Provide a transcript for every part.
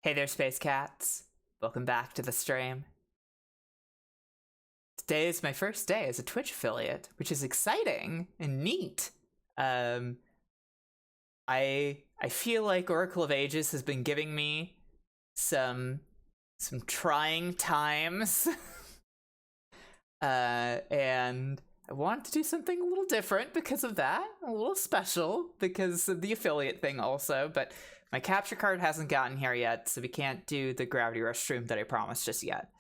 Hey there, Space Cats. Welcome back to the stream. Today is my first day as a Twitch affiliate, which is exciting and neat. I feel like Oracle of Ages has been giving me some trying times. And I wanted to do something a little different because of that, a little special because of the affiliate thing also, but my capture card hasn't gotten here yet, so we can't do the Gravity Rush stream that I promised just yet.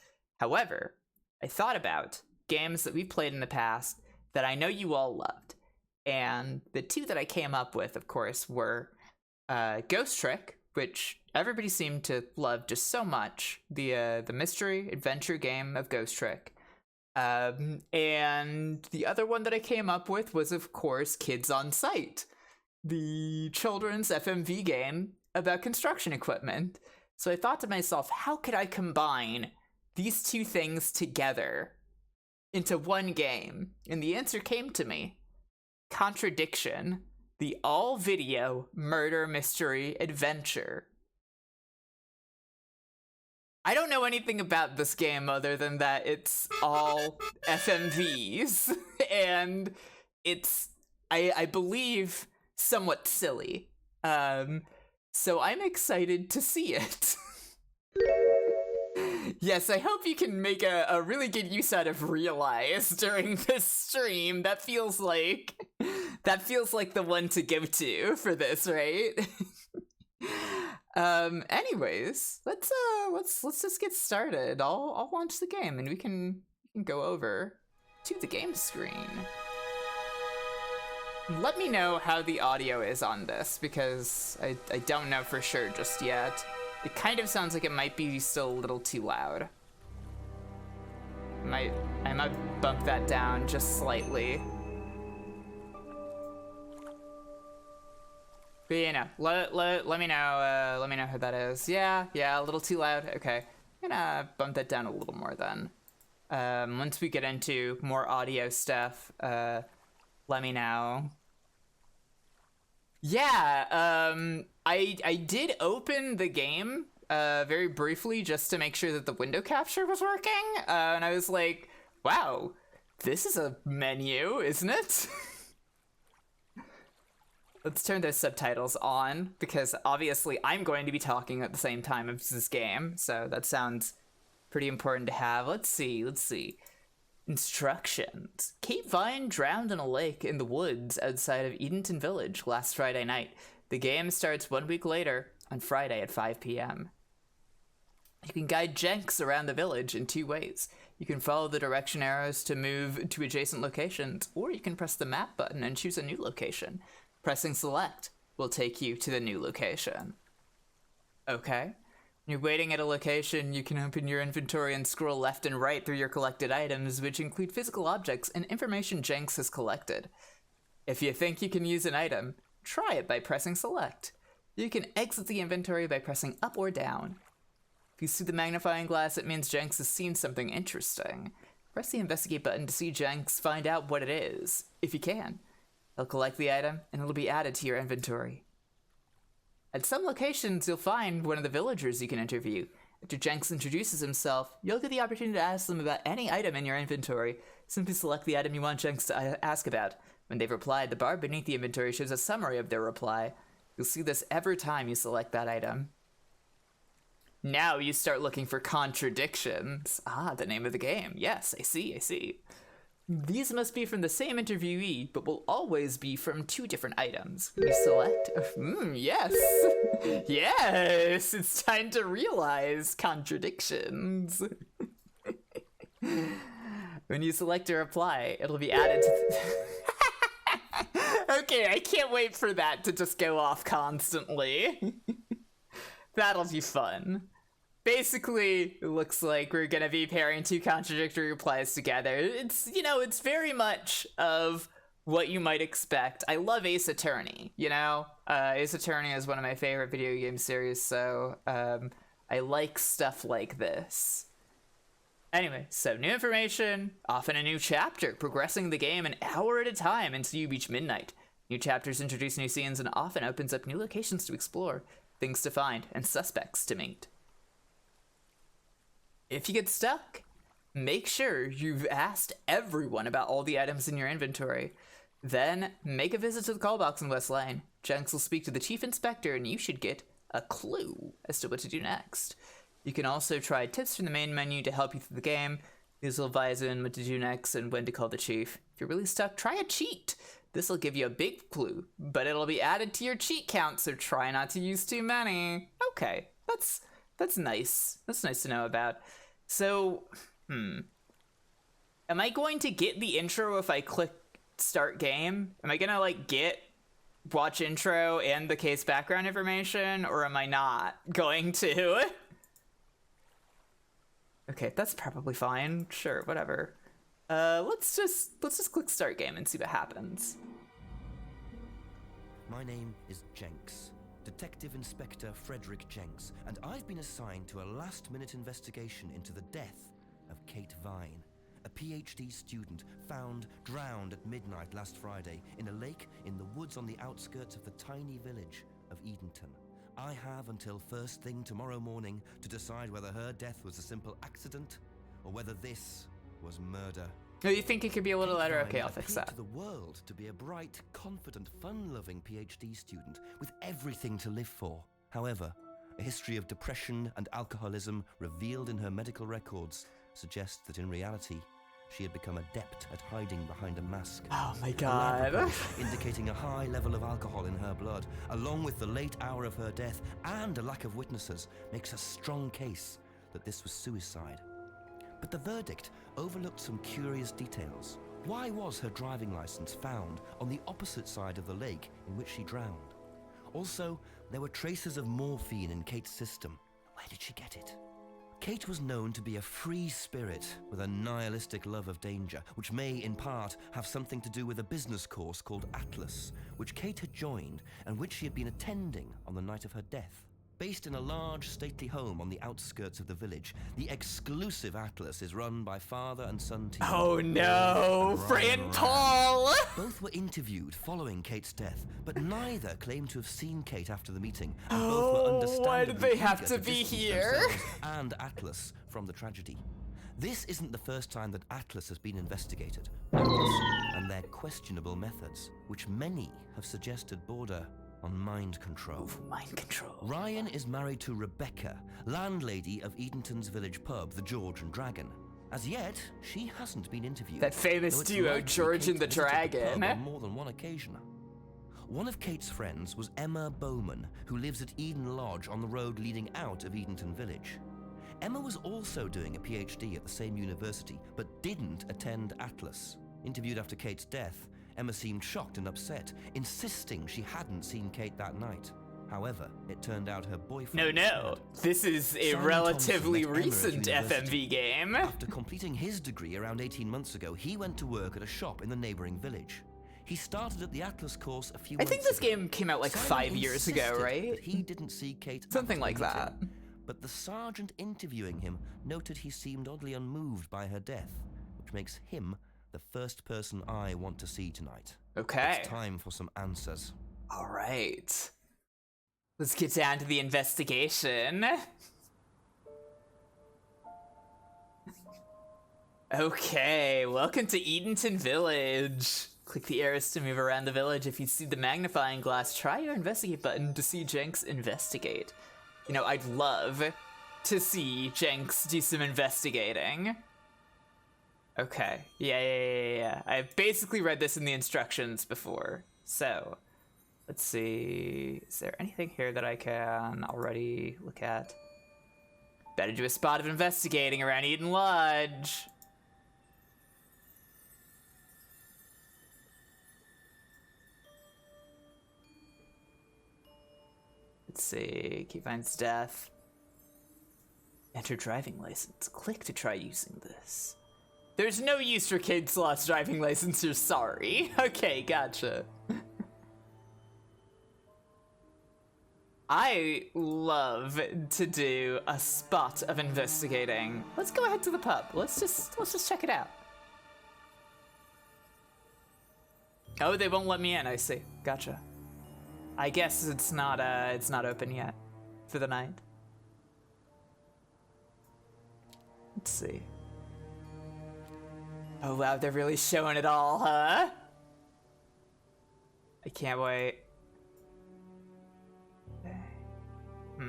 However, I thought about games that we've played in the past that I know you all loved. And the two that I came up with, of course, were Ghost Trick, which everybody seemed to love just so much, the mystery adventure game of Ghost Trick. And the other one that I came up with was, of course, Kids on Site, the children's FMV game about construction equipment. So I thought to myself, how could I combine these two things together into one game? And the answer came to me. Contradiction, the all-video murder mystery adventure. I don't know anything about this game other than that it's all FMVs, and it's, I believe, somewhat silly. So I'm excited to see it. Yes, I hope you can make a really good use out of Realize during this stream. That feels like the one to go to for this, right? Anyways, let's just get started. I'll launch the game and we can go over to the game screen. Let me know how the audio is on this, because I don't know for sure just yet. It kind of sounds like it might be still a little too loud. I might bump that down just slightly. But you know, let me know how that is. Yeah, a little too loud. Okay, I'm gonna bump that down a little more then. Once we get into more audio stuff, let me know. Yeah, I did open the game very briefly just to make sure that the window capture was working, and I was like, wow, this is a menu, isn't it? Let's turn those subtitles on, because obviously I'm going to be talking at the same time as this game, so that sounds pretty important to have. Let's see. Instructions. Kate Vine drowned in a lake in the woods outside of Edenton Village last Friday night. The game starts 1 week later, on Friday at 5 p.m. You can guide Jenks around the village in 2 ways. You can follow the direction arrows to move to adjacent locations, or you can press the map button and choose a new location. Pressing select will take you to the new location. Okay. When you're waiting at a location, you can open your inventory and scroll left and right through your collected items, which include physical objects and information Jenks has collected. If you think you can use an item, try it by pressing select. You can exit the inventory by pressing up or down. If you see the magnifying glass, it means Jenks has seen something interesting. Press the investigate button to see Jenks find out what it is, if you can. He'll collect the item, and it'll be added to your inventory. At some locations, you'll find one of the villagers you can interview. After Jenks introduces himself, you'll get the opportunity to ask them about any item in your inventory. Simply select the item you want Jenks to ask about. When they've replied, the bar beneath the inventory shows a summary of their reply. You'll see this every time you select that item. Now you start looking for contradictions. Ah, the name of the game. Yes, I see. These must be from the same interviewee, but will always be from 2 different items. When you select... yes! Yes! It's time to realize contradictions. When you select a reply, it'll be added to... Okay, I can't wait for that to just go off constantly. That'll be fun. Basically, it looks like we're gonna be pairing 2 contradictory replies together. It's, you know, it's very much of what you might expect. I love Ace Attorney, you know? Ace Attorney is one of my favorite video game series, so I like stuff like this. Anyway, so new information, often a new chapter, progressing the game an hour at a time until you reach midnight. New chapters introduce new scenes and often opens up new locations to explore, things to find, and suspects to meet. If you get stuck, make sure you've asked everyone about all the items in your inventory. Then make a visit to the call box in West Lane. Jenks will speak to the chief inspector and you should get a clue as to what to do next. You can also try tips from the main menu to help you through the game. These will advise you on what to do next and when to call the chief. If you're really stuck, try a cheat. This will give you a big clue, but it'll be added to your cheat count, so try not to use too many. Okay, that's nice. That's nice to know about. So, am I going to get the intro if I click start game? Am I gonna like get watch intro and the case background information, or am I not going to? Okay, that's probably fine. Sure, whatever. Let's just click start game and see what happens. My name is Jenks, Detective Inspector Frederick Jenks, and I've been assigned to a last-minute investigation into the death of Kate Vine, a PhD student found drowned at midnight last Friday in a lake in the woods on the outskirts of the tiny village of Edenton. I have until first thing tomorrow morning to decide whether her death was a simple accident or whether this was murder. Oh, you think it could be a little lighter? Okay, I'll fix that. To the world to be a bright, confident, fun-loving PhD student with everything to live for. However, a history of depression and alcoholism revealed in her medical records suggests that in reality, she had become adept at hiding behind a mask. Oh my god. Indicating a high level of alcohol in her blood, along with the late hour of her death and a lack of witnesses, makes a strong case that this was suicide. But the verdict overlooked some curious details. Why was her driving license found on the opposite side of the lake in which she drowned? Also, there were traces of morphine in Kate's system. Where did she get it? Kate was known to be a free spirit with a nihilistic love of danger, which may, in part, have something to do with a business course called Atlas, which Kate had joined and which she had been attending on the night of her death. Based in a large, stately home on the outskirts of the village, the exclusive Atlas is run by father and son team. Oh no, Fran and Paul! Both were interviewed following Kate's death, but neither claimed to have seen Kate after the meeting, and both were understandably why did they have eager to be distance here? themselves and Atlas from the tragedy. This isn't the first time that Atlas has been investigated. Atlas and their questionable methods, which many have suggested border on mind control. Ooh, mind control. Ryan is married to Rebecca, landlady of Edenton's village pub, the George and Dragon. As yet, she hasn't been interviewed. That famous duo, George and the Dragon. On more than one occasion. One of Kate's friends was Emma Bowman, who lives at Eden Lodge on the road leading out of Edenton Village. Emma was also doing a PhD at the same university, but didn't attend Atlas. Interviewed after Kate's death, Emma seemed shocked and upset, insisting she hadn't seen Kate that night. However, it turned out her boyfriend... No. This is a Simon relatively Thompson met Emma at recent university. FMV game. After completing his degree around 18 months ago, he went to work at a shop in the neighboring village. He started at the Atlas course a few months ago. I think this game came out like Simon 5 years ago, insisted right? that he didn't see Kate Something after like the meeting, that. But the sergeant interviewing him noted he seemed oddly unmoved by her death, which makes him the first person I want to see tonight. Okay. It's time for some answers. All right. Let's get down to the investigation. Okay, welcome to Edenton Village. Click the arrows to move around the village. If you see the magnifying glass, try your investigate button to see Jenks investigate. You know, I'd love to see Jenks do some investigating. Okay, yeah. I've basically read this in the instructions before. So, let's see. Is there anything here that I can already look at? Better do a spot of investigating around Eden Lodge. Let's see, Kate finds death. Enter driving license. Click to try using this. There's no use for Kate's lost driving license, you're sorry. Okay, gotcha. I love to do a spot of investigating. Let's go ahead to the pub. Let's just check it out. Oh, they won't let me in, I see. Gotcha. I guess it's not open yet for the night. Let's see. Oh wow, they're really showing it all, huh? I can't wait. I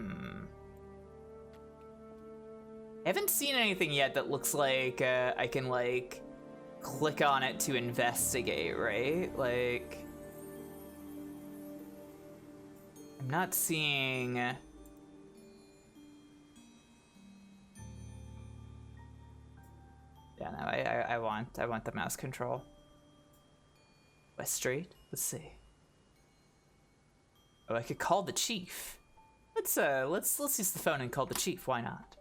haven't seen anything yet that looks like I can like click on it to investigate, right? Like, I'm not seeing. Yeah, no, I want the mouse control. West Street. Let's see. Oh, I could call the chief. Let's use the phone and call the chief. Why not?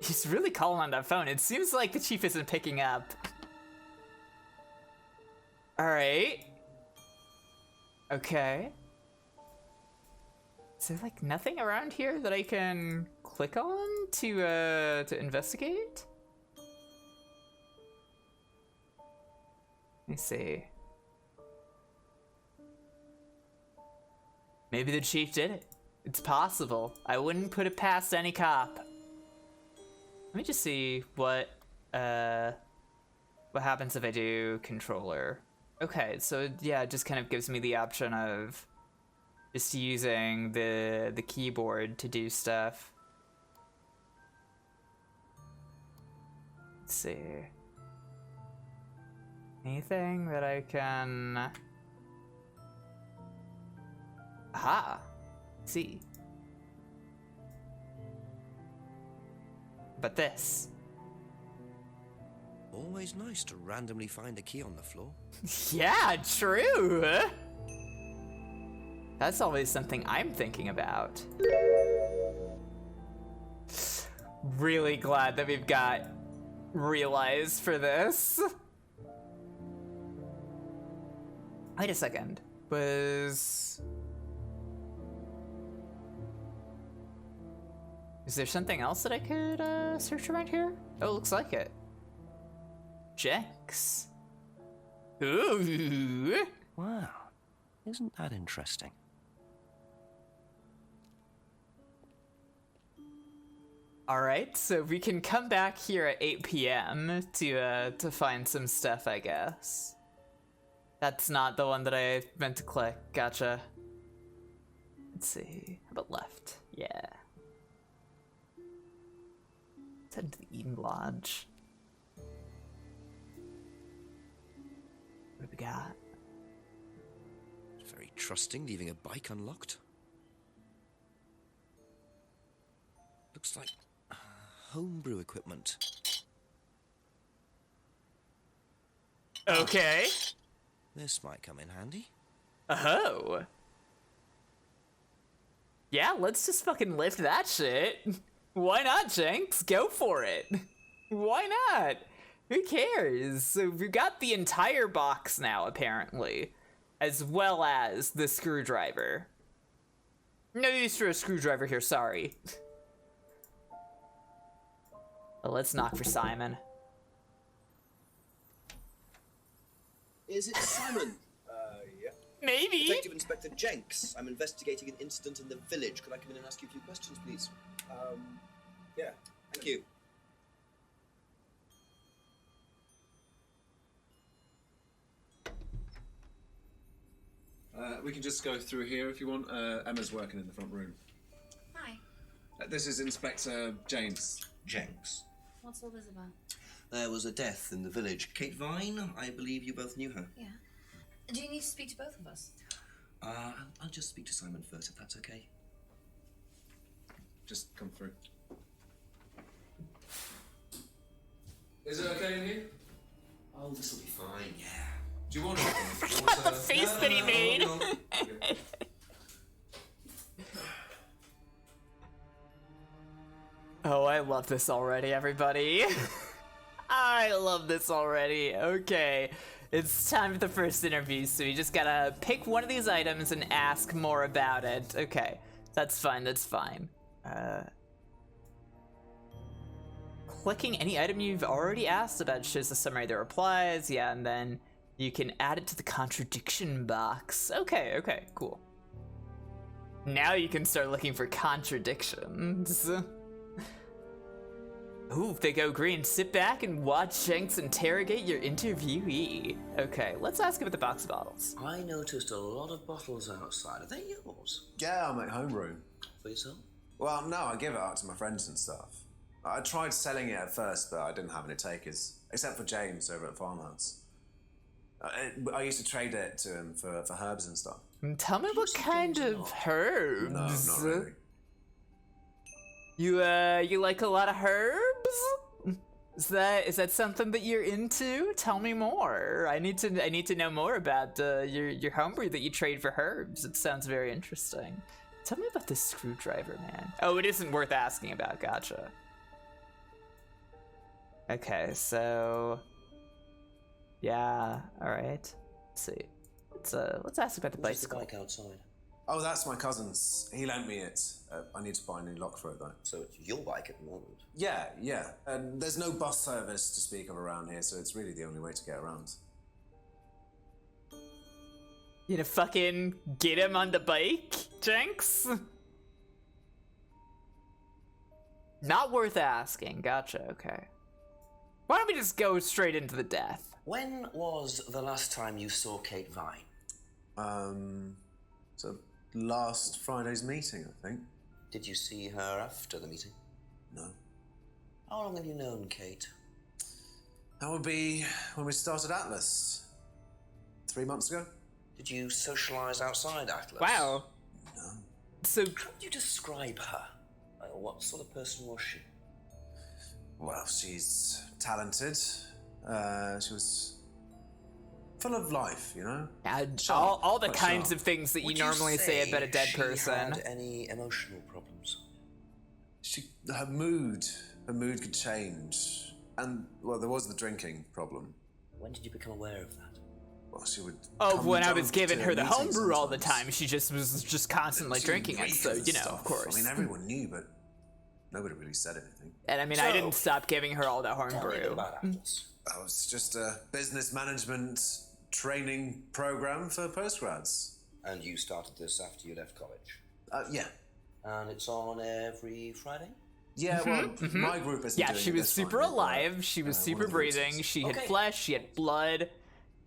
He's really calling on that phone. It seems like the chief isn't picking up. All right. Okay. Is there like nothing around here that I can click on to investigate? Let me see. Maybe the chief did it. It's possible. I wouldn't put it past any cop. Let me just see what happens if I do controller. Okay, so yeah, it just kind of gives me the option of just using the keyboard to do stuff. Let's see. Anything that I can... Aha! See. But this. Always nice to randomly find a key on the floor. Yeah, true! That's always something I'm thinking about. Really glad that we've got Realize for this. Wait a second. Is there something else that I could search around here? Oh, it looks like it. Jenks. Ooh. Wow, isn't that interesting? All right, so we can come back here at 8 p.m. to find some stuff, I guess. That's not the one that I meant to click. Gotcha. Let's see. How about left? Yeah. Let's head to the Eden Lodge. What do we got? Very trusting, leaving a bike unlocked. Looks like homebrew equipment. Okay. This might come in handy. Oh. Yeah, let's just fucking lift that shit. Why not, Jenks? Go for it. Why not? Who cares? So we've got the entire box now, apparently, as well as the screwdriver. No use for a screwdriver here, sorry. Well, let's knock for Simon. Is it Simon? Yeah. Maybe. Detective Inspector Jenks. I'm investigating an incident in the village. Could I come in and ask you a few questions, please? Yeah. Thank you. We can just go through here if you want. Emma's working in the front room. Hi. This is Inspector James. Jenks. What's all this about? There was a death in the village. Kate Vine, I believe you both knew her. Yeah. Do you need to speak to both of us? I'll just speak to Simon first, if that's okay. Just come through. Is it okay in here? Oh, this will be fine, yeah. Do you want anything? The face that he made. Okay. Oh, I love this already, everybody. I love this already. Okay, it's time for the first interview, so you just gotta pick one of these items and ask more about it. Okay, that's fine, that's fine. clicking any item you've already asked about shows the summary of the replies. Yeah, and then you can add it to the contradiction box. Okay, cool. Now you can start looking for contradictions. Ooh, if they go green, sit back and watch Shanks interrogate your interviewee. Okay, let's ask about the box bottles. I noticed a lot of bottles outside. Are they yours? Yeah, I make homebrew. For yourself? Well, no, I give it out to my friends and stuff. I tried selling it at first, but I didn't have any takers, except for James over at Farmhouse. I used to trade it to him for herbs and stuff. Tell me what kind of herbs. No, not really. You like a lot of herbs? Is that something that you're into? Tell me more. I need to know more about your homebrew that you trade for herbs. It sounds very interesting. Tell me about this screwdriver, man. Oh, it isn't worth asking about. Gotcha. Okay, so yeah, all right. Let's see. Let's ask about the bicycle. What's the bike outside? Oh, that's my cousin's. He lent me it. I need to buy a new lock for it, though. So it's your bike at the moment? Yeah. There's no bus service to speak of around here, so it's really the only way to get around. You gonna fucking get him on the bike, Jenks? Not worth asking. Gotcha, okay. Why don't we just go straight into the death? When was the last time you saw Kate Vine? So last Friday's meeting, I think. Did you see her after the meeting? No. How long have you known Kate? That would be when we started Atlas. 3 months ago? Did you socialise outside Atlas? Wow. No. So, How would you describe her? What sort of person was she? Well, she's talented. She was full of life, you know? all the Quite kinds sharp. of things that Would you normally say about a dead she person. Had any emotional problems? Her mood could change. And, well, there was the drinking problem. When did you become aware of that? Well, she would. Oh, come when I was drunk giving to her the meetings homebrew all the sometimes. time, she was just constantly She drinking it, so, reeked you know, and of stuff. course. I mean, everyone knew, but nobody really said anything. And I mean, I So- didn't stop giving her all the Tell me a bit homebrew. about Atlas. That was just a business management training program for postgrads. And you started this after you left college? Yeah. And it's on every Friday? Yeah, well, my group isn't Yeah, doing she it was this super Friday, but, alive, she was one super of the groups breathing, is. she had Okay. flesh, she had blood.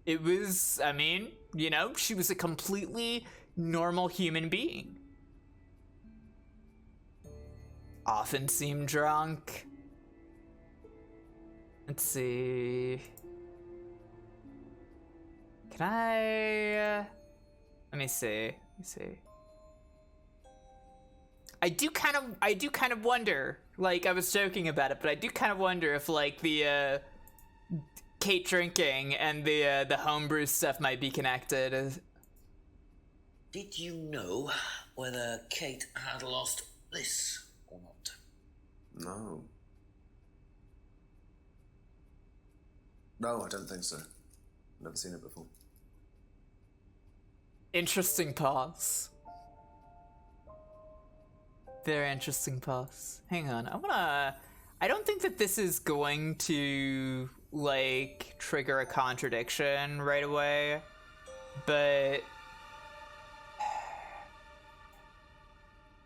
It was, I mean, you know, she was a completely normal human being. Often seemed drunk. Let's see. Can I... Let me see. I do kind of wonder, like, I was joking about it, but I do kind of wonder if, like, the, Kate drinking and the homebrew stuff might be connected. Did you know whether Kate had lost this or not? No. No, I don't think so. Never seen it before. Interesting pause. Very interesting pause. Hang on, I don't think that this is going to, like, trigger a contradiction right away, but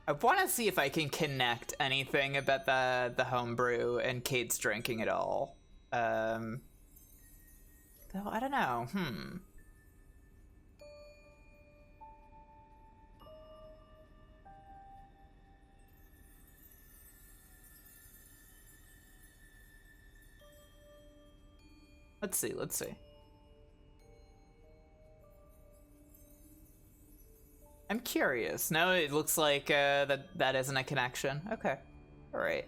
I want to see if I can connect anything about the homebrew and Kate's drinking at all. Though I don't know. Let's see. I'm curious. No, it looks like that isn't a connection. Okay. Alright.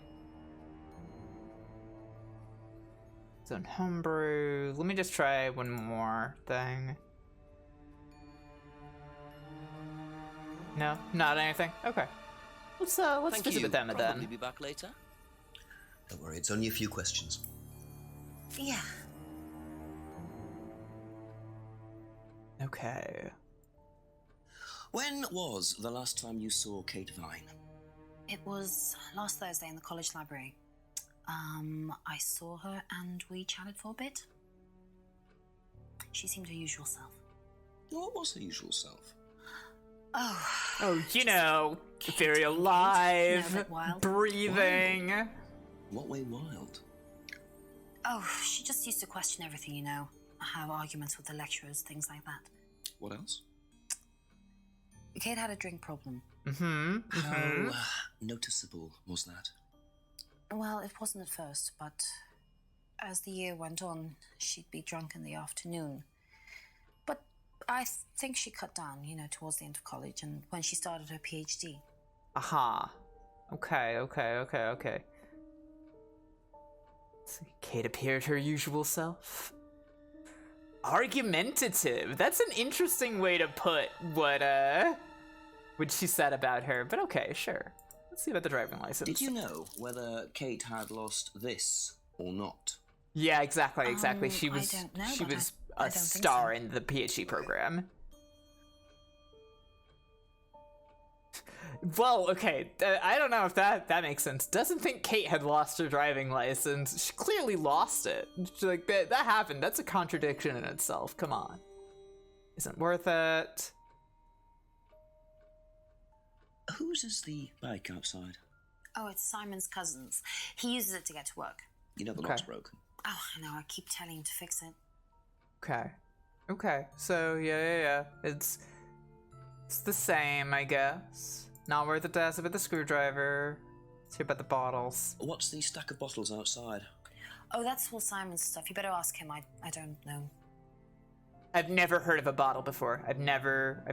So homebrew. Let me just try one more thing. No? Not anything? Okay. Let's Thank visit you. with them Probably then. be back later. Don't worry, it's only a few questions. Yeah. Okay. When was the last time you saw Kate Vine? It was last Thursday in the college library. I saw her and we chatted for a bit. She seemed her usual self. What was her usual self? Oh, you know, very No, alive, but wild. breathing. What way wild? Oh, she just used to question everything, you know. Have arguments with the lecturers, things like that. What else? Kate had a drink problem. How noticeable was that? Well, it wasn't at first, but as the year went on, she'd be drunk in the afternoon. But I think she cut down, you know, towards the end of college and when she started her PhD. Aha. Okay. So Kate appeared her usual self. Argumentative. That's an interesting way to put what she said about her, but okay, sure. Let's see about the driving license. Did you know whether Kate had lost this or not? Yeah, exactly. She I was don't know, she but was I a don't think star so. in the PhD program. Well, okay, I don't know if that makes sense. Doesn't think Kate had lost her driving license. She clearly lost it. Like that happened. That's a contradiction in itself. Come on. Isn't worth it. Whose is the bike outside? Oh, it's Simon's cousin's. He uses it to get to work. You know the Okay. lock's broken. Oh, I know, I keep telling him to fix it. Okay. So yeah. It's the same, I guess. Not worth it to ask about the screwdriver. Let's hear about the bottles. What's the stack of bottles outside? Oh, that's all Simon's stuff. You better ask him. I don't know. I've never heard of a bottle before. I've never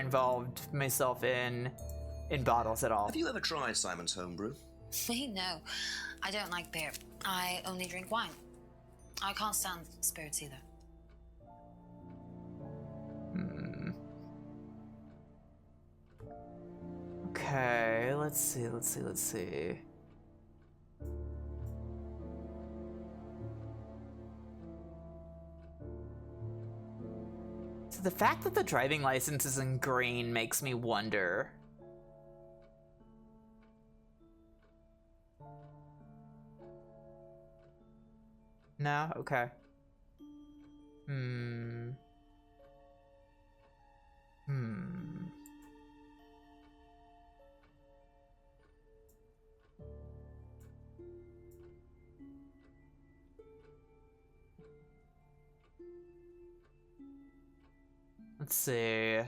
involved myself in bottles at all. Have you ever tried Simon's homebrew? Me? No. I don't like beer. I only drink wine. I can't stand spirits either. Okay, let's see. So the fact that the driving license is in green makes me wonder. No? Okay. Let's see.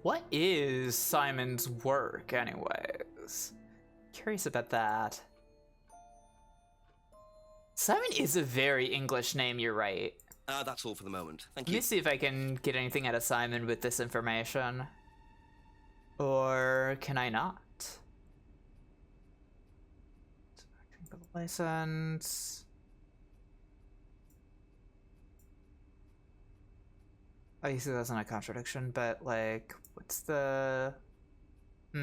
What is Simon's work, anyways? Curious about that. Simon is a very English name, you're right. That's all for the moment. Thank Let you. me see if I can get anything out of Simon with this information. Or can I not? License. Oh, you see that's not a contradiction, but like, what's the... I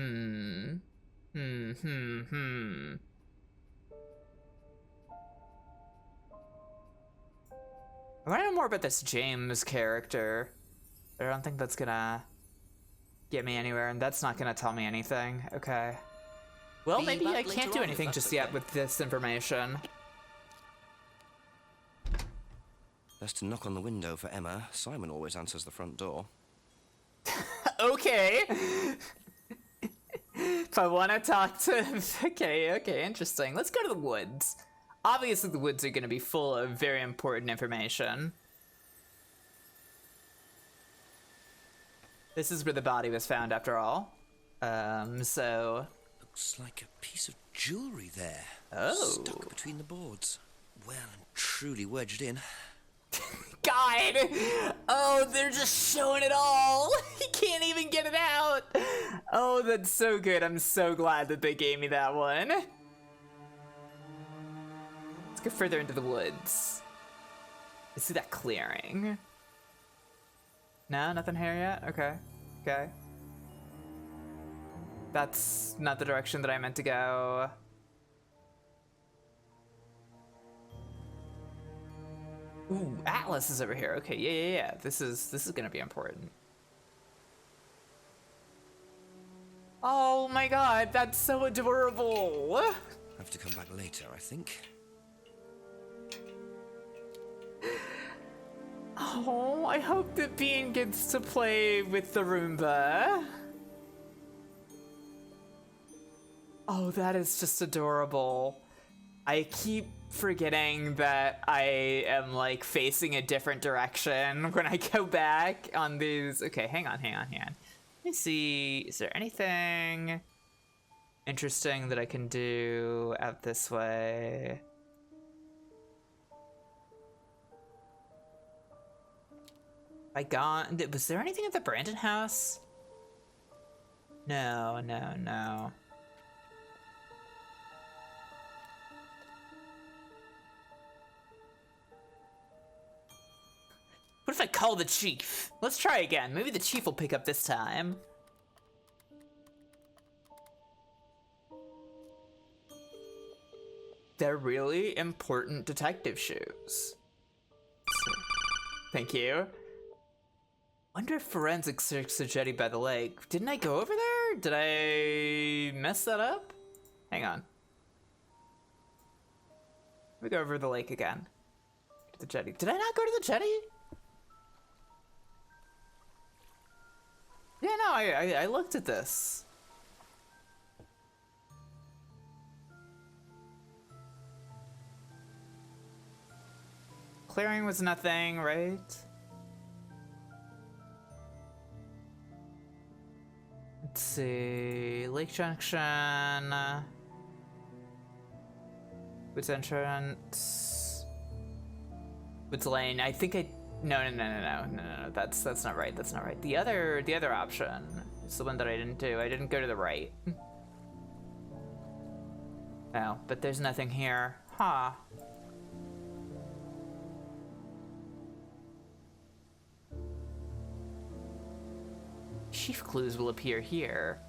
want to know more about this James character. But I don't think that's gonna get me anywhere, and that's not gonna tell me anything. Okay. Well, Be maybe back I can't later do on, if anything that's just yet okay. with this information. Best to knock on the window for Emma. Simon always answers the front door. Okay. If I want to talk to... Okay, interesting. Let's go to the woods. Obviously, the woods are going to be full of very important information. This is where the body was found, after all. So... Looks like a piece of jewellery there. Oh. Stuck between the boards. Well and truly wedged in. God! Oh, they're just showing it all! He can't even get it out! Oh, that's so good. I'm so glad that they gave me that one. Let's go further into the woods. Let's see that clearing. No, nothing here yet? Okay. That's not the direction that I meant to go. Ooh, Atlas is over here. Okay, yeah. This is gonna be important. Oh my god, that's so adorable. Have to come back later, I think. Oh, I hope that Bean gets to play with the Roomba. Oh, that is just adorable. I keep forgetting that I am like facing a different direction when I go back on these. Okay, hang on. Let me see, is there anything interesting that I can do out this way? Was there anything at the Brandon house? No. What if I call the chief? Let's try again. Maybe the chief will pick up this time. They're really important detective shoes. Thank you. Wonder if forensics searched the jetty by the lake. Didn't I go over there? Did I mess that up? Hang on. Let me go over the lake again. To the jetty. Did I not go to the jetty? Yeah, no, I looked at this. Clearing was nothing, right? Let's see, Lake Junction, Woods Entrance, Woods Lane. I think no, that's not right. That's not right. The other option is the one that I didn't do. I didn't go to the right. Oh, but there's nothing here. Huh. Chief clues will appear here.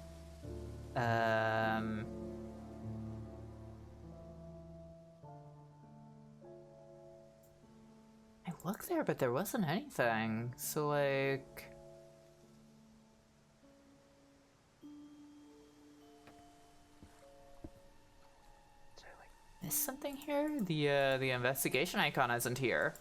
I looked there, but there wasn't anything. So, like... Did I, like, miss something here? The investigation icon isn't here.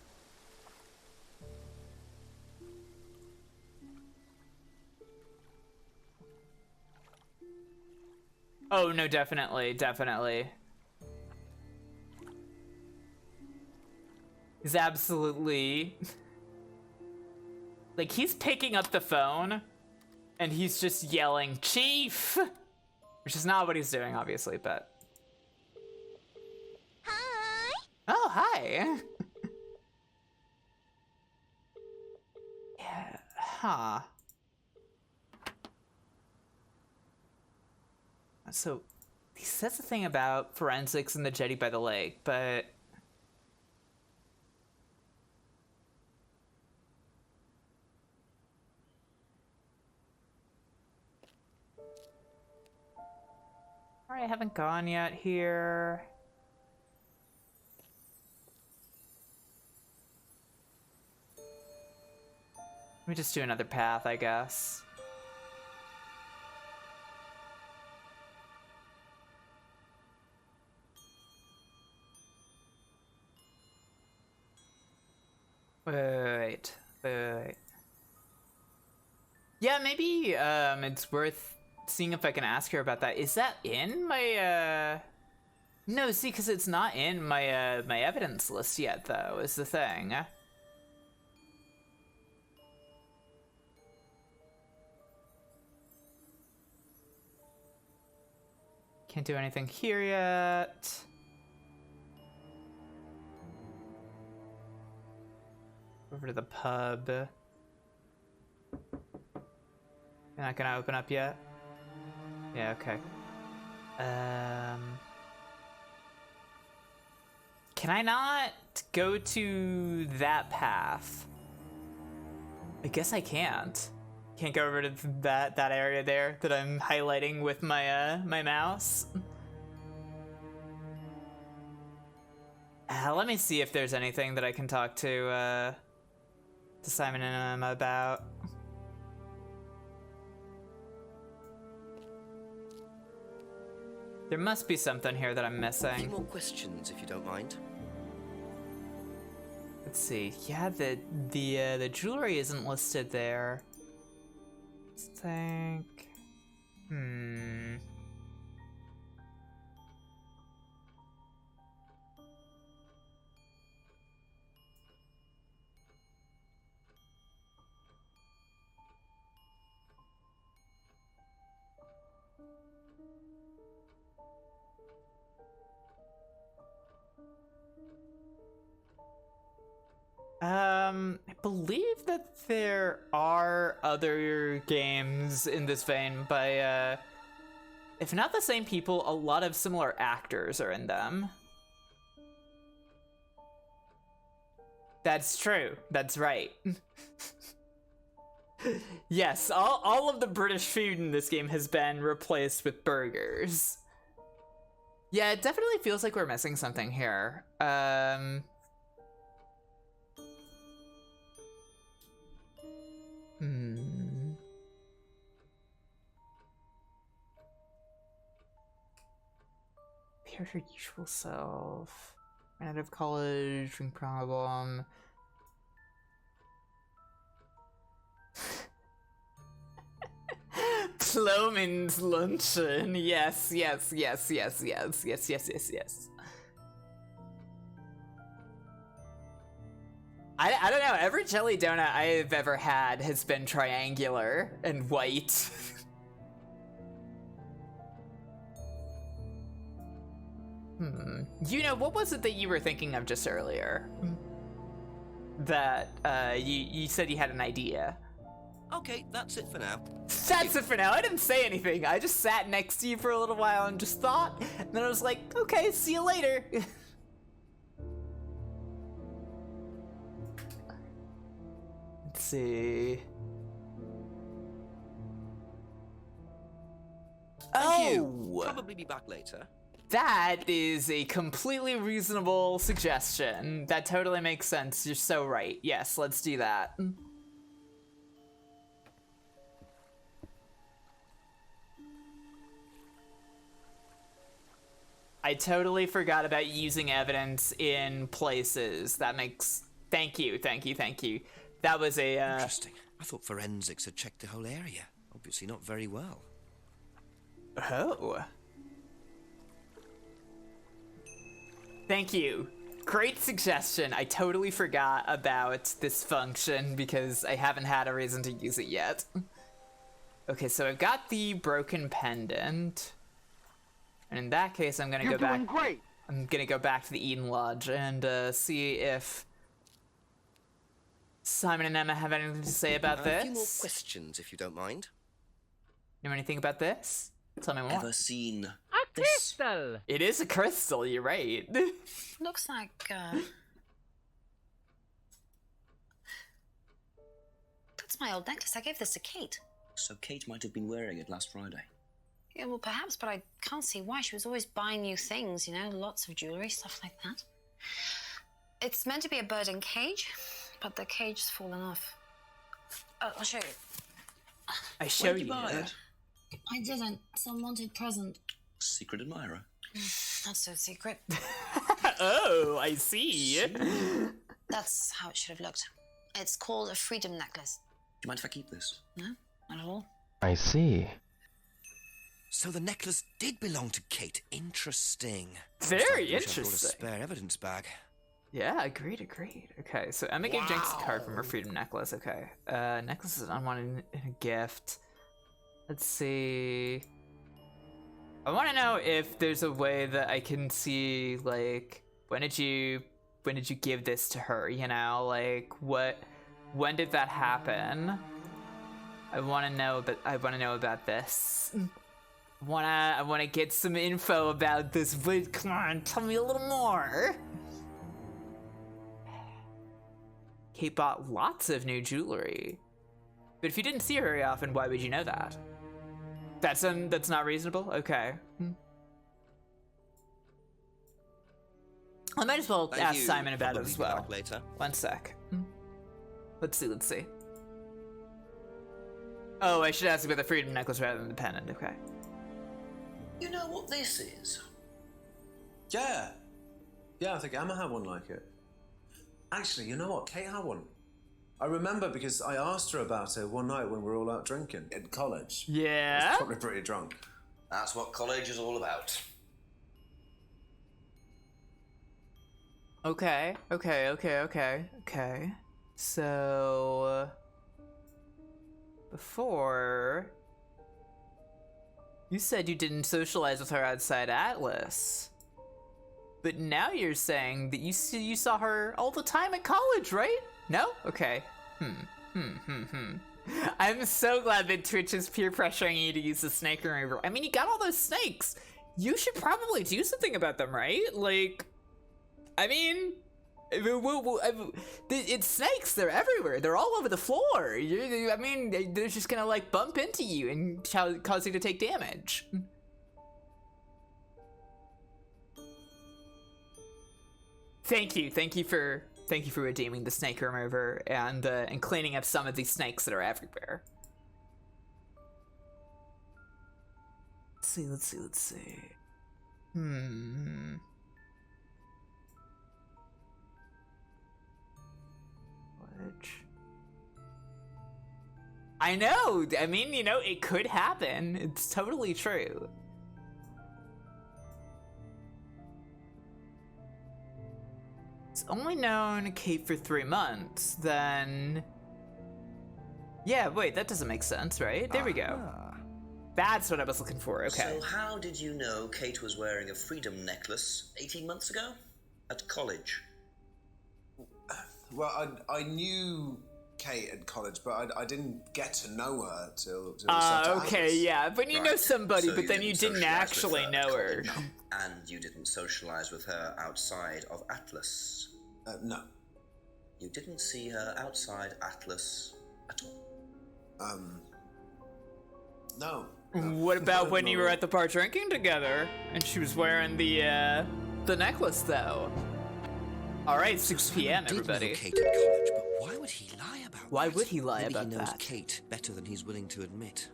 Oh, no, definitely. He's absolutely... Like, he's picking up the phone, and he's just yelling, "Chief!" Which is not what he's doing, obviously, but... Hi! Oh, hi! Yeah, huh. So, he says a thing about forensics in the jetty by the lake, but... Alright, I haven't gone yet here. Let me just do another path, I guess. Wait. Yeah, maybe it's worth seeing if I can ask her about that. Is that in my No, see, because it's not in my my evidence list yet, though, is the thing. Can't do anything here yet. Over to the pub. You're not gonna open up yet? Yeah, okay. Can I not go to that path? I guess I can't. Can't go over to that area there that I'm highlighting with my my mouse. Let me see if there's anything that I can talk to Simon and Emma about. There must be something here that I'm A few missing. more questions, if you don't mind. Let's see. Yeah, the jewelry isn't listed there. Let's think. I believe that there are other games in this vein by, if not the same people, a lot of similar actors are in them. That's true. That's right. Yes, all of the British food in this game has been replaced with burgers. Yeah, it definitely feels like we're missing something here. Here's her usual self. Ran out of college, drink problem. Plomin's luncheon. Yes, yes, yes, yes, yes, yes, yes, yes, yes. I don't know, every jelly donut I've ever had has been triangular and white. You know, what was it that you were thinking of just earlier? That, you said you had an idea. Okay, that's it for now. That's it for now. I didn't say anything. I just sat next to you for a little while and just thought. And then I was like, okay, see you later. Let's see. Thank you. Oh! Probably be back later. That is a completely reasonable suggestion. That totally makes sense. You're so right. Yes, let's do that. I totally forgot about using evidence in places. That makes... Thank you, thank you, thank you. That was a, Interesting. I thought forensics had checked the whole area. Obviously not very well. Oh. Thank you. Great suggestion. I totally forgot about this function because I haven't had a reason to use it yet. Okay, so I've got the broken pendant. And in that case, I'm gonna go back. Great. I'm gonna go back to the Eden Lodge and see if Simon and Emma have anything to say about this. A few more questions, if you don't mind. Know anything about this? Tell me more. Ever seen A crystal! It is a crystal, you're right. Looks like, that's my old necklace. I gave this to Kate. So Kate might have been wearing it last Friday. Yeah, well, perhaps, but I can't see why. She was always buying new things, you know, lots of jewellery, stuff like that. It's meant to be a bird in cage, but the cage has fallen off. I'll show you. I show Where'd you buy it? I didn't. Some wanted present. Secret admirer. Not so secret. Oh, I see. That's how it should have looked. It's called a freedom necklace. Do you mind if I keep this? No, not at all. I see. So the necklace did belong to Kate. Interesting. Very Looks like I wish I interesting. brought a spare evidence bag. Yeah, agreed. Okay, so Emma gave Jenks a card from her freedom necklace. Okay, necklace is unwanted in a gift. Let's see. I want to know if there's a way that I can see, like, when did you give this to her? You know, like, when did that happen? I want to know about this. I wanna get some info about this. Wait, come on, tell me a little more. Kate bought lots of new jewelry. But if you didn't see her very often, why would you know that? That's not reasonable? Okay. I might as well Thank ask you. Simon about it Probably as be well. back later. One sec. Let's see. Oh, I should ask about the freedom necklace rather than the pendant, okay. You know what this is? Yeah. Yeah, I think Emma had one like it. Actually, you know what? Kate had one. I remember because I asked her about it one night when we were all out drinking in college. I Yeah? was probably pretty drunk. That's what college is all about. Okay. So... before... you said you didn't socialize with her outside Atlas. But now you're saying that you saw her all the time at college, right? No? Okay. I'm so glad that Twitch is peer pressuring you to use the snake remover. I mean, you got all those snakes. You should probably do something about them, right? Like, I mean, it's snakes. They're everywhere. They're all over the floor. I mean, they're just gonna like bump into you and cause you to take damage. Thank you for redeeming the snake remover and cleaning up some of these snakes that are everywhere. Let's see. Which? I know. I mean, you know, it could happen. It's totally true. It's only known Kate for 3 months, then... yeah, wait, that doesn't make sense, right? There we go. That's what I was looking for, okay. So how did you know Kate was wearing a freedom necklace 18 months ago? At college? Well, I knew Kate at college, but I didn't get to know her till we set okay, Atlas. yeah, but you know Right. somebody, So but then you didn't socialise with actually her at know her. college, and you didn't socialize with her outside of Atlas. No. You didn't see her outside Atlas at all. No. What about when you were at the bar drinking together, and she was wearing the necklace, though? All right, 6 p.m., Did know everybody. Kate at college, but why would he lie about Why that? would he lie Maybe about he knows that? Kate better than he's willing to admit.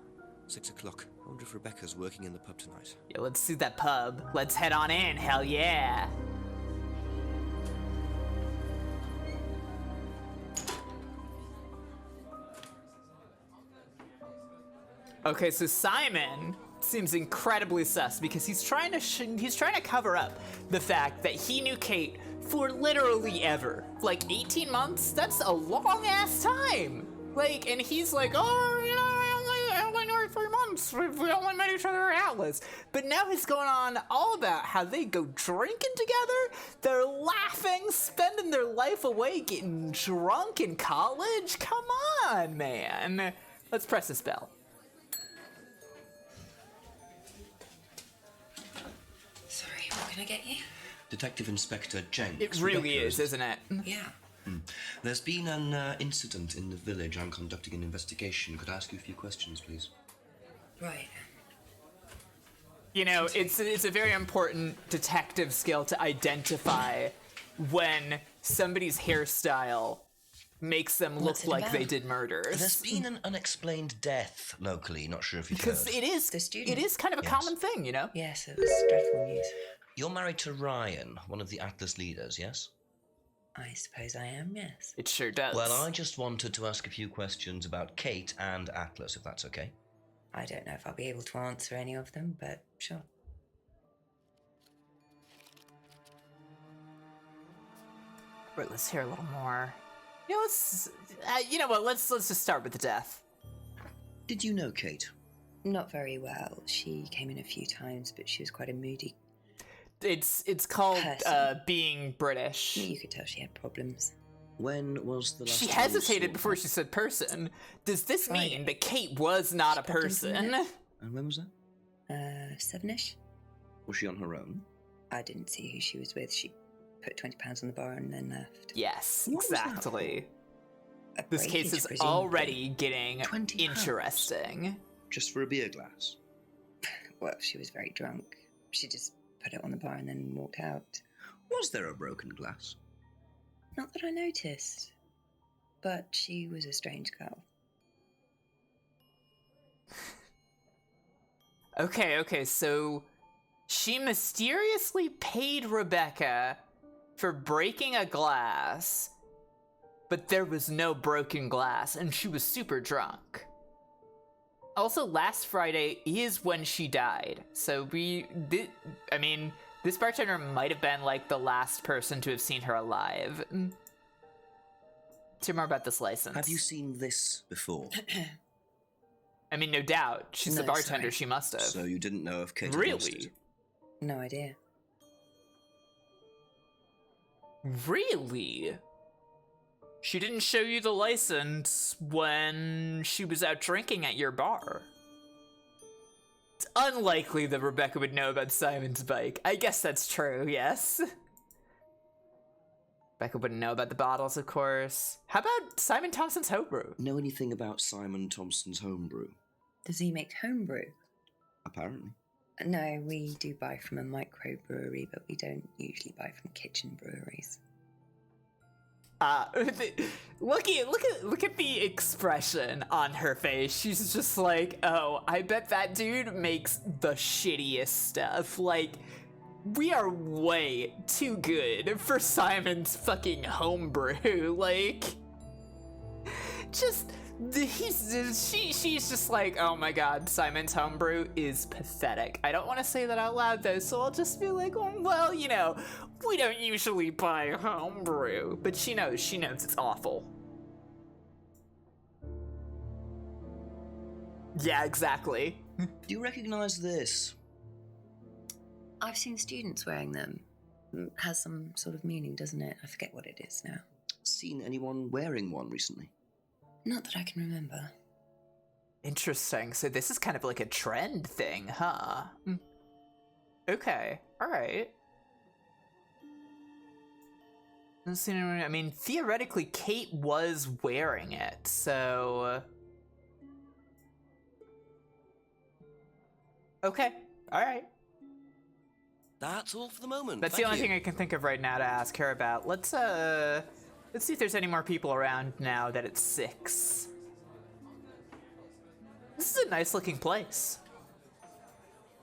6 o'clock. I wonder if Rebecca's working in the pub tonight. Yeah, let's see that pub. Let's head on in, hell yeah. Okay, so Simon seems incredibly sus because he's trying to cover up the fact that he knew Kate for literally ever. Like 18 months? That's a long ass time. Like, and he's like, oh, you know, I only knew her 3 months. We only met each other at Atlas. But now he's going on all about how they go drinking together. They're laughing, spending their life away, getting drunk in college. Come on, man. Let's press this bell. Sorry, what can I get you? Detective Inspector Jenks. It really Rebecca, is, isn't it? Yeah. There's been an incident in the village. I'm conducting an investigation. Could I ask you a few questions, please? Right. You know, it's a very important detective skill to identify when somebody's hairstyle makes them look What's it like about? they did murders. There's been an unexplained death locally. Not sure if you've Because heard. it is The student? it is kind of a Yes. common thing, you know? Yes, it was dreadful news. You're married to Ryan, one of the Atlas leaders, yes? I suppose I am, yes. It sure does. Well, I just wanted to ask a few questions about Kate and Atlas, if that's okay. I don't know if I'll be able to answer any of them, but sure. Right, let's hear a little more. You know, you know what? Let's just start with the death. Did you know Kate? Not very well. She came in a few times, but she was quite a moody. It's called Person. being British. You could tell she had problems. When was the last She time you hesitated saw before her? she said person. Does this Friday. mean that Kate was not a She popped into the person? net. And when was that? 7-ish? Was she on her own? I didn't see who she was with. She put £20 on the bar and then left. Yes, What was that exactly. A This case breakage, is presumably. already getting £20. interesting. Just for a beer glass? Well, she was very drunk. She just put it on the bar and then walked out. Was there a broken glass? Not that I noticed. But she was a strange girl. Okay, so She mysteriously paid Rebecca for breaking a glass, but there was no broken glass, and she was super drunk. Also, last Friday is when she died, so this bartender might have been, like, the last person to have seen her alive. Say more about this license. Have you seen this before? I mean, no doubt. She's the No, bartender, sorry. she must have. So you didn't know if Kate had lost Really? it? No idea. Really? She didn't show you the license when she was out drinking at your bar. It's unlikely that Rebecca would know about Simon's bike. I guess that's true, yes. Rebecca wouldn't know about the bottles, of course. How about Simon Thompson's homebrew? Know anything about Simon Thompson's homebrew? Does he make homebrew? Apparently. No, we do buy from a microbrewery, but we don't usually buy from kitchen breweries. Look at the expression on her face. She's just like, oh, I bet that dude makes the shittiest stuff. Like, we are way too good for Simon's fucking homebrew. Like, she's just like, oh my god, Simon's homebrew is pathetic. I don't want to say that out loud though, so I'll just be like, oh, well, you know, we don't usually buy homebrew, but she knows it's awful. Yeah, exactly. Do you recognize this? I've seen students wearing them. Has some sort of meaning, doesn't it? I forget what it is now. Seen anyone wearing one recently? Not that I can remember. Interesting. So this is kind of like a trend thing, huh? Okay. All right. I mean, theoretically, Kate was wearing it, so... Okay. All right. That's all for the moment. That's Thank the only you. thing I can think of right now to ask her about. Let's see if there's any more people around now that it's 6. This is a nice looking place.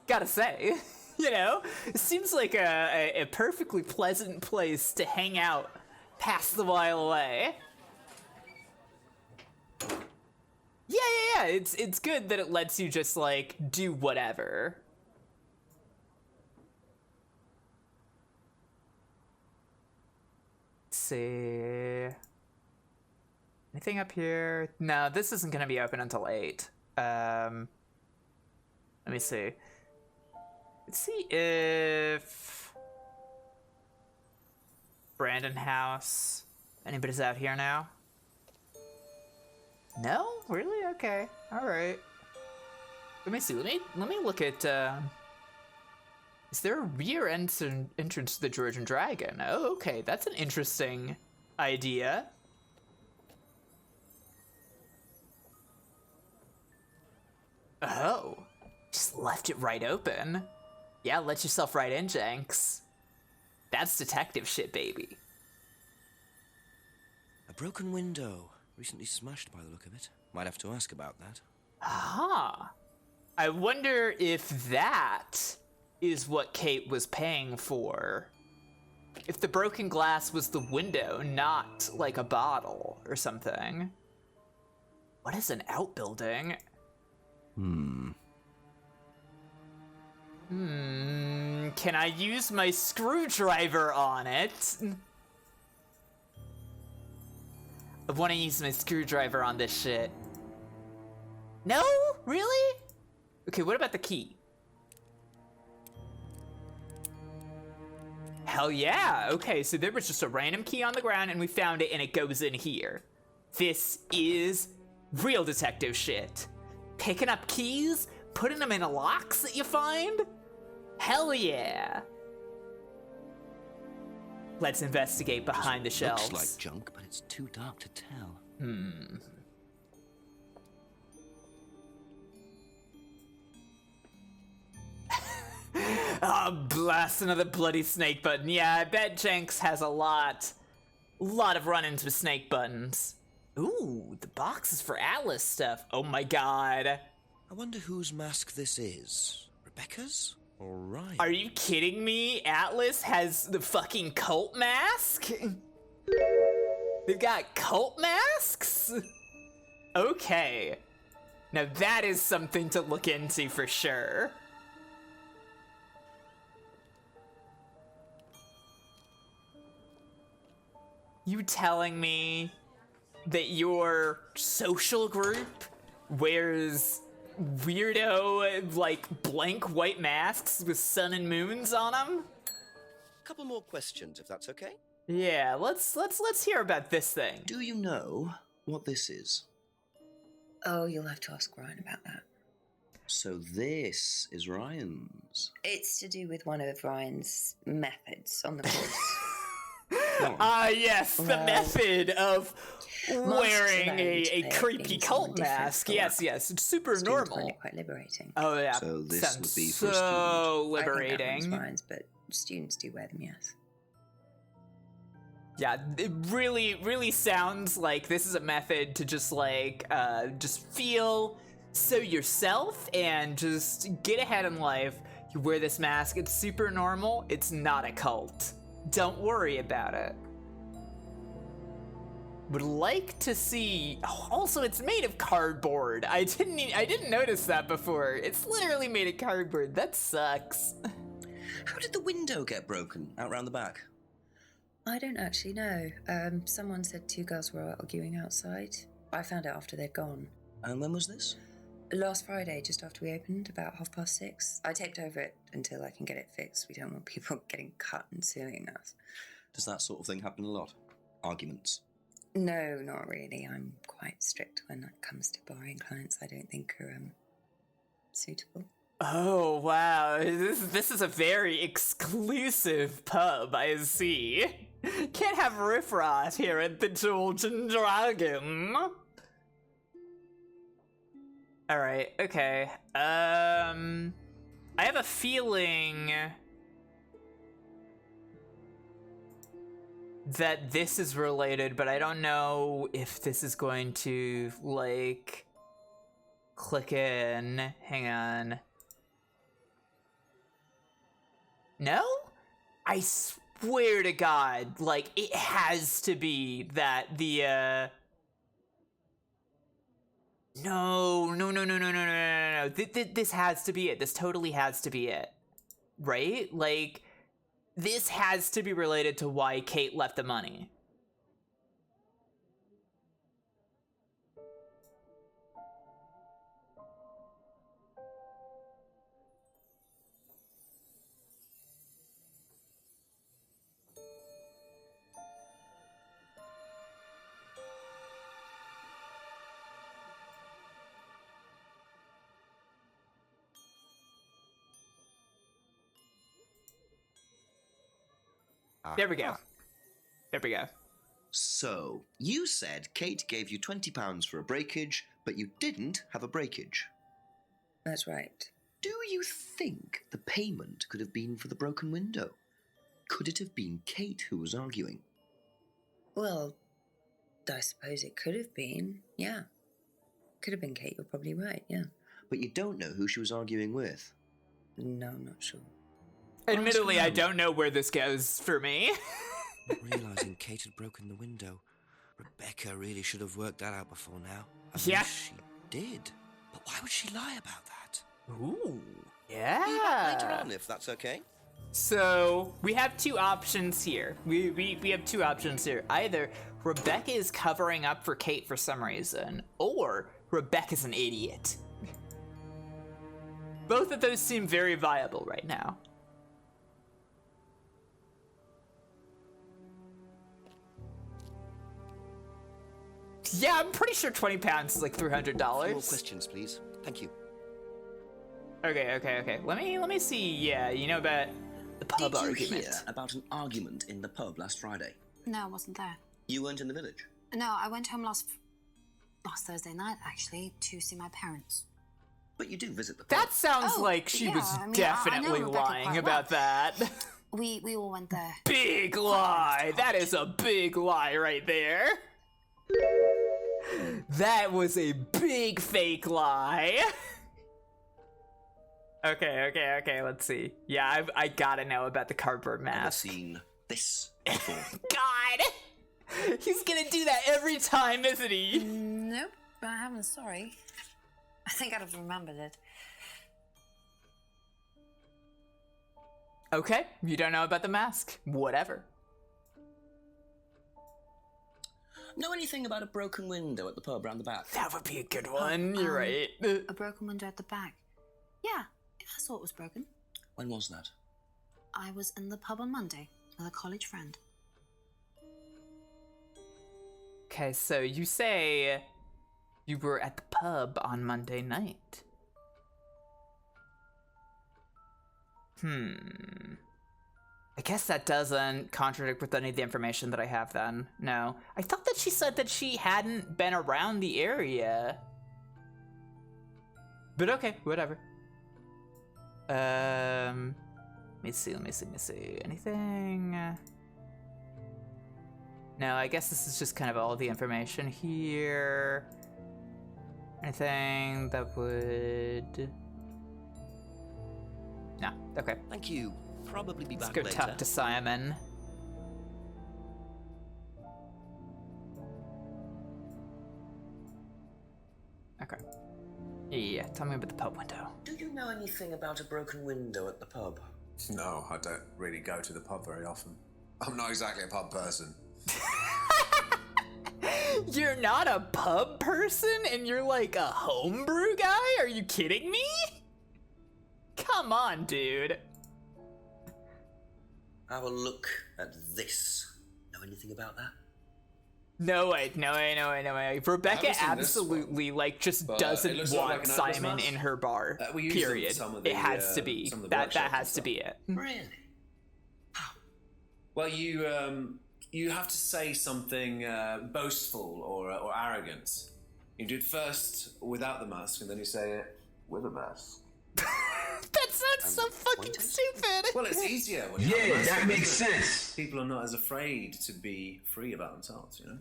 Gotta say, you know, it seems like a perfectly pleasant place to hang out, pass the while away. Yeah, it's good that it lets you just, like, do whatever. Let's see. Anything up here? No, this isn't gonna be open until 8. Let me see. Let's see if Brandon House. Anybody's out here now? No? Really? Okay. All right. Let me see. Let me look at. Is there a rear entrance to the Georgian Dragon? Oh, okay. That's an interesting idea. Oh, just left it right open. Yeah, let yourself right in, Jenks. That's detective shit, baby. A broken window. Recently smashed by the look of it. Might have to ask about that. Aha. I wonder if that is what Kate was paying for. If the broken glass was the window, not like a bottle or something. What is an outbuilding? Can I use my screwdriver on it? I want to use my screwdriver on this shit. No? Really? Okay, what about the key? Hell yeah! Okay, so there was just a random key on the ground and we found it and it goes in here. This is real detective shit. Picking up keys, putting them in locks that you find? Hell yeah! Let's investigate behind the shelves. Looks like junk, but it's too dark to tell. Oh, blast, another bloody snake button. Yeah, I bet Jenks has a lot of run-ins with snake buttons. Ooh, the box is for Atlas stuff. Oh my god. I wonder whose mask this is. Rebecca's? All right. Are you kidding me? Atlas has the fucking cult mask? They've got cult masks? Okay. Now that is something to look into for sure. You telling me that your social group wears weirdo, like, blank white masks with sun and moons on them? A couple more questions, if that's okay. Yeah, let's hear about this thing. Do you know what this is? Oh, you'll have to ask Ryan about that. So this is Ryan's. It's to do with one of Ryan's methods on the course. Yes, the method of wearing a learned creepy being cult someone different mask. for Yes, yes, it's super Students normal. find it quite liberating. Oh yeah, So this sounds would be for a so I think that liberating. one's Ryan's, but students do wear them, yes. Yeah, it really sounds like this is a method to just like just feel so yourself and just get ahead in life. You wear this mask, it's super normal, it's not a cult. Don't worry about it. Would like to see. Oh, also, it's made of cardboard. I didn't notice that before. It's literally made of cardboard. That sucks. How did the window get broken out round the back? I don't actually know. Someone said two girls were arguing outside. I found out after they'd gone. And when was this? Last Friday, just after we opened, about 6:30. I taped over it until I can get it fixed. We don't want people getting cut and suing us. Does that sort of thing happen a lot? Arguments? No, not really. I'm quite strict when it comes to barring clients I don't think are suitable. Oh wow, this is a very exclusive pub. I see. Can't have riffraff here at the George and Dragon. All right, okay. I have a feeling that this is related, but I don't know if this is going to, like, click in. Hang on. No? I swear to God, like, it has to be that the, No. This has to be it. This totally has to be it. Right? Like, this has to be related to why Kate left the money. There we go. There we go. So, you said Kate gave you £20 for a breakage, but you didn't have a breakage. That's right. Do you think the payment could have been for the broken window? Could it have been Kate who was arguing? Well, I suppose it could have been, yeah. Could have been Kate, you're probably right, yeah. But you don't know who she was arguing with. No, I'm not sure. Admittedly, I don't know where this goes for me. Not realising Kate had broken the window. Rebecca really should have worked that out before now. Yeah. She did. But why would she lie about that? Ooh. Be back later Yeah. on, if that's okay. So we have two options here. We have two options here. Either Rebecca is covering up for Kate for some reason, or Rebecca's an idiot. Both of those seem very viable right now. Yeah, I'm pretty sure £20 is like $300. More questions, please. Thank you. Okay. Let me see. Yeah, you know about the pub Did you argument. hear about an argument in the pub last Friday? No, I wasn't there. You weren't in the village? No, I went home last Thursday night, actually, to see my parents. But you do visit the pub. That sounds Oh, like she yeah, was I mean, I know definitely Rebecca lying quite about well. that. We all went there. Big lie. That is a big lie right there. That was a big fake lie. Okay, let's see. Yeah, I gotta know about the cardboard Never mask. seen this before. God! He's gonna do that every time, isn't he? Nope, I haven't, sorry. I think I'd have remembered it. Okay, you don't know about the mask. Whatever. Know anything about a broken window at the pub round the back? That would be a good one. You're right. A broken window at the back. Yeah, I saw it was broken. When was that? I was in the pub on Monday with a college friend. Okay, so you say you were at the pub on Monday night. I guess that doesn't contradict with any of the information that I have then. No. I thought that she said that she hadn't been around the area. But okay, whatever. Let me see. Anything? No, I guess this is just kind of all the information here. Anything that would... No, okay. Thank you. Probably be Let's back go later. talk to Simon. Okay. Yeah, tell me about the pub window. Do you know anything about a broken window at the pub? No, I don't really go to the pub very often. I'm not exactly a pub person. You're not a pub person and you're like a homebrew guy? Are you kidding me? Come on, dude. Have a look at this. Know anything about that? No way. Rebecca I haven't seen this absolutely like just but it doesn't looks want like an Simon Atlas in her bar. we use them for Period. some of It the, has to be. some of the That workshops has and to be it. Really? Well, you have to say something boastful or arrogant. You do it first without the mask, and then you say it with a mask. That sounds so fucking stupid. Well, it's easier when you have a mask, isn't it? People are not as afraid to be free about themselves, you know?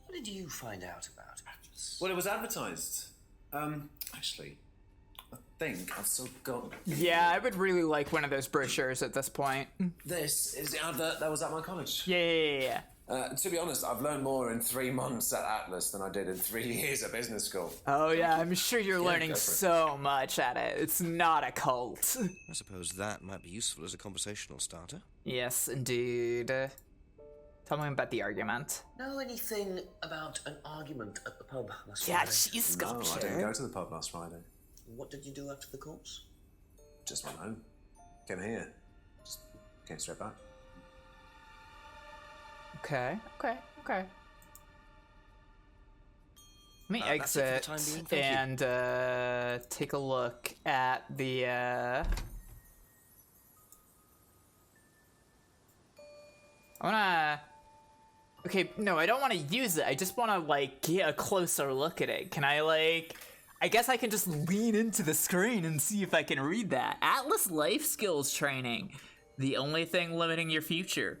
What did you find out about Atlas? Well, it was advertised. Actually, I think I've still got... Yeah, I would really like one of those brochures at this point. This is the advert that was at my college. Yeah. To be honest, I've learned more in 3 months at Atlas than I did in 3 years at business school. Oh yeah, I'm sure you're learning go for it. so much at it. It's not a cult. I suppose that might be useful as a conversational starter. Yes, indeed. Tell me about the argument. Know anything about an argument at the pub last Yeah, Friday? cheese No, I didn't sculpture. go to the pub last Friday. What did you do after the course? Just went home. Came here. Just came straight back. Okay. Let me That's it for the exit time being, thank you. and take a look at the I wanna... Okay, no, I don't want to use it. I just want to, like, get a closer look at it. Can I, like... I guess I can just lean into the screen and see if I can read that. Atlas Life Skills Training. The only thing limiting your future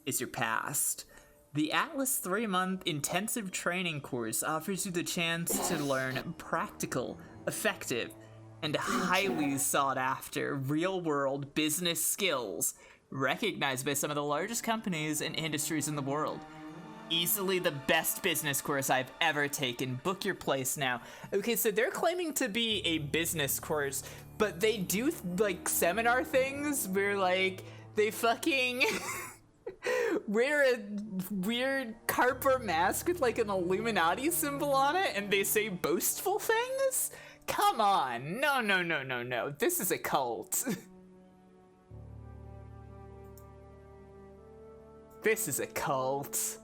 is your past. The Atlas 3-month intensive training course offers you the chance to learn practical, effective, and highly sought after real-world business skills recognized by some of the largest companies and industries in the world. Easily the best business course I've ever taken. Book your place now. Okay, so they're claiming to be a business course, but they do like seminar things where like they fucking wear a weird cardboard mask with like an Illuminati symbol on it and they say boastful things? Come on. No. This is a cult. This is a cult.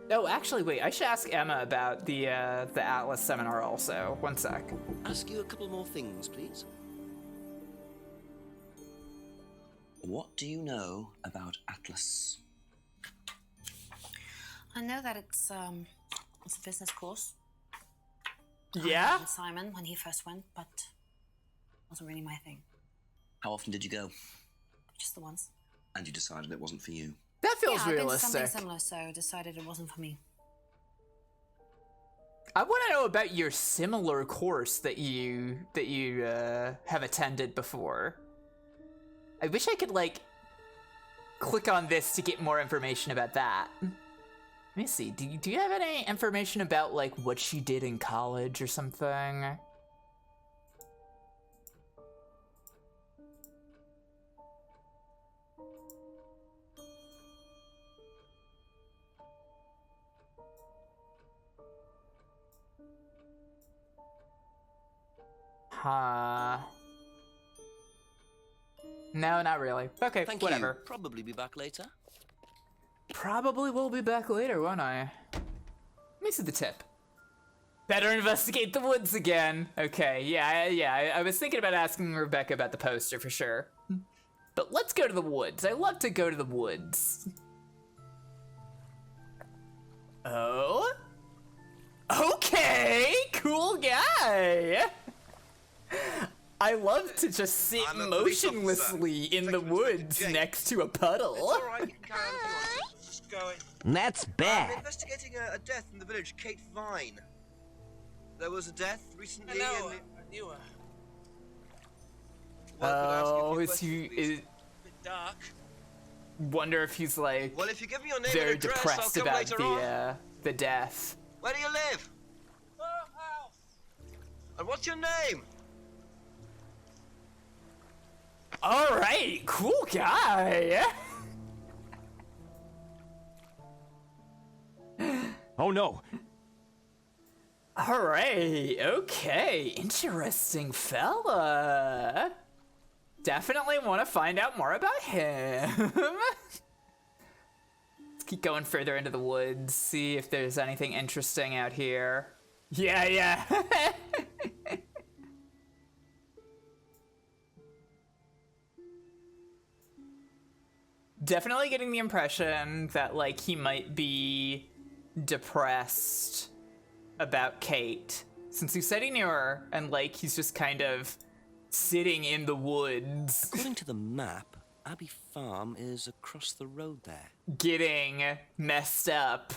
Oh, actually, wait. I should ask Emma about the Atlas seminar also. One sec. Ask you a couple more things, please. What do you know about Atlas? I know that it's a business course. Yeah? And Simon when he first went, but it wasn't really my thing. How often did you go? Just the once. And you decided it wasn't for you? That feels yeah, I've been to realistic. something similar, so decided it wasn't for me. I want to know about your similar course that you have attended before. I wish I could like click on this to get more information about that. Let me see. Do you have any information about like what she did in college or something? Huh. No, not really. Okay, Thank whatever. you. Probably be back later. Probably will be back later, won't I? Let me see the tip. Better investigate the woods again. Okay, yeah, I was thinking about asking Rebecca about the poster for sure. But let's go to the woods. I love to go to the woods. Oh? Okay, cool guy. I love to just sit motionlessly in the woods next to a puddle. It's all right, you can carry on if you want. Just go in. That's I'm bad. investigating a death in the village, Kate Vine. There was a death recently. Hello, in I knew her. Oh, is he? Please. Bit dark. Wonder if he's like Well, if you give me your name very and address, depressed I'll come about later on. the death. Where do you live? Farmhouse. And what's your name? All right, cool guy. Oh no. All right, okay, interesting fella. Definitely want to find out more about him. Let's keep going further into the woods, see if there's anything interesting out here. Yeah. Definitely getting the impression that, like, he might be depressed about Kate, since he said he knew her, and, like, he's just kind of sitting in the woods. According to the map, Abbey Farm is across the road there. Getting messed up.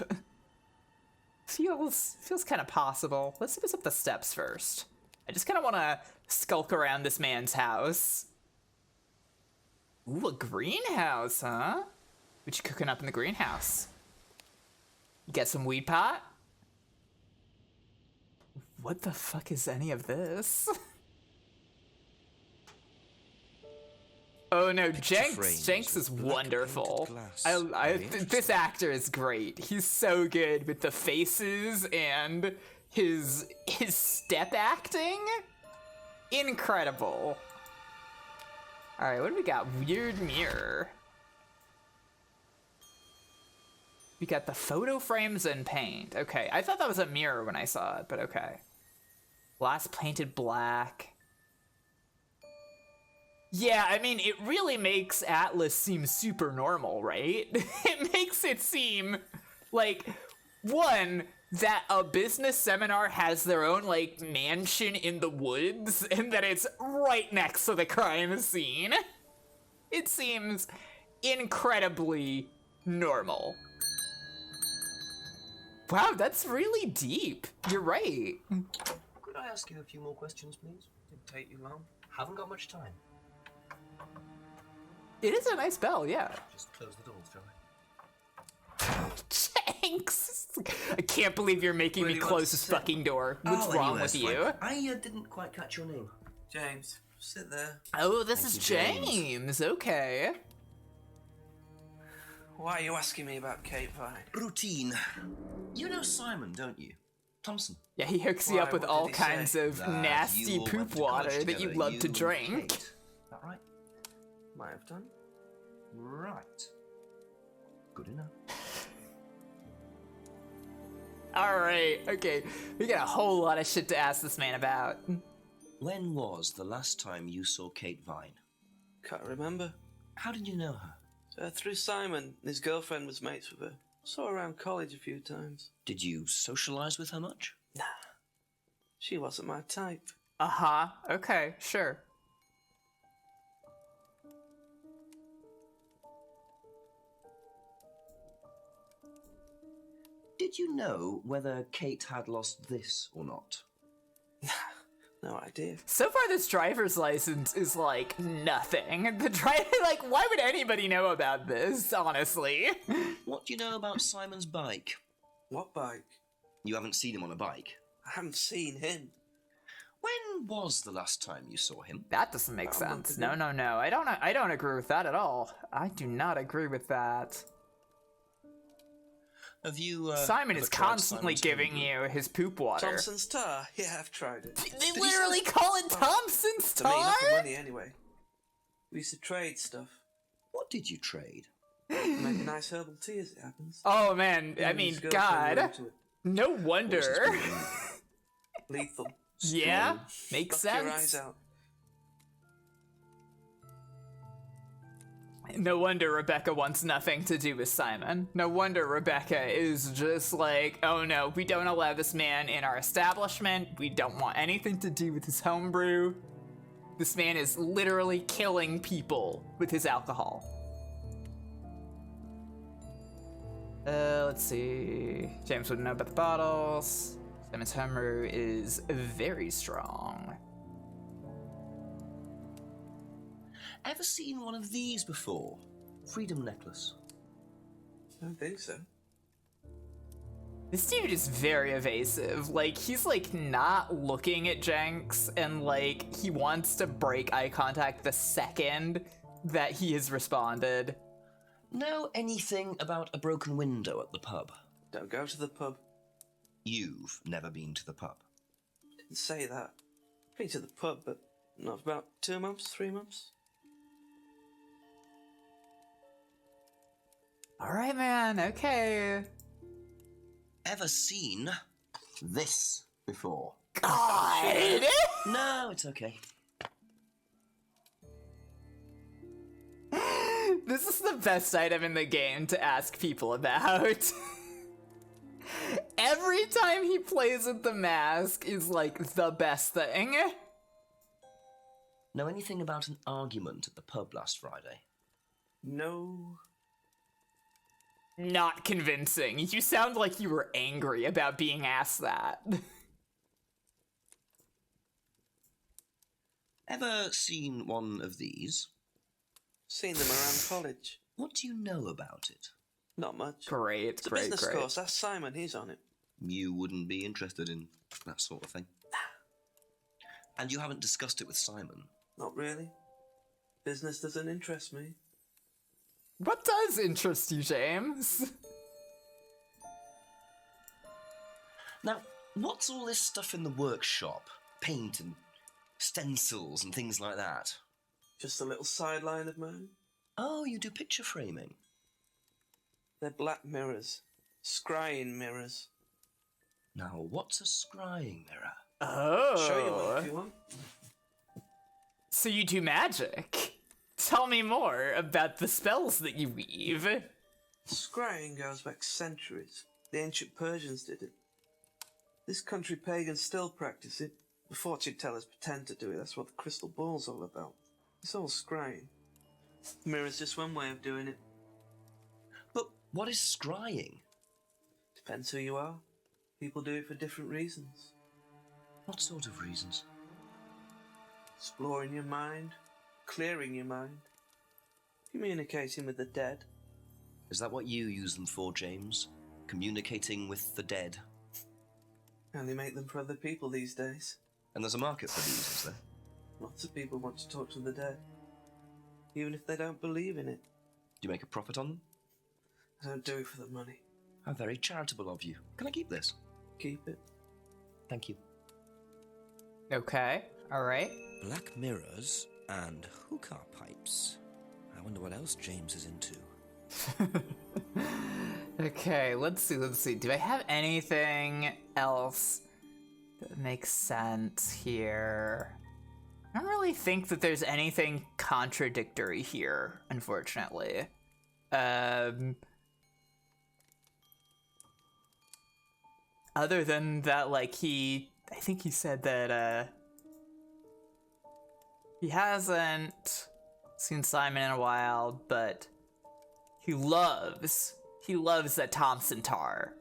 Feels kind of possible. Let's see what's up the steps first. I just kind of want to skulk around this man's house. Ooh, a greenhouse, huh? What you cooking up in the greenhouse? You got some weed pot? What the fuck is any of this? Oh no, Jenks is wonderful. This actor is great. He's so good with the faces and his step acting. Incredible. All right, what do we got? Weird mirror. We got the photo frames and paint. Okay, I thought that was a mirror when I saw it, but okay. Glass painted black. Yeah, I mean, it really makes Atlas seem super normal, right? It makes it seem like, one, that a business seminar has their own, like, mansion in the woods, and that it's right next to the crime scene. It seems incredibly normal. Wow, that's really deep. You're right. Could I ask you a few more questions, please? Didn't take you long. Haven't got much time. It is a nice bell, yeah. Just close the doors, shall I? Jenks! I can't believe you're making me close this fucking door. What's wrong with you? I didn't quite catch your name. James, sit there. Oh, this is James. Okay. Why are you asking me about Kate Vine? Routine. You know Simon, don't you? Thompson. Yeah, he hooks you Why, up with what all did he kinds say? of That nasty you all poop went to water college that you together, love to and drink. Kate. Is that right? Might have done. Right. Good enough. Alright, okay. We got a whole lot of shit to ask this man about. When was the last time you saw Kate Vine? Can't remember. How did you know her? Through Simon, his girlfriend was mates with her. Saw her around college a few times. Did you socialize with her much? Nah. She wasn't my type. Uh-huh. Okay, sure. Did you know whether Kate had lost this or not? No idea. So far, this driver's license is like nothing. The driver, like, why would anybody know about this, honestly? What do you know about Simon's bike? What bike? You haven't seen him on a bike. I haven't seen him. When was the last time you saw him? That doesn't make sense. No. I don't agree with that at all. I do not agree with that. Have you, Simon ever is tried constantly Simon's giving homebrew? you his poop water. Thompson's tar? Yeah, I've tried it. They literally call it Thompson's To me, tar? not for money anyway. We used to trade stuff. What did you trade? Make a nice herbal tea as it happens. Oh man, I mean, God. No wonder. Lethal. Yeah, makes Knock your eyes sense. out. No wonder Rebecca wants nothing to do with Simon. No wonder Rebecca is just like, oh no, we don't allow this man in our establishment. We don't want anything to do with his homebrew. This man is literally killing people with his alcohol. Let's see. James wouldn't know about the bottles. Simon's homebrew is very strong. Ever seen one of these before? Freedom necklace. I don't think so. This dude is very evasive. Like, he's like not looking at Jenks, and like he wants to break eye contact the second that he has responded. Know anything about a broken window at the pub? Don't go to the pub. You've never been to the pub. Didn't say that. Been to the pub, but not for about 2 months, 3 months. Alright, man, okay. Ever seen this before? God! No, it's okay. This is the best item in the game to ask people about. Every time he plays with the mask is like the best thing. Know anything about an argument at the pub last Friday? No. Not convincing. You sound like you were angry about being asked that. Ever seen one of these? Seen them around college. What do you know about it? Not much. Great, It's a business course. Ask Simon, he's on it. You wouldn't be interested in that sort of thing. And you haven't discussed it with Simon? Not really. Business doesn't interest me. What does interest you, James? Now, what's all this stuff in the workshop? Paint and stencils and things like that? Just a little sideline of mine. Oh, you do picture framing? They're black mirrors. Scrying mirrors. Now, what's a scrying mirror? Oh. Show you one if you want. So you do magic? Tell me more about the spells that you weave. Scrying goes back centuries. The ancient Persians did it. This country pagans still practice it. The fortune tellers pretend to do it. That's what the crystal ball's all about. It's all scrying. The mirror's just one way of doing it. But what is scrying? Depends who you are. People do it for different reasons. What sort of reasons? Exploring your mind, clearing your mind, communicating with the dead. Is that what you use them for, James? Communicating with the dead? And they make them for other people these days. And there's a market for these, is there? Lots of people want to talk to the dead, even if they don't believe in it. Do you make a profit on them? I don't do it for the money. How very charitable of you. Can I keep this? Keep it. Thank you. Okay, alright. Black mirrors and hookah pipes. I wonder what else James is into. Okay, let's see. Do I have anything else that makes sense here? I don't really think that there's anything contradictory here, unfortunately. Other than that, like, I think he said that, he hasn't seen Simon in a while, but he loves that Thompson tar.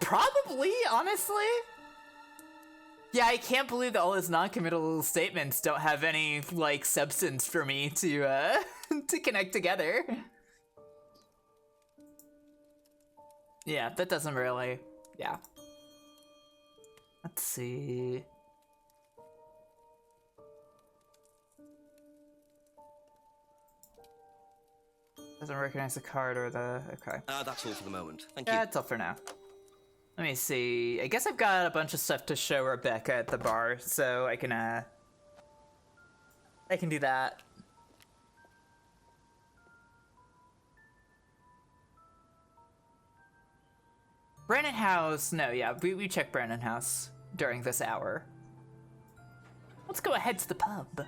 Probably, honestly. Yeah, I can't believe that all his non-committal statements don't have any, like, substance for me to, to connect together. Yeah, that doesn't really... Yeah. Let's see... Doesn't recognize the card or the... Okay. That's all for the moment. Thank you. Yeah, that's all for now. Let me see. I guess I've got a bunch of stuff to show Rebecca at the bar, so I can do that. Brandon House. No, yeah, we checked Brandon House during this hour. Let's go ahead to the pub.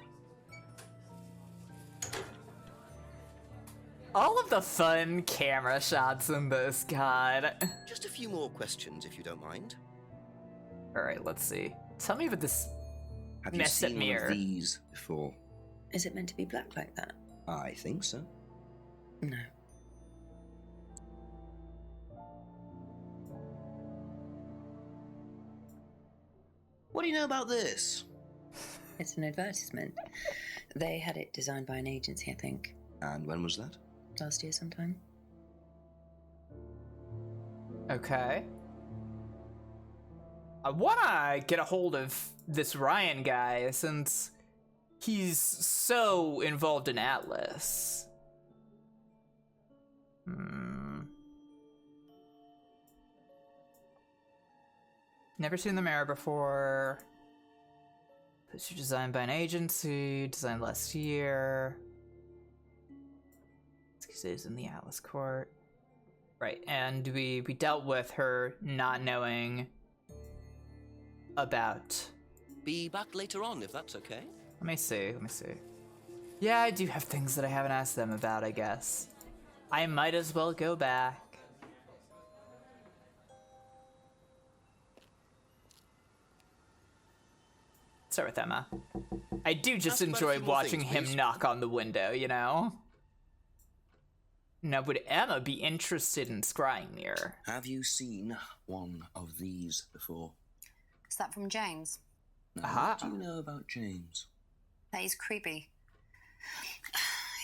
All of the fun camera shots in this, God. Just a few more questions, if you don't mind. Alright, let's see. Tell me about this Have you messed up seen one mirror. of these before? Is it meant to be black like that? I think so. No. What do you know about this? It's an advertisement. They had it designed by an agency, I think. And when was that? Last year sometime. Okay. I wanna get a hold of this Ryan guy since he's so involved in Atlas. Never seen the mirror before. Poster designed by an agency, designed last year. Stays in the Atlas court. Right, and we dealt with her not knowing about... Be back later on, if that's okay. Let me see. Yeah, I do have things that I haven't asked them about, I guess. I might as well go back. Start with Emma. I do just Ask about a enjoy few more watching things, him please. knock on the window, you know? Now, would Emma be interested in scrying mirror? Have you seen one of these before? Is that from James? Now, Aha. What do you know about James? That is creepy.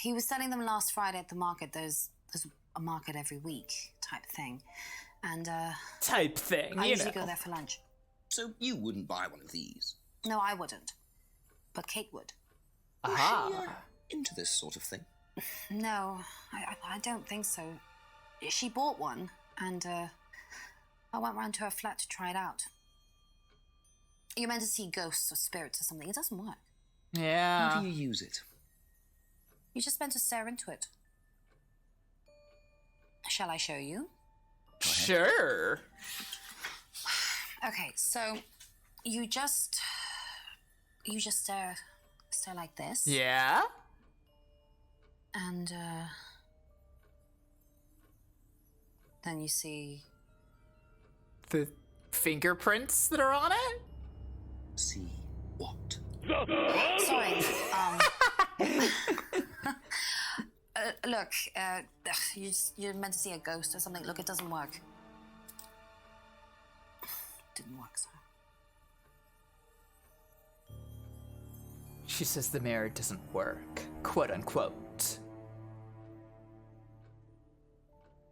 He was selling them last Friday at the market. There's a market every week type thing. And Type thing, I you usually know. go there for lunch. So you wouldn't buy one of these? No, I wouldn't. But Kate would. Aha. Is she, into this sort of thing? No, I don't think so. She bought one, and I went round to her flat to try it out. You're meant to see ghosts or spirits or something. It doesn't work. Yeah. How do you use it? You're just meant to stare into it. Shall I show you? Sure. Okay, so you just stare like this. Yeah? And then you see The fingerprints that are on it? See what? sorry. Look, you're meant to see a ghost or something. Look, it doesn't work. Didn't work, so. She says the mirror doesn't work, quote unquote.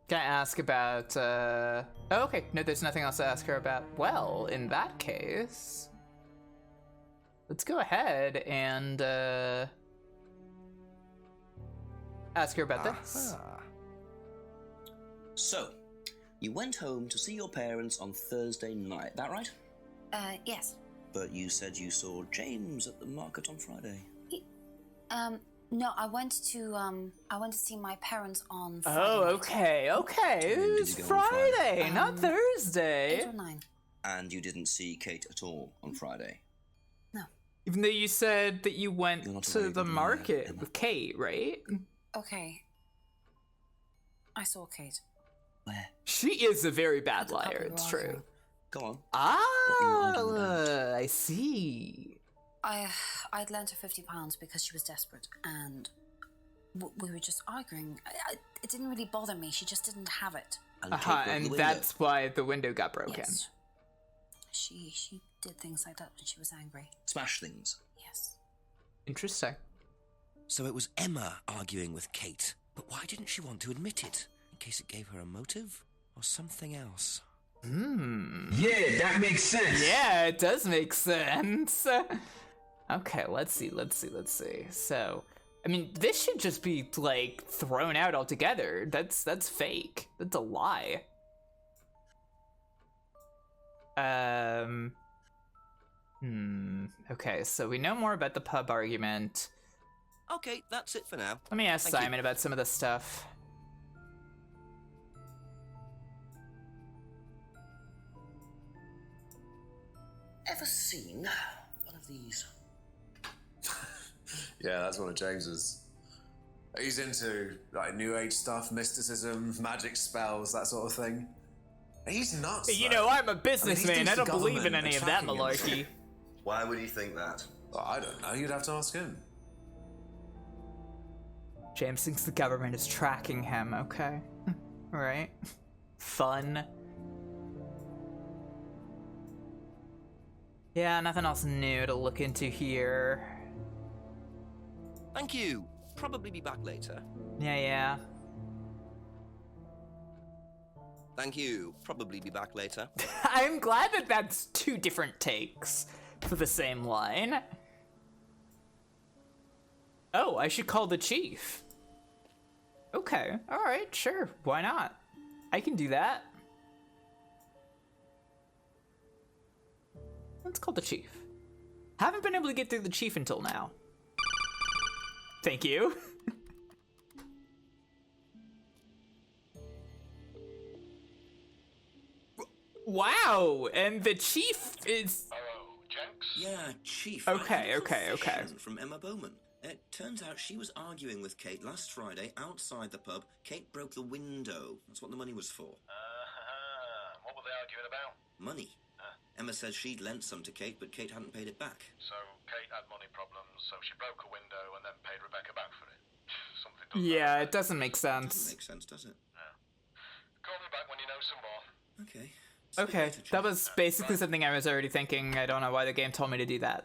Can I ask about, Oh, okay, no, there's nothing else to ask her about. Well, in that case, let's go ahead and, ask her about this. So, you went home to see your parents on Thursday night, that right? Yes. But you said you saw James at the market on Friday. No, I went to see my parents on Friday. Oh, night. okay. It When did was you go on Friday? Friday, not Thursday. 8 or 9. And you didn't see Kate at all on Friday? No. Even though you said that you You're went not a to very the good liar, market Emma. with Kate, right? Okay. I saw Kate. Where? She is a very bad At the pub liar, we were it's arguing. true. Go on. Ah, arguing I see. I'd lent her £50 because she was desperate, and we were just arguing. It didn't really bother me. She just didn't have it. and Kate broke the And window. that's why the window got broken. Yes. She did things like that when she was angry. Smash things. Yes. Interesting. So it was Emma arguing with Kate. But why didn't she want to admit it? In case it gave her a motive? Or something else? Yeah, that makes sense. Yeah, it does make sense. Okay, let's see. So, I mean, this should just be, like, thrown out altogether. That's fake. That's a lie. Okay, so we know more about the pub argument. Okay, that's it for now. Let me ask Thank Simon about some of this stuff. Ever seen one of these? Yeah, that's one of James's. He's into like New Age stuff, mysticism, magic spells, that sort of thing. He's nuts. You though. know, I'm a I mean, businessman. these I dudes don't the believe in government any are of that tracking him. malarkey. Why would you think that? Well, I don't know. You'd have to ask him. James thinks the government is tracking him, okay. Right. Fun. Yeah, nothing else new to look into here. Thank you. Probably be back later. Yeah. Thank you. Probably be back later. I'm glad that that's two different takes for the same line. Oh, I should call the chief. Okay, alright, sure, why not? I can do that. Let's call the chief. Haven't been able to get through the chief until now. Thank you. Wow, and the chief is... Hello, Jenks. Yeah, Chief. Okay, I have a okay. confession from Emma Bowman. It turns out she was arguing with Kate last Friday outside the pub. Kate broke the window. That's what the money was for. What were they arguing about? Money. Emma says she'd lent some to Kate, but Kate hadn't paid it back. So Kate had money problems, so she broke a window and then paid Rebecca back for it. Something doesn't Yeah, add it doesn't make Doesn't sense. make sense, does it? Call me back when you know some more. Okay. See you Okay, later, Chief. that was basically something I was already thinking. I don't know why the game told me to do that.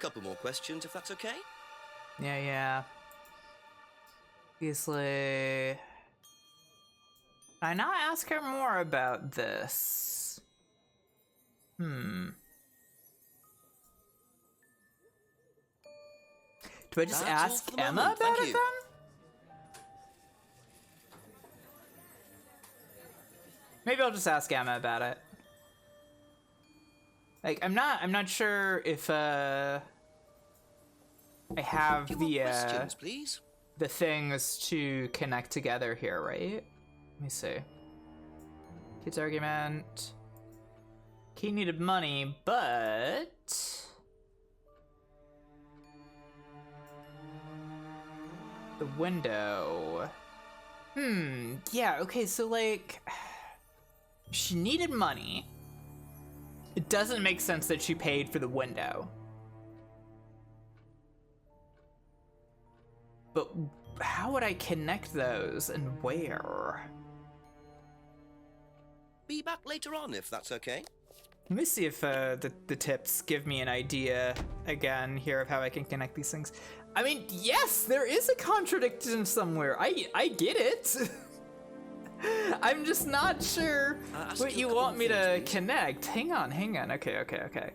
Couple more questions, if that's okay. Yeah. Obviously... I not ask her more about this. Do I just That's all ask for the Emma moment, about thank it you. then? Maybe I'll just ask Emma about it. Like, I'm not sure if I have Few more the questions, please. the things to connect together here, right? Let me see. Kid's argument. He needed money, but the window. Yeah, okay, so like she needed money. It doesn't make sense that she paid for the window. But how would I connect those and where? Be back later on, if that's okay. Let me see if the tips give me an idea again here of how I can connect these things. I mean, yes, there is a contradiction somewhere. I get it. I'm just not sure ask what you you a want me couple to things, please? connect. Hang on. Okay.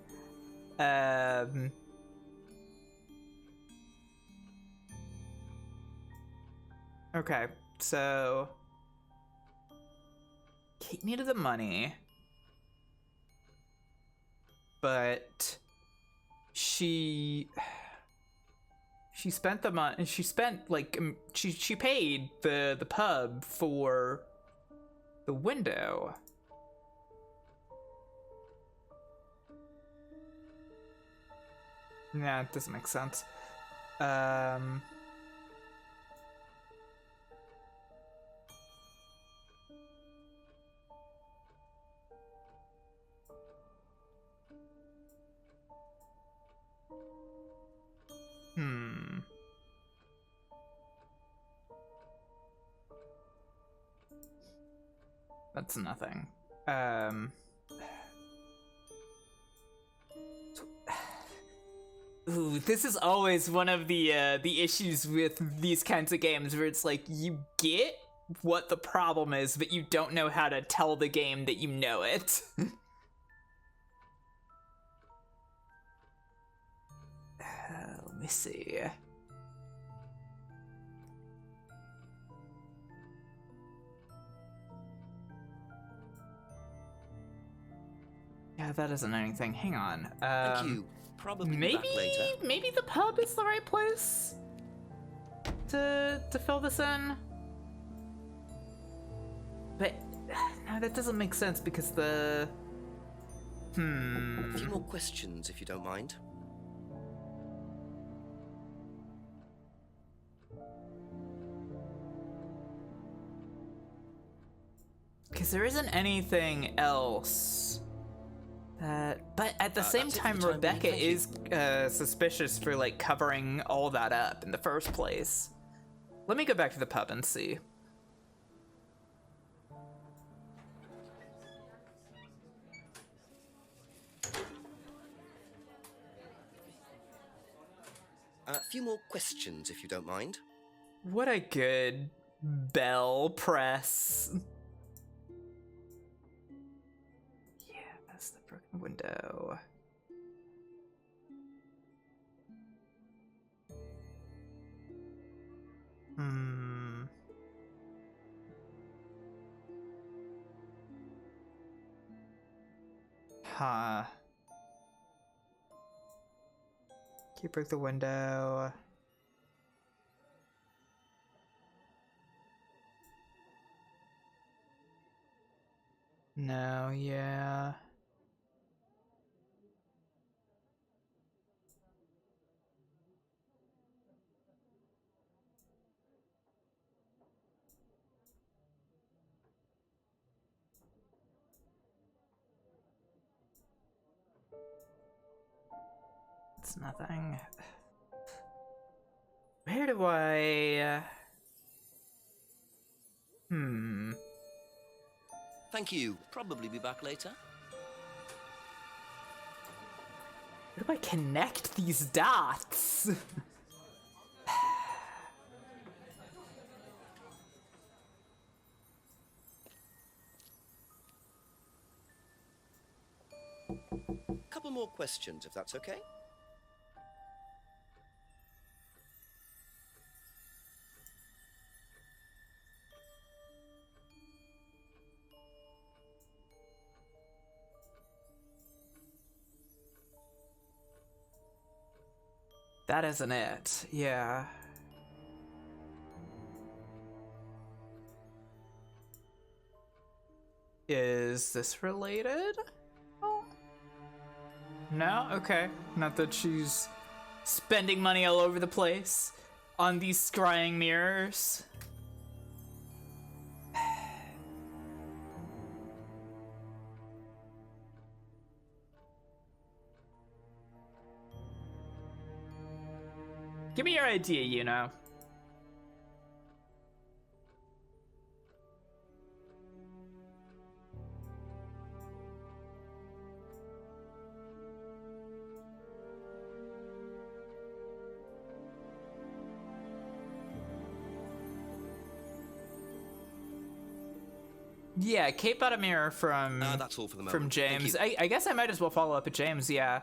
Okay, so Kate needed the money, but she spent the money. She spent like she paid the pub for the window. Nah, it doesn't make sense. That's nothing. Ooh, this is always one of the issues with these kinds of games where it's like you get what the problem is, but you don't know how to tell the game that you know it. Let me see. Yeah, that isn't anything. Hang on. Thank you. Probably be back later. Maybe the pub is the right place to fill this in. But no, that doesn't make sense because the A few more questions, if you don't mind. because there isn't anything else. But at the same that's it for time, the time being, Rebecca thank you. is suspicious for like covering all that up in the first place. Let me go back to the pub and see. A few more questions, if you don't mind. What a good bell press. Yeah, that's the broken window. Huh. Can you break the window? No, yeah. It's nothing. Where do I... Thank you. Probably be back later. Where do I connect these dots? Couple more questions, if that's okay. That isn't it. Yeah. Is this related? Oh. No? Okay. Not that she's spending money all over the place on these scrying mirrors. Give me your idea, you know. Yeah, Kate bought a mirror from That's all for the moment. from Thank James. you. I guess I might as well follow up with James, yeah.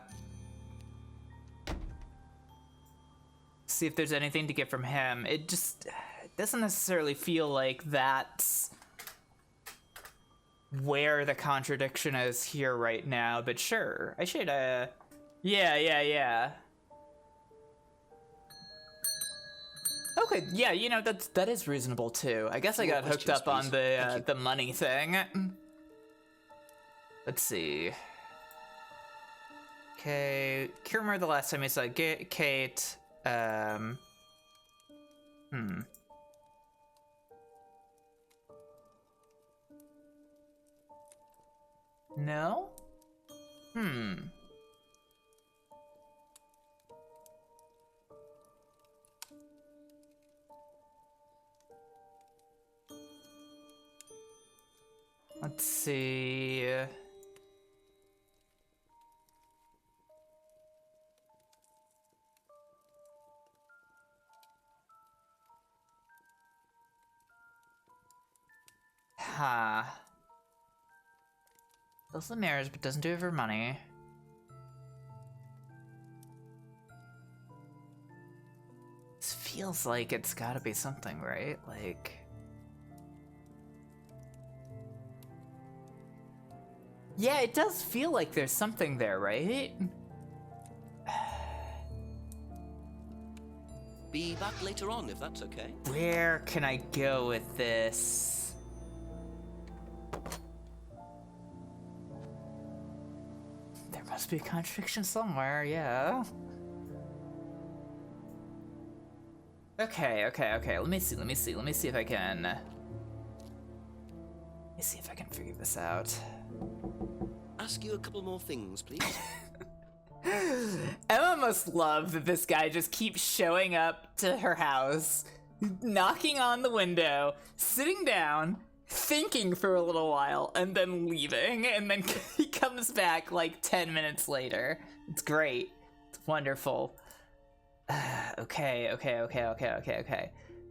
See if there's anything to get from him. It doesn't necessarily feel like that's where the contradiction is here right now, but sure. I should yeah. Okay, yeah, you know, that is reasonable too. I guess I got hooked up on the money thing. Let's see. Okay, can't remember the last time I saw Kate. No? Let's see. Huh. Fills the mirrors, but doesn't do it for money. This feels like it's gotta be something, right? Like... Yeah, it does feel like there's something there, right? Be back later on, if that's okay. Where can I go with this? There must be a contradiction somewhere, yeah. Okay. Let me see if I can... Let me see if I can figure this out. Ask you a couple more things, please. Emma must love that this guy just keeps showing up to her house, knocking on the window, sitting down, thinking for a little while, and then leaving, and then he comes back like 10 minutes later. It's great. It's wonderful. Okay.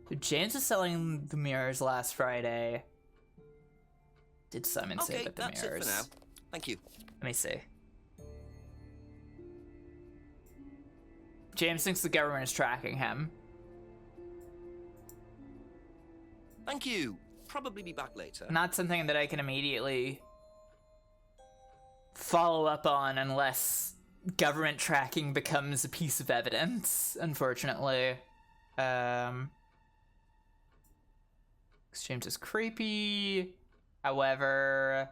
So James was selling the mirrors last Friday. Did Simon say about the that's mirrors? it for now. Thank you. Let me see. James thinks the government is tracking him. Thank you. Probably be back later. Not something that I can immediately follow up on unless government tracking becomes a piece of evidence, unfortunately. James is creepy. However,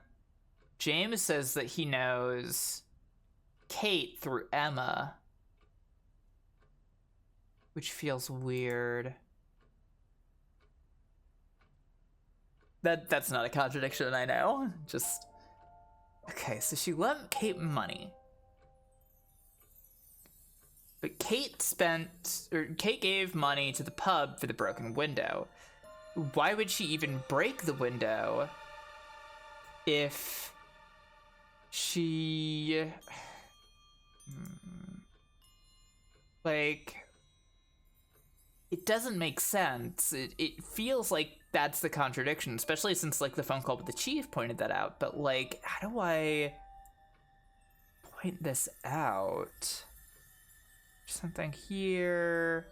James says that he knows Kate through Emma, which feels weird. That's not a contradiction, I know. Just... Okay, so she lent Kate money. But Kate gave money to the pub for the broken window. Why would she even break the window if she... Like... It doesn't make sense. It feels like that's the contradiction, especially since, like, the phone call with the chief pointed that out. But, like, how do I point this out? Something here.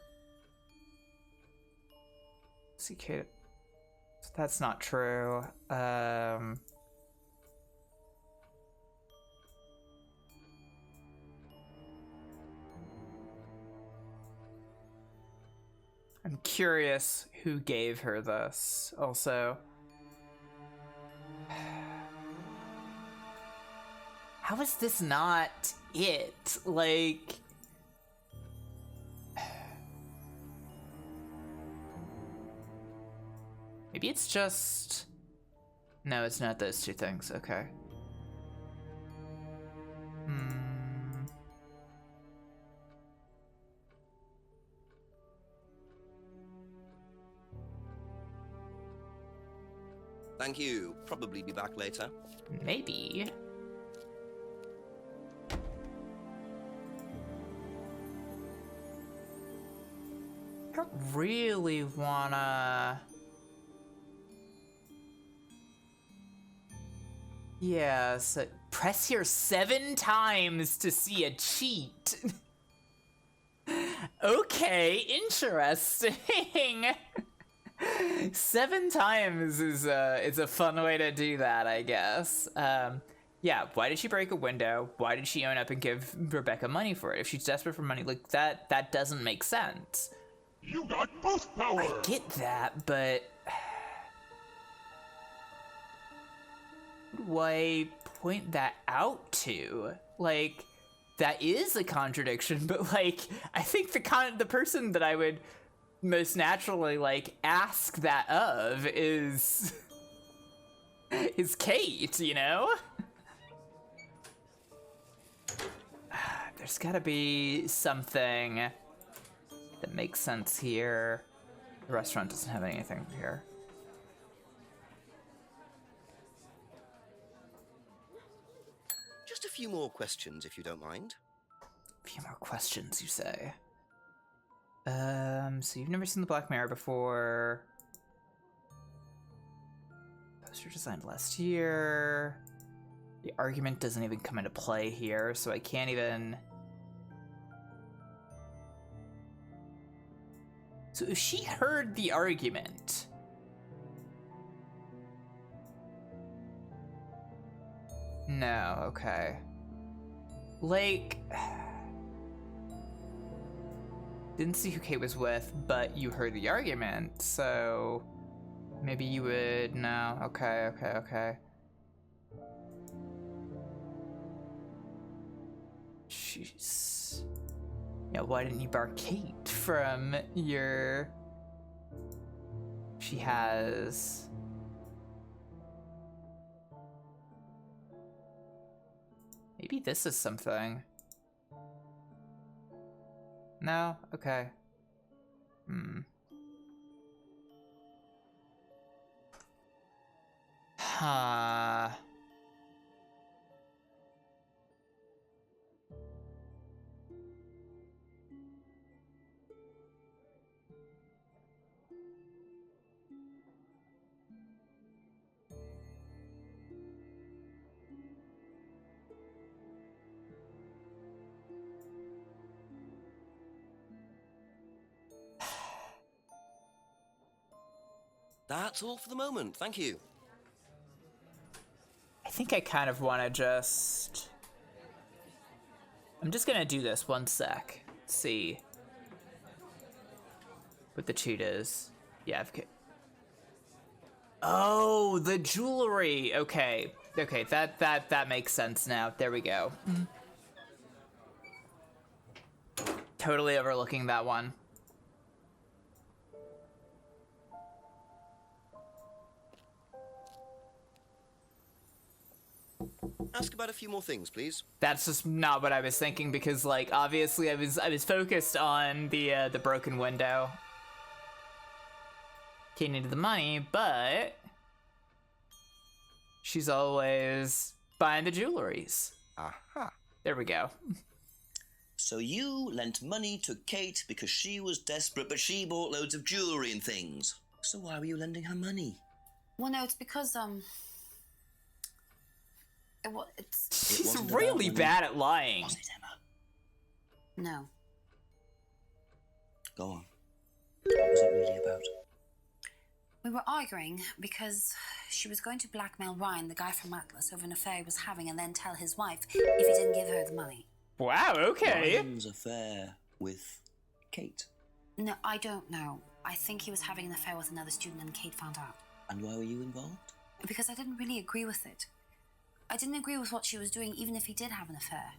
See, Kate. That's not true. I'm curious who gave her this, also. How is this not it? Like... Maybe it's just... No, it's not those two things, okay. Thank you. Probably be back later. Maybe. I don't really wanna... Yeah, so press here 7 times to see a cheat. Okay, interesting. 7 times is a fun way to do that, I guess. Yeah, why did she break a window? Why did she own up and give Rebecca money for it? If she's desperate for money, like, that doesn't make sense. You got boost power! I get that, but... Who do I point that out to? Like, that is a contradiction, but, like, I think the person that I would most naturally, like, ask that of is Kate, you know? There's gotta be something that makes sense here. The restaurant doesn't have anything here. few more questions, if you don't mind. A few more questions, you say? So you've never seen the Black Mirror before. Poster designed last year. The argument doesn't even come into play here, so I can't even... So if she heard the argument... No, okay. Like... Didn't see who Kate was with, but you heard the argument, so... Maybe you would... No, okay. Jeez. Yeah, why didn't you bar Kate from your... She has... Maybe this is something. No? Okay. Huh. That's all for the moment, thank you. I think I kind of want to just... I'm just gonna do this 1 sec. See. What the cheat is. Yeah, okay. Oh, the jewelry! Okay. Okay, that makes sense now. There we go. Totally overlooking that one. Ask about a few more things, please. That's just not what I was thinking, because like obviously I was focused on the broken window. Kate needed the money, but she's always buying the jewelries. Aha. There we go. So you lent money to Kate because she was desperate, but she bought loads of jewellery and things. So why were you lending her money? Well, no, it's because, She's really bad at lying. Was it, Emma? No. Go on. What was it really about? We were arguing because she was going to blackmail Ryan, the guy from Atlas, over an affair he was having, and then tell his wife if he didn't give her the money. Wow, okay. Ryan's affair with Kate. No, I don't know. I think he was having an affair with another student and Kate found out. And why were you involved? Because I didn't really agree with it. I didn't agree with what she was doing, even if he did have an affair.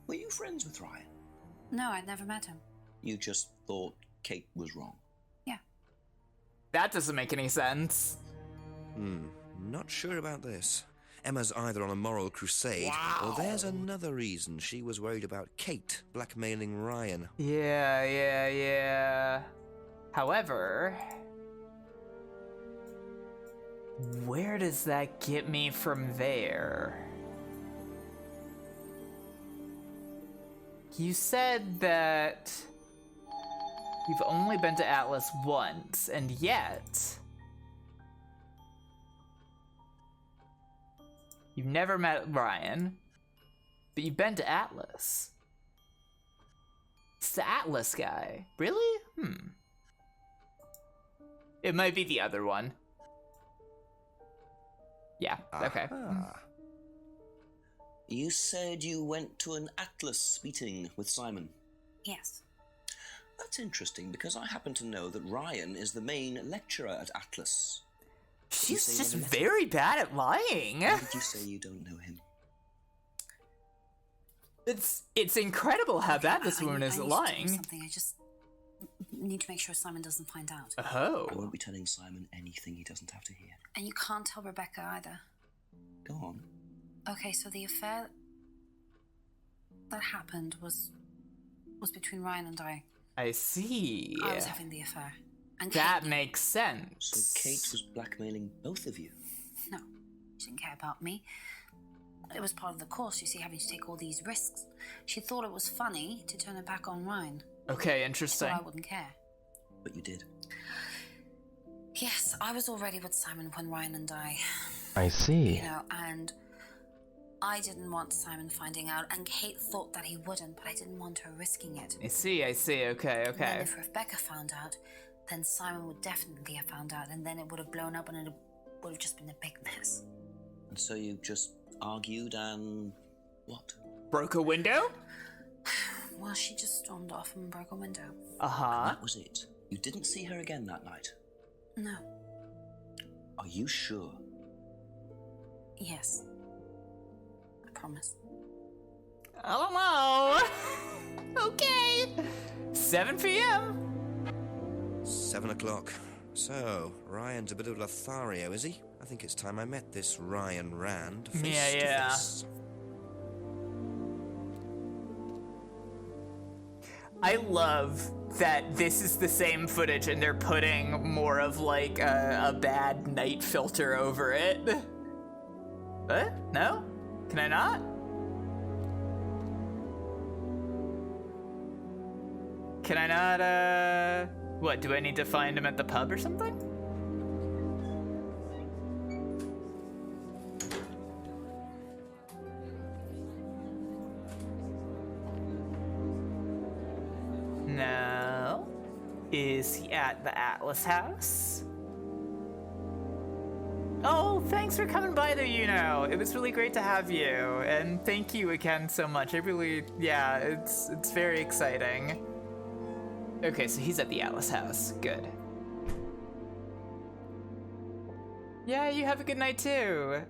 Were you friends with Ryan? No, I'd never met him. You just thought Kate was wrong. Yeah. That doesn't make any sense. Not sure about this. Emma's either on a moral crusade, or there's another reason she was worried about Kate blackmailing Ryan. Yeah. However... where does that get me from there? You said that you've only been to Atlas once, and yet you've never met Ryan, but you've been to Atlas. It's the Atlas guy. Really? It might be the other one. Yeah, okay. You said you went to an Atlas meeting with Simon. Yes. That's interesting, because I happen to know that Ryan is the main lecturer at Atlas. She's just very bad at lying. Why did you say you don't know him? It's incredible how bad this woman is at lying. Something. I just need to make sure Simon doesn't find out. Oh. I won't be telling Simon anything he doesn't have to hear. And you can't tell Rebecca either. Go on. Okay, so the affair that happened was between Ryan and I. I see. I was having the affair. And that makes sense. So Kate was blackmailing both of you? No, she didn't care about me. it was part of the course, you see, having to take all these risks. She thought it was funny to turn her back on Ryan. Okay, interesting. So I wouldn't care. But you did. Yes, I was already with Simon when Ryan and I see. You know, and I didn't want Simon finding out, and Kate thought that he wouldn't, but I didn't want her risking it. I see, okay. And then if Rebecca found out, then Simon would definitely have found out, and then it would have blown up, and it would have just been a big mess. And so you just argued and... what? Broke a window? Well, she just stormed off and broke a window. Uh-huh. That was it. You didn't see her again that night? No. Are you sure? Yes. I promise. I don't know. Okay. 7 p.m. 7 o'clock. So, Ryan's a bit of Lothario, is he? I think it's time I met this Ryan Rand face to face. I love that this is the same footage and they're putting more of like a bad night filter over it. What? No? Can I not? Can I not, what, do I need to find him at the pub or something? No. Is he at the Atlas House? Oh, thanks for coming by there, you know. It was really great to have you, and thank you again so much. I really, yeah, it's very exciting. Okay, so he's at the Atlas House. Good. Yeah, you have a good night too.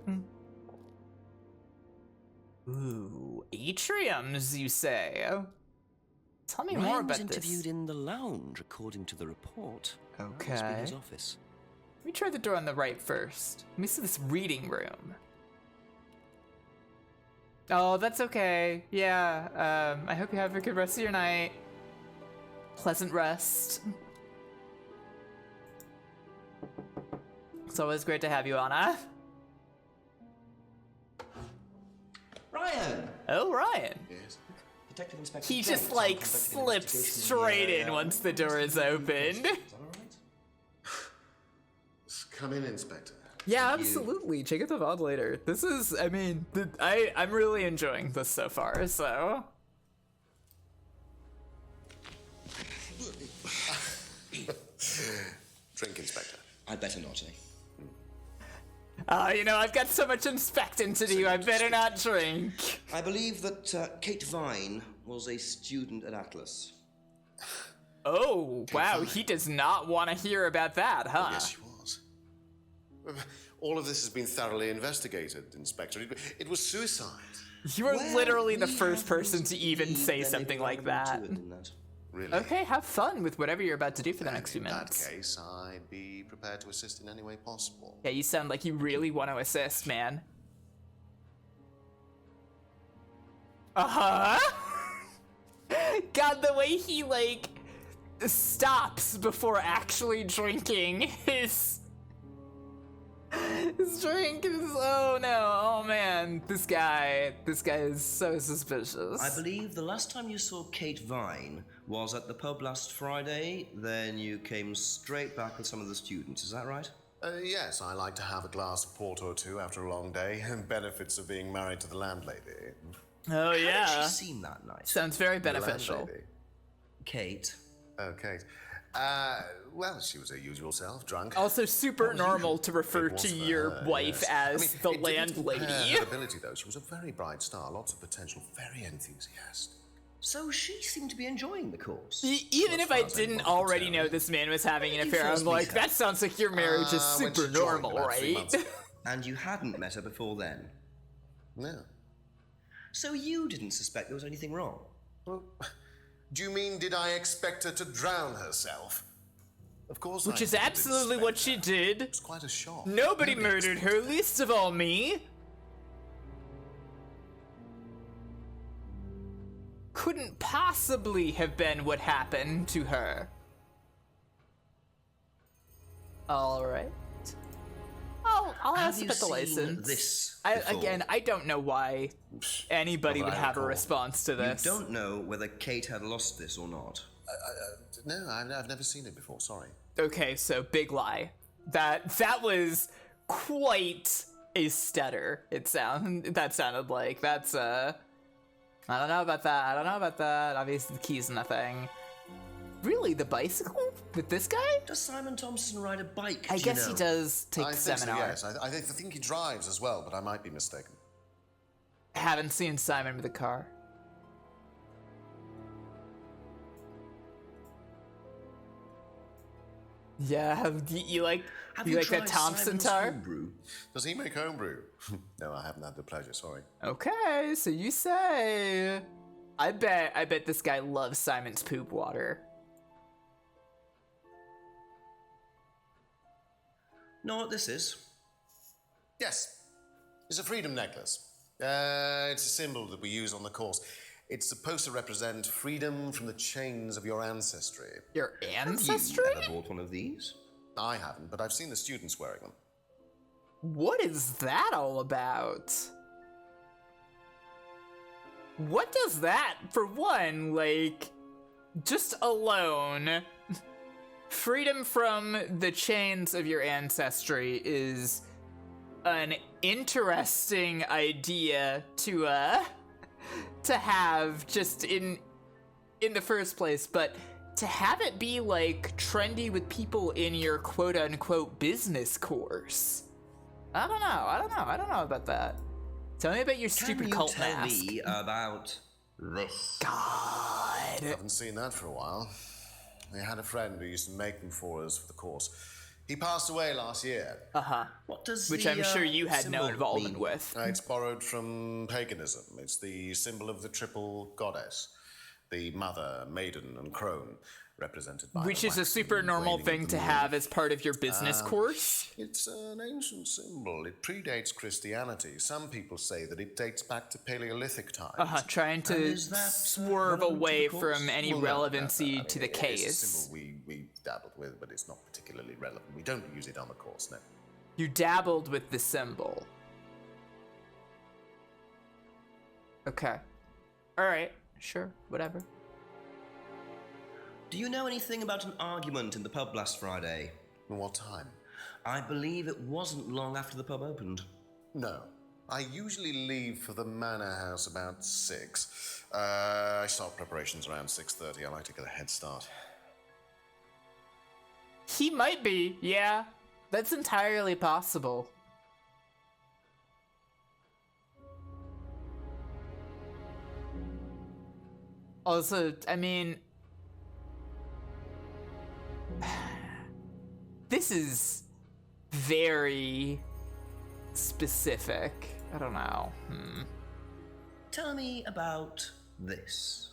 Ooh, atriums, you say? Tell me more about was interviewed this. in the lounge, according to the report. Okay. Must be his office. Let me try the door on the right first. Let me see this reading room. Oh, that's okay. Yeah, I hope you have a good rest of your night. Pleasant rest. It's always great to have you, Anna. Ryan! Oh, Ryan. Yes. Detective Inspector He James just like conducted an slips investigation straight the in area. once the door is opened. Come in, Inspector. Yeah, absolutely. Check out the VOD later. This is, I mean, I'm really enjoying this so far, so. Drink, Inspector. I'd better not, eh? You know, I've got so much inspecting to do, I better not drink. I believe that Kate Vine was a student at Atlas. Oh, wow, he does not want to hear about that, huh? Yes, she was. All of this has been thoroughly investigated, Inspector. It was suicide. You are literally the first person to even say something like that. Really? Okay, have fun with whatever you're about to do for the next few In that minutes. case, I'd be prepared to assist in any way possible. Yeah, you sound like you really want to assist, man. Uh-huh. God, the way he, like, stops before actually drinking his drink is, oh no, oh man, this guy is so suspicious. I believe the last time you saw Kate Vine was at the pub last Friday, then you came straight back with some of the students, is that right? Yes, I like to have a glass of port or two after a long day, and benefits of being married to the landlady. Oh yeah. How did she seem that night? Sounds very The beneficial. landlady? Kate. Oh, Kate. Well, she was her usual self, drunk. Also super normal to refer It was to for your her, wife yes. as the it didn't impair landlady. her ability, though. She was a very bright star, lots of potential, very enthusiastic. So she seemed to be enjoying the course. Even if I didn't already know this man was having an When did affair, you I'm first like, meet her? that sounds like your marriage is When super she joined normal, about 3 right? months ago. And you hadn't met her before then? No. So you didn't suspect there was anything wrong? Well, do you mean, did I expect her to drown herself? Of course Which I is didn't absolutely expect what she that. did. It was quite a shock. Nobody murdered her, least of all me. Couldn't possibly have been what happened to her. Alright. I'll Have ask you about the seen license. this Again, I don't know why anybody Not would that I have a recall. response to this. You don't know whether Kate had lost this or not. No, I've never seen it before, sorry. Okay, so big lie. That was quite a stutter. That sounded like. That's I don't know about that. Obviously the key's nothing. Really, the bicycle with this guy? Does Simon Thompson ride a bike? I guess he does take I the think so, seminar. yes. I think he drives as well, but I might be mistaken. Haven't seen Simon with a car. Yeah, you like that tried Thompson Simon's tar? homebrew? Does he make homebrew? No, I haven't had the pleasure, sorry. Okay, so you say. I bet this guy loves Simon's poop water. Know what this is? Yes, it's a freedom necklace. It's a symbol that we use on the course. It's supposed to represent freedom from the chains of your ancestry. Your ancestry? Have you ever bought one of these? I haven't, but I've seen the students wearing them. What is that all about? What does that, for one, like, just alone, freedom from the chains of your ancestry is an interesting idea to have just in the first place, but to have it be like trendy with people in your quote unquote business course. I don't know about that. Tell me about your stupid cult mask. Can you tell me about this? God. I haven't seen that for a while. We had a friend who used to make them for us for the course. He passed away last year. What does Which the, I'm sure you had no symbol involvement mean? with. It's borrowed from paganism. It's the symbol of the triple goddess. The mother, maiden, and crone, represented by Which the is a waxing super normal engraving thing of to the have moon. as part of your business course. It's an ancient symbol. It predates Christianity. Some people say that it dates back to Paleolithic times. Trying to is that, swerve relevant to away the course? from any Well, no, relevancy I mean, to the It's a case. symbol we dabbled with, but it's not particularly relevant. We don't use it on the course, no. You dabbled with the symbol. Okay. Alright, sure, whatever. Do you know anything about an argument in the pub last Friday? What time? I believe it wasn't long after the pub opened. No. I usually leave for the manor house about 6. I start preparations around 6:30. I like to get a head start. He might be, yeah. That's entirely possible. Also, I mean... This is very specific. I don't know. Tell me about this.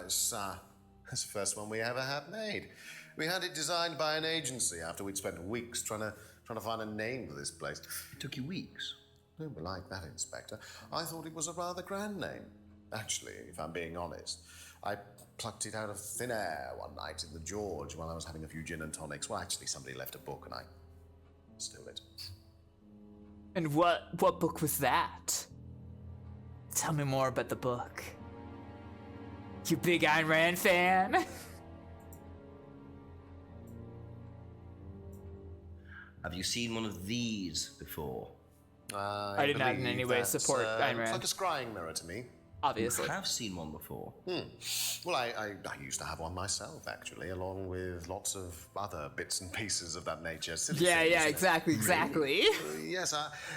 It's the first one we ever had made. We had it designed by an agency after we'd spent weeks trying to find a name for this place. It took you weeks. Don't be like that, Inspector. I thought it was a rather grand name. Actually, if I'm being honest, I plucked it out of thin air one night in the George while I was having a few gin and tonics. Well, actually, somebody left a book and I stole it. And what book was that? Tell me more about the book. You big Ayn Rand fan? Have you seen one of these before? I did not in any way support Ayn Rand. It's like a scrying mirror to me. Obviously. You have seen one before. Well, I used to have one myself, actually, along with lots of other bits and pieces of that nature. Silly Yeah, things, yeah, you know. exactly. Yes,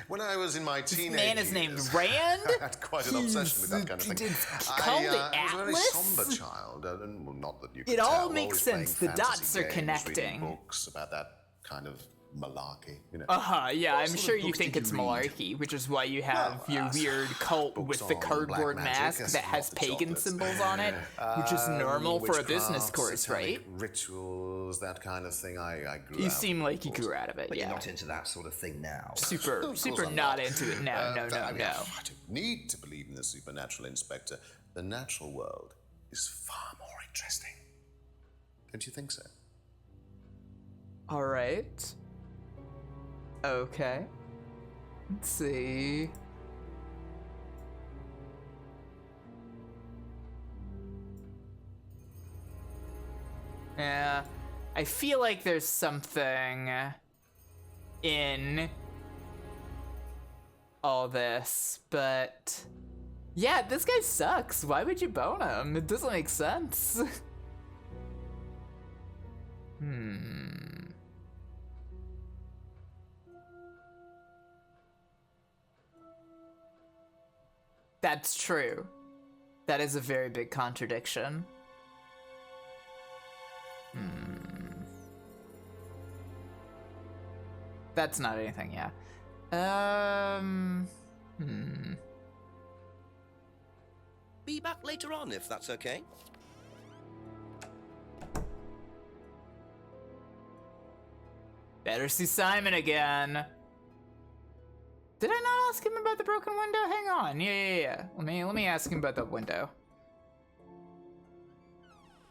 when I was in my teenage Man is years, named Rand? I had quite an obsession with that kind of thing. Called it I was a very Atlas? somber child, and well, not that you could It all tell, makes always sense. playing The dots fantasy are games, connecting. reading books about that kind of malarkey, you know. Yeah, What I'm sort of sure you books think did it's you read? malarkey, which is why you have Well, your weird cult books with the on cardboard black magic, mask yes, that has not the pagan chocolates. symbols on it, which is normal for a business Witchcraft, course, right? satanic rituals, that kind of thing. I grew You out seem of, like you of course. grew out of it, But yeah. you're not into that sort of thing now. Super Of course I'm not into it. No. I mean, no. I don't need to believe in the supernatural, Inspector. The natural world is far more interesting. Don't you think so? All right. Okay. Let's see. Yeah, I feel like there's something in all this, but yeah, this guy sucks. Why would you bone him? It doesn't make sense. That's true. That is a very big contradiction. That's not anything, yeah. Be back later on, if that's okay. Better see Simon again. Did I not ask him about the broken window? Hang on. Yeah. Let me ask him about that window.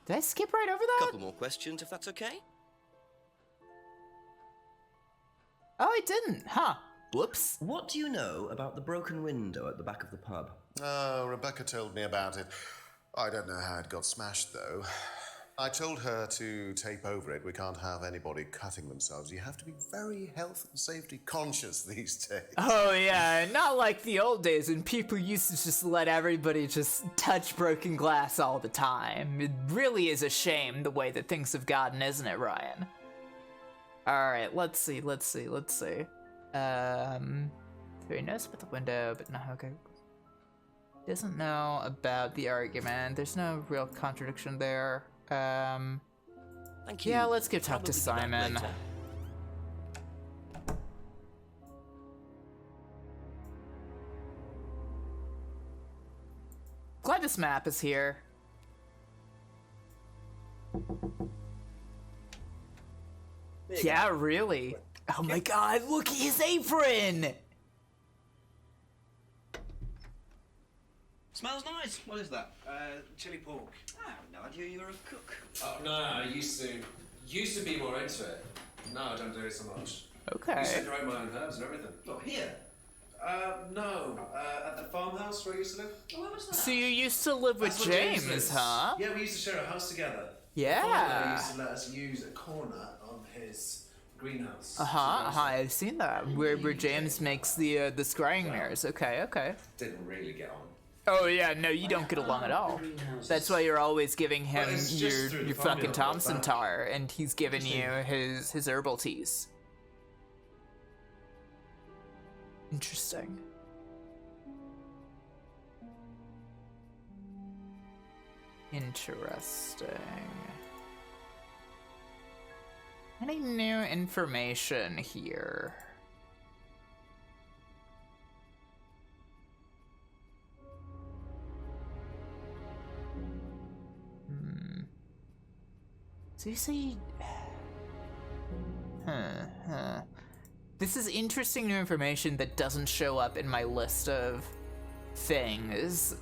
Did I skip right over that? Couple more questions, if that's okay. Oh, I didn't. Huh. Whoops. What do you know about the broken window at the back of the pub? Oh, Rebecca told me about it. I don't know how it got smashed, though. I told her to tape over it. We can't have anybody cutting themselves. You have to be very health and safety conscious these days. Oh, yeah. Not like the old days when people used to just let everybody just touch broken glass all the time. It really is a shame the way that things have gotten, isn't it, Ryan? Alright, let's see. He knows about the window, but no, okay. Doesn't know about the argument. There's no real contradiction there. Thank you. Yeah, let's go talk to Simon. Glad this map is here. Yeah, really. Oh my god, look at his apron! Smells nice. What is that? Chili pork. I have no idea you were a cook. Oh, no, I used to be more into it. No, I don't do it so much. Okay. I used to grow my own herbs and everything. Oh, here? No, at the farmhouse where I used to live. Oh, where was that? So you used to live with That's what James, lives. huh? Yeah, we used to share a house together. Yeah. My father used to let us use a corner on his greenhouse. I've seen that. Where James makes the scrying mirrors. Okay. Didn't really get on. Oh yeah, no, you don't get along at all. That's why you're always giving him Well, it's just through the your formula fucking of Thompson that. tar, and he's giving you his herbal teas. Interesting. Any new information here? So you say... This is interesting new information that doesn't show up in my list of things.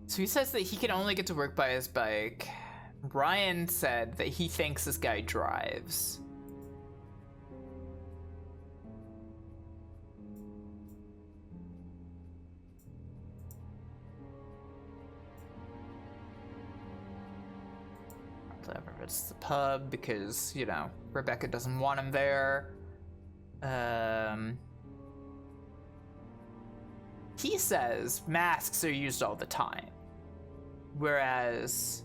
So he says that he can only get to work by his bike. Ryan said that he thinks this guy drives. Whatever, it's the pub because, you know, Rebecca doesn't want him there. He says masks are used all the time. Whereas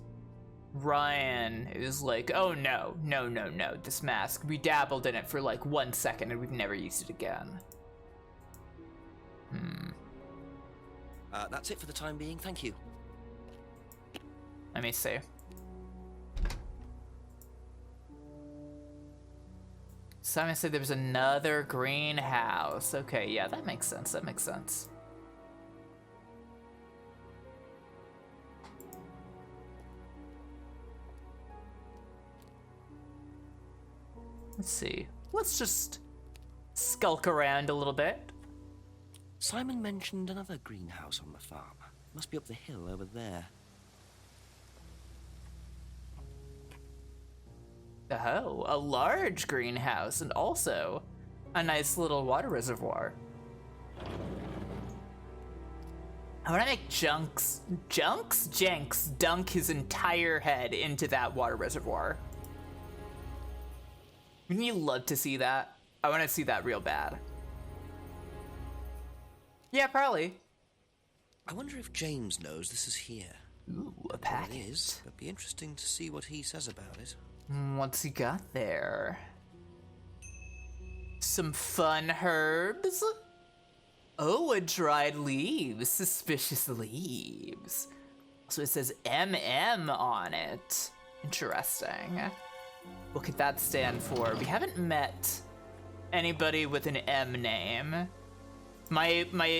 Ryan is like, oh no, this mask, we dabbled in it for like 1 second and we've never used it again. That's it for the time being, thank you. Let me see. Simon said there was another greenhouse. Okay, yeah, that makes sense, Let's see. let's just skulk around a little bit. Simon mentioned another greenhouse on the farm. Must be up the hill over there. Oh, a large greenhouse and also a nice little water reservoir. I want to make Jenks dunk his entire head into that water reservoir. Wouldn't you love to see that? I want to see that real bad. Yeah, probably. I wonder if James knows this is here. Ooh, a packet. It is. It'd be interesting to see what he says about it. What's he got there? Some fun herbs? Oh, a dried leaves. Suspicious leaves. So it says MM on it. Interesting. What could that stand for? We haven't met anybody with an M name. My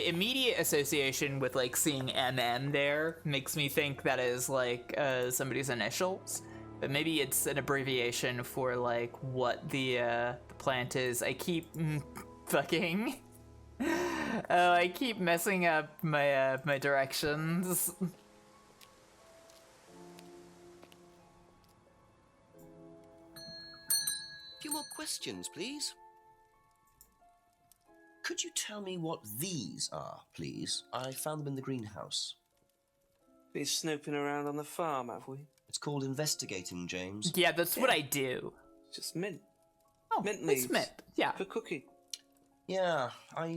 immediate association with like seeing MM there makes me think that is like somebody's initials, but maybe it's an abbreviation for like what the plant is. I keep fucking. Oh, I keep messing up my my directions. A few more questions, please. Could you tell me what these are, please? I found them in the greenhouse. Been snooping around on the farm, have we? It's called investigating, James. Yeah, that's what I do. It's just mint. Oh, Mint leaves. it's mint. Yeah. For cooking. Yeah, I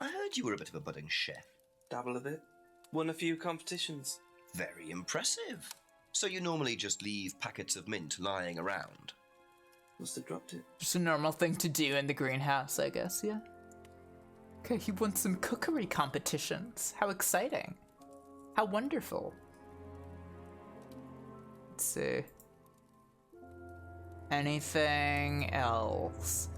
heard you were a bit of a budding chef. Dabble a bit. Won a few competitions. Very impressive. So you normally just leave packets of mint lying around? Must have dropped it. Just a normal thing to do in the greenhouse, I guess, yeah. Okay, he won some cookery competitions. How exciting. How wonderful. Let's see. Anything else?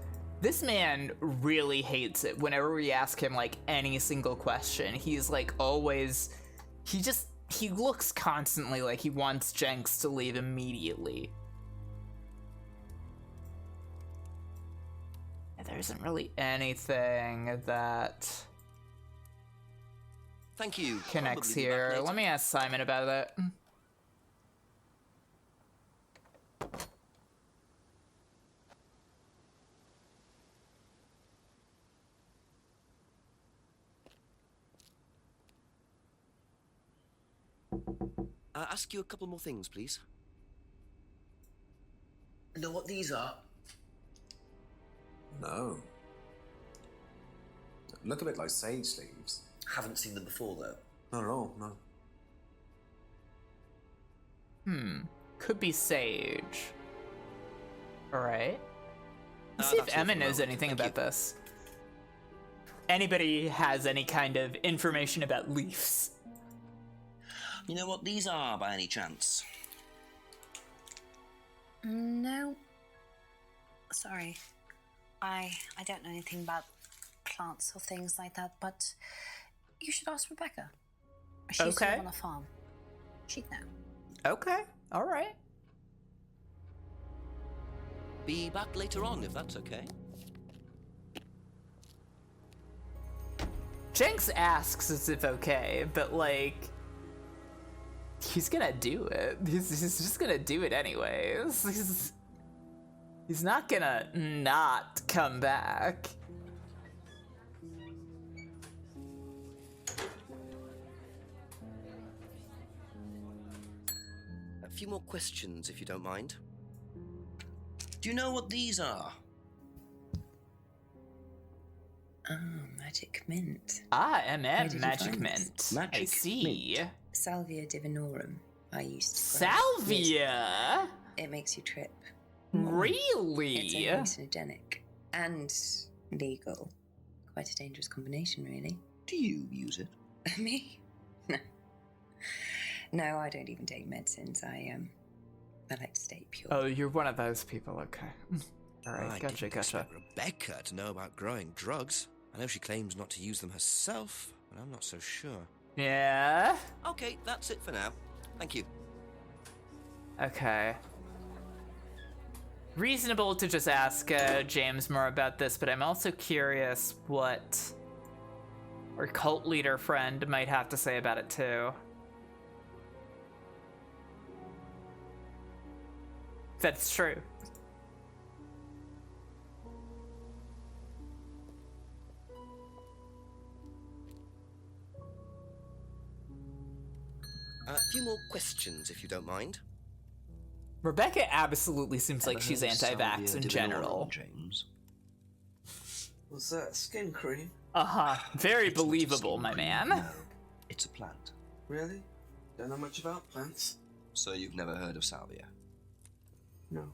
This man really hates it whenever we ask him like any single question. He's like always, he looks constantly like he wants Jenks to leave immediately. There isn't really anything that Thank you. connects Probably be back here. later. Let me ask Simon about it. Ask you a couple more things, please. Know what these are? No. Look a bit like sage leaves. Haven't seen them before, though. Not at all, no. Could be sage. Alright. Let's Ah, see if that's all Emma for knows now. anything Thank about this. Anybody has any kind of information about leaves? You know what these are, by any chance? No. Sorry. I don't know anything about plants or things like that, but you should ask Rebecca. She used to Okay. live on a farm. She'd know. Okay, alright. Be back later on, if that's okay. Jenks asks as if okay, but like, he's gonna do it. He's just gonna do it anyways. He's not gonna not come back. A few more questions, if you don't mind. Do you know what these are? Oh, magic mint. Ah, Where MM, did you magic find mint. this? I Magic see. Mint. Salvia divinorum. I used to grow. Salvia? It makes you trip. Really? It's hallucinogenic and legal. Quite a dangerous combination, really. Do you use it? Me? No. No, I don't even take medicines. I like to stay pure. Oh, you're one of those people, okay. Alright, I gotcha, didn't gotcha. expect Rebecca to know about growing drugs. I know she claims not to use them herself, but I'm not so sure. Yeah? Okay, that's it for now. Thank you. Okay. reasonable to just ask James more about this, but I'm also curious what our cult leader friend might have to say about it too. That's true. A few more questions, if you don't mind. Rebecca absolutely seems like she's Ever heard of anti-vax salvia in divinorum, general. James? Was that skin cream? Uh-huh. Very It's not a believable, skin my cream, man. No, it's a plant. Really? Don't know much about plants. So you've never heard of salvia? No.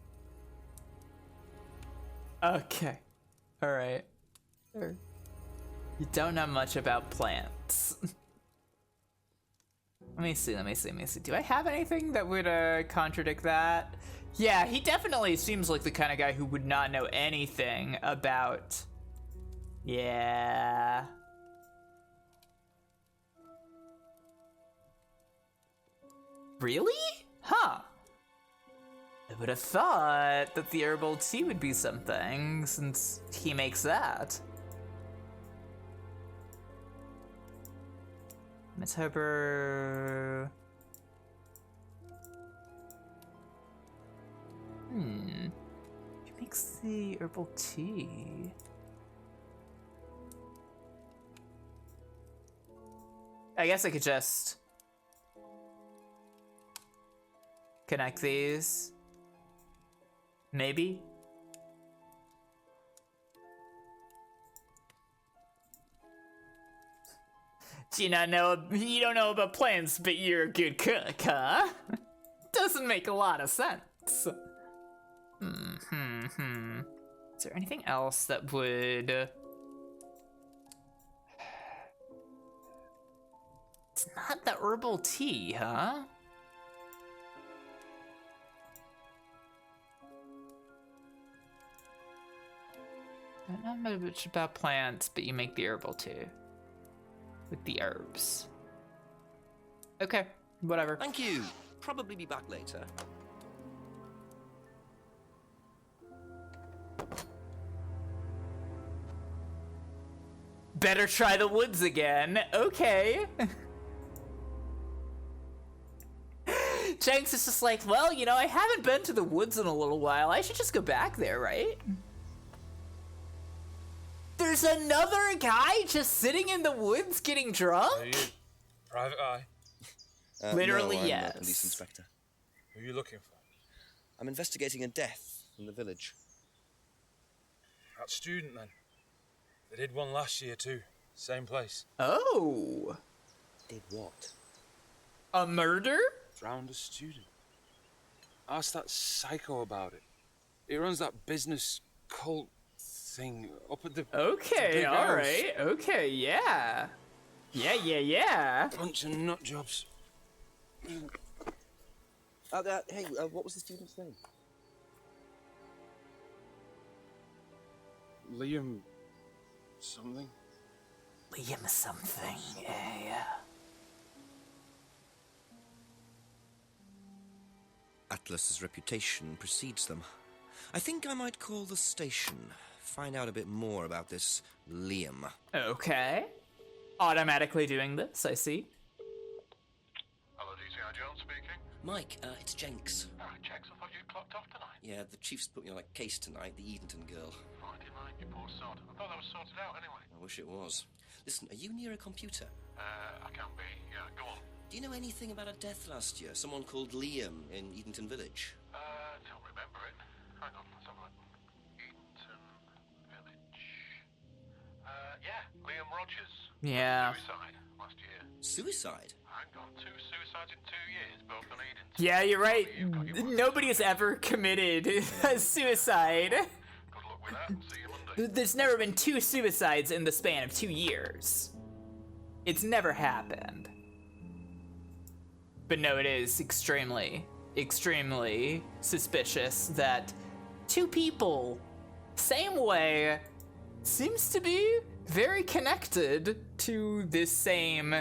Okay. Alright. Sure. You don't know much about plants. Let me see. Do I have anything that would contradict that? Yeah, he definitely seems like the kind of guy who would not know anything about... Yeah... Really? Huh. I would have thought that the herbal tea would be something, since he makes that. Miss Harper... He makes the herbal tea. I guess I could just connect these. Maybe? Do you not know? You don't know about plants, but you're a good cook, huh? Doesn't make a lot of sense. Is there anything else that would... It's not the herbal tea, huh? I don't know much about plants, but you make the herbal tea. With the herbs. Okay, whatever. Thank you. Probably be back later. Better try the woods again. Okay. Jenks is just like, well, you know, I haven't been to the woods in a little while. I should just go back there, right? There's another guy just sitting in the woods getting drunk? Are you Private Eye? Literally, no, I'm yes. a police inspector. Who are you looking for? I'm investigating a death in the village. That student, then. They did one last year, too. Same place. Oh. Did what? A murder? Drowned a student. Ask that psycho about it. He runs that business cult thing up at the... Okay, big house. alright. Okay, yeah. Yeah. Bunch of nut jobs. Hey, what was the student's name? Liam... something? Liam something, yeah. Atlas's reputation precedes them. I think I might call the station. Find out a bit more about this Liam. Okay. Automatically doing this, I see. Hello, DCI Jones speaking. Mike, it's Jenks. Oh, Jenks, I thought you'd clocked off tonight. Yeah, the chief's put me on a case tonight, the Edenton girl. Friday night, you poor sod. I thought that was sorted out anyway. I wish it was. Listen, are you near a computer? I can be. Yeah, go on. Do you know anything about a death last year? Someone called Liam in Edenton Village? Don't remember it. Hang on, let's have a look. Edenton Village. Yeah, Liam Rogers. Yeah. Suicide last year. Suicide? Hang on, 2 suicides in 2 years, both on Edenton. Yeah, you're right. Nobody has ever committed a suicide. Good luck with that and see you Monday. There's never been 2 suicides in the span of 2 years. It's never happened. But no, it is extremely, extremely suspicious that 2 people, same way, seems to be very connected to this same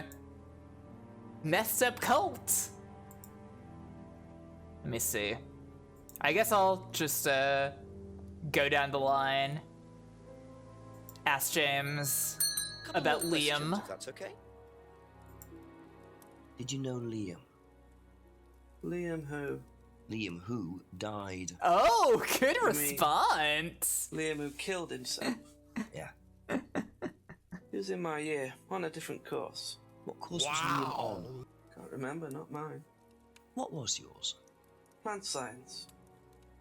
messed up cult. Let me see. I guess I'll just go down the line. Ask James about Liam. If that's okay. Did you know Liam? Liam who? Liam who died. Oh, good You mean response. Liam who killed himself. Yeah. He was in my year, on a different course. What course was Liam on? Can't remember, not mine. What was yours? Plant science.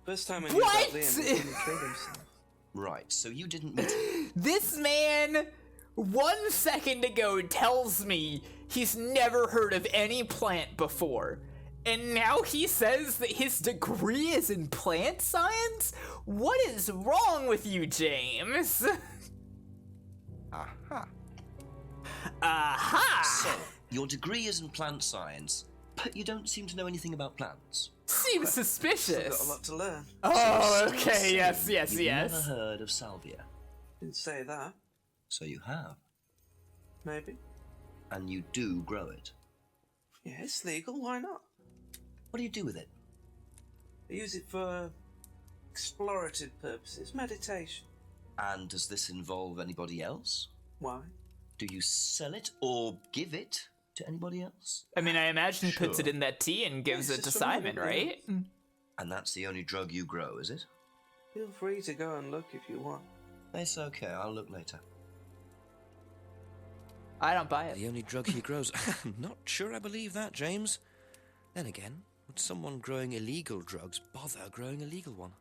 First time I knew about Liam, he didn't kill himself. Right, so you didn't meet him. This man, 1 second ago, tells me he's never heard of any plant before. And now he says that his degree is in plant science? What is wrong with you, James? Aha. Aha! So, your degree is in plant science, but you don't seem to know anything about plants. Seems Still suspicious. got a lot to learn. Oh, So okay, yes, you've yes, yes. never heard of salvia. Didn't say that. So you have. Maybe. And you do grow it. Yeah, it's legal, why not? What do you do with it? I use it for explorative purposes, meditation. And does this involve anybody else? Why? Do you sell it or give it to anybody else? I mean, I imagine he puts Sure. it in that tea and gives Yes, it to it's familiar, Simon, right? And that's the only drug you grow, is it? Feel free to go and look if you want. It's okay, I'll look later. I don't buy it. The only drug he grows. I'm not sure I believe that, James. Then again, would someone growing illegal drugs bother growing a legal one?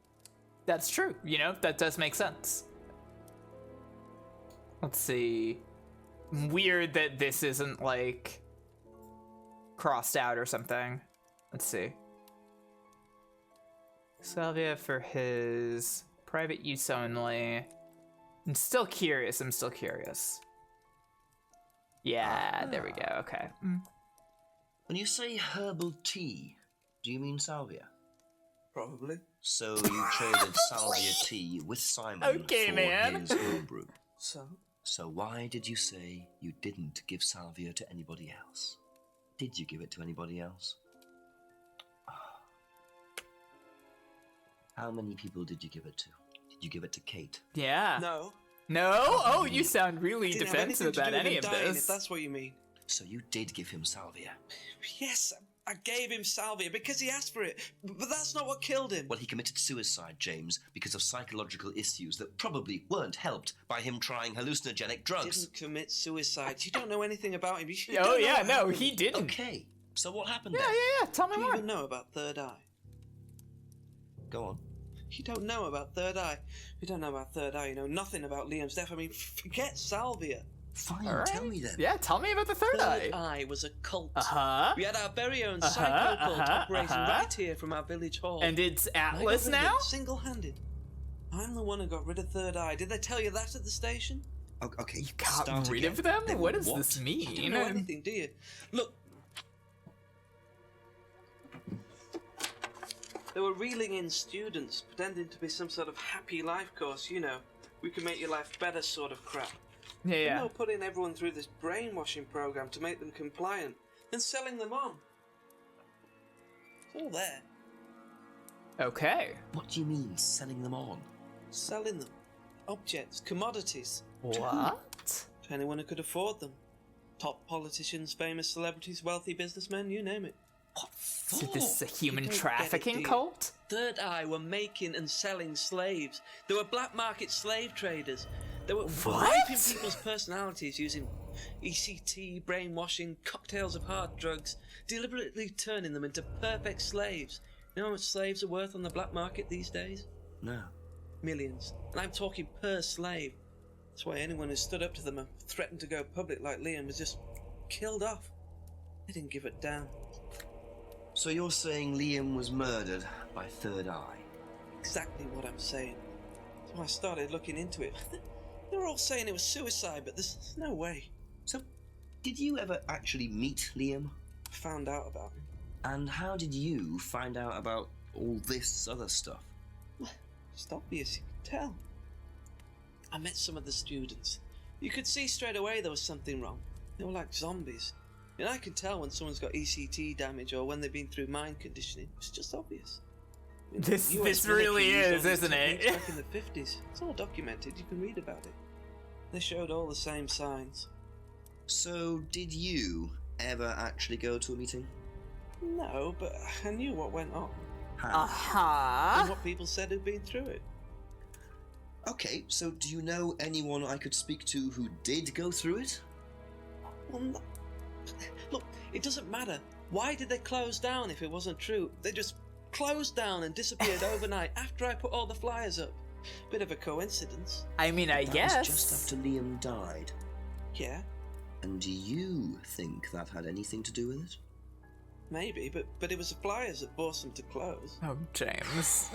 That's true. You know, that does make sense. Let's see. Weird that this isn't, like, crossed out or something. Let's see. Salvia for his private use only. I'm still curious. Yeah, there we go. Okay. When you say herbal tea, do you mean salvia? Probably. So you traded salvia tea with Simon Okay, for man. his homebrew. So, why did you say you didn't give salvia to anybody else? Did you give it to anybody else? How many people did you give it to? Did you give it to Kate? Yeah. No. No? Oh, you sound really Didn't have defensive anything to about do with any him of dying, this. if that's what you mean. So you did give him salvia? Yes, I gave him salvia because he asked for it, but that's not what killed him. Well, he committed suicide, James, because of psychological issues that probably weren't helped by him trying hallucinogenic drugs. Didn't commit suicide. You don't know anything about him. You Oh, don't know yeah, what no, happened. he didn't. Okay, so what happened Yeah, then? yeah. Tell me Do you more. even know about Third Eye? Go on. You don't know about Third Eye. You don't know about Third Eye. You know nothing about Liam's death. I mean, forget salvia. Fine, All right. tell me then. Yeah, tell me about the third eye. Third Eye was a cult. Uh-huh. We had our very own psycho cult operating right here from our village hall. And it's I got Atlas rid of now? it single-handed. I'm the one who got rid of Third Eye. Did they tell you that at the station? Okay, you Got rid of them? What does this You mean? don't know anything, do you? Look. They were reeling in students, pretending to be some sort of happy life course, you know. We can make your life better sort of crap. Yeah, You yeah. know, putting everyone through this brainwashing program to make them compliant, and selling them on. It's all there. Okay. What do you mean, selling them on? Selling them. Objects, commodities. What? To anyone who could afford them. Top politicians, famous celebrities, wealthy businessmen, you name it. What for? So this is a human You don't trafficking get it, do you? cult? Third Eye were making and selling slaves. They were black market slave traders. They were raping people's personalities using ECT, brainwashing, cocktails of hard drugs, deliberately turning them into perfect slaves. You know how much slaves are worth on the black market these days? No. Millions. And I'm talking per slave. That's why anyone who stood up to them and threatened to go public like Liam was just killed off. They didn't give it down. So you're saying Liam was murdered by Third Eye? Exactly what I'm saying. So I started looking into it. They were all saying it was suicide, but there's no way. So, did you ever actually meet Liam? I found out about him. And how did you find out about all this other stuff? It's obvious, you can tell. I met some of the students. You could see straight away there was something wrong. They were like zombies. And I can tell when someone's got ECT damage or when they've been through mind conditioning. It's just obvious. This US really military is, used all isn't these it? techniques Back in the 50s. It's all documented. You can read about it. They showed all the same signs. So, did you ever actually go to a meeting? No, but I knew what went on. Uh-huh. And what people said who'd been through it. Okay, so do you know anyone I could speak to who did go through it? Well, no. Look, it doesn't matter. Why did they close down if it wasn't true? They just closed down and disappeared overnight after I put all the flyers up. Bit of a coincidence. I mean, I That guess. was just after Liam died. Yeah, And do you think that had anything to do with it? maybe, but it was the flyers that forced them to close. Oh, James.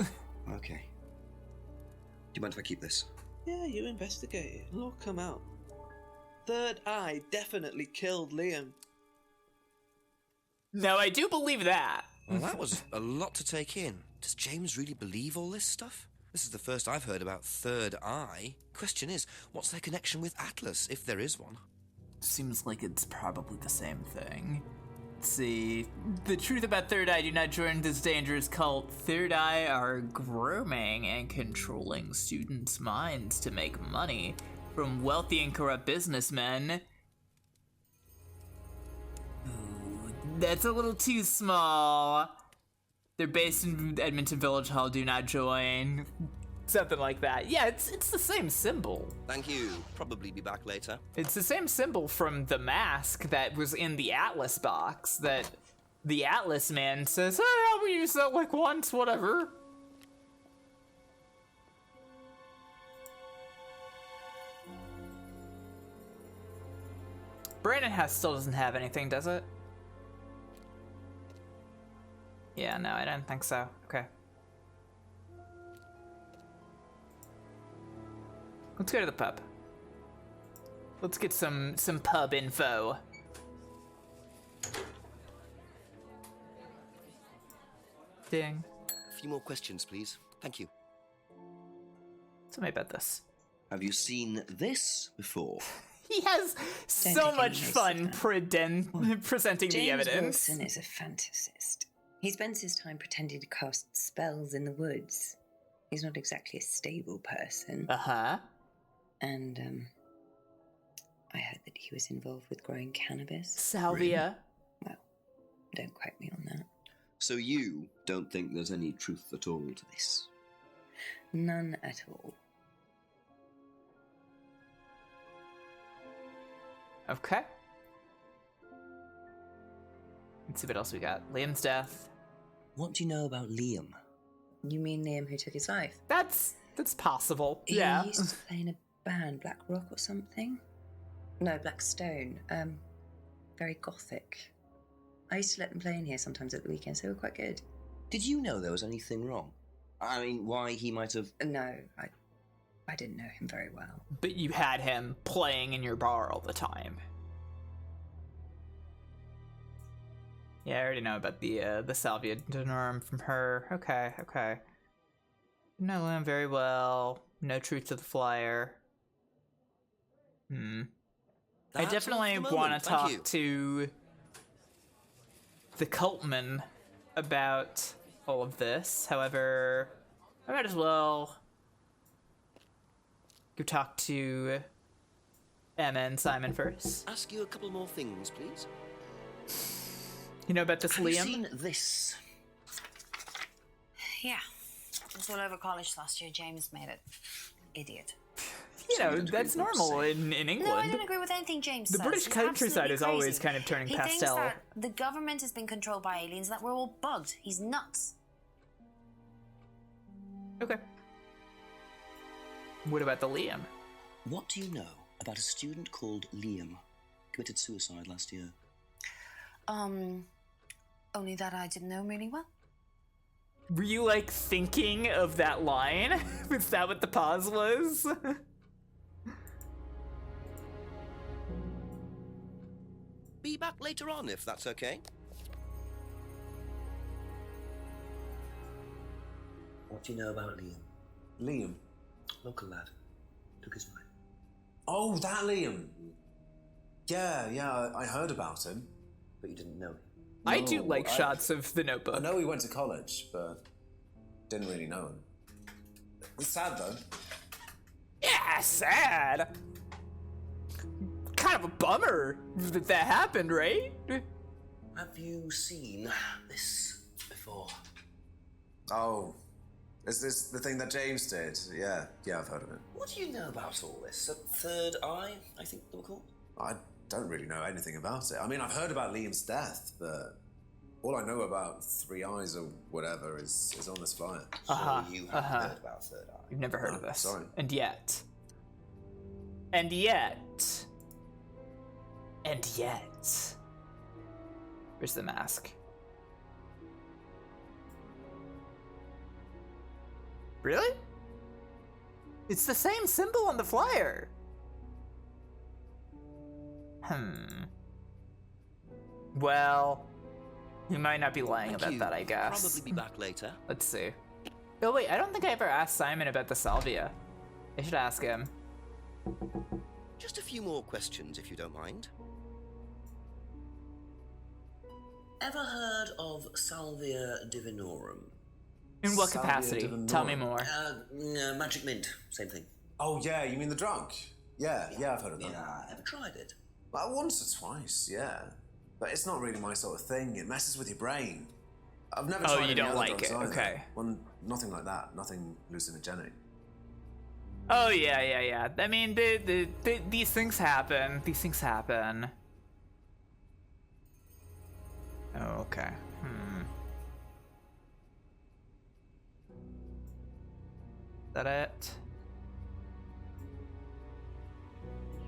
Okay. Do you mind if I keep this? Yeah, you investigate it. It'll all come out. Third Eye definitely killed Liam. No, I do believe that. Well, that was a lot to take in. Does James really believe all this stuff? This is the first I've heard about Third Eye. Question is, what's their connection with Atlas, if there is one? Seems like it's probably the same thing. Let's see. The truth about Third Eye: do not join this dangerous cult. Third Eye are grooming and controlling students' minds to make money from wealthy and corrupt businessmen. Ooh, that's a little too small. They're based in Edmonton Village Hall. Do not join. Something like that. Yeah, it's the same symbol. Thank you. Probably be back later. It's the same symbol from the mask that was in the Atlas box that the Atlas man says, hey, I'll use that like once, whatever. Brandon House still doesn't have anything, does it? Yeah, no, I don't think so. Okay. Let's go to the pub. Let's get some pub info. Ding. A few more questions, please. Thank you. Tell me about this. Have you seen this before? He has so much fun presenting the James evidence. Wilson is a fantasist. He spends his time pretending to cast spells in the woods. He's not exactly a stable person. Uh-huh. And, I heard that he was involved with growing cannabis. Salvia. Well, don't quote me on that. So you don't think there's any truth at all to this? None at all. Okay. Let's see what else we got. Liam's death. What do you know about Liam? You mean Liam who took his life? That's possible. He Yeah. used to play in a band, Black Rock or something? No, Black Stone. Very gothic. I used to let them play in here sometimes at the weekends. They were quite good. Did you know there was anything wrong? I mean, why he might have... No, I didn't know him very well. But you had him playing in your bar all the time. Yeah, I already know about the salvia denorum from her. Okay. Know Liam very well. No truth to the flyer. I That's definitely all for the want moment. to Thank talk you. to the cultman about all of this. However, I might as well go talk to Emma and Simon first. Ask you a couple more things, please. You know about this Have Liam? you seen this? Yeah. It was all over college last year. James made it. Idiot. You know, that's normal in England. No, I don't agree with anything James The says. British He's countryside absolutely is always crazy. kind of turning he pastel. Thinks that the government has been controlled by aliens, that we're all bugged. He's nuts. Okay. What about the Liam? What do you know about a student called Liam? Committed suicide last year. Only that I didn't know him really well. Were you, like, thinking of that line? Was that what the pause was? Be back later on, if that's okay. What do you know about Liam? Liam? Local lad. Took his life. Oh, that Liam. Yeah, I heard about him. But you didn't know him? I do No, like shots of the Notebook. I know he went to college, but Didn't really know him. It's sad though. Yeah, sad. Kind of a bummer that happened, right? Have you seen this before? Oh, is this the thing that James did? Yeah, I've heard of it. What do you know about all this? A third eye, I think they were called? I don't really know anything about it. I mean, I've heard about Liam's death, but all I know about Three Eyes or whatever is on this flyer. So you haven't heard about Third Eye? You've never heard of this. Sorry. And yet. Where's the mask? Really? It's the same symbol on the flyer. Well, you might not be lying about that, I guess. Probably be back later. Let's see. Oh wait, I don't think I ever asked Simon about the salvia. I should ask him. Just a few more questions, if you don't mind. Ever heard of Salvia Divinorum? In what capacity? Tell me more. Magic Mint, same thing. Oh yeah, you mean the drug? Yeah, I've heard of that. Yeah, ever tried it? Well, once or twice, yeah. But it's not really my sort of thing. It messes with your brain. I've never tried you any don't other like drugs it, either. okay. Well, nothing like that. Nothing hallucinogenic. Oh yeah. I mean, these things happen. These things happen. Oh, okay. Is that it?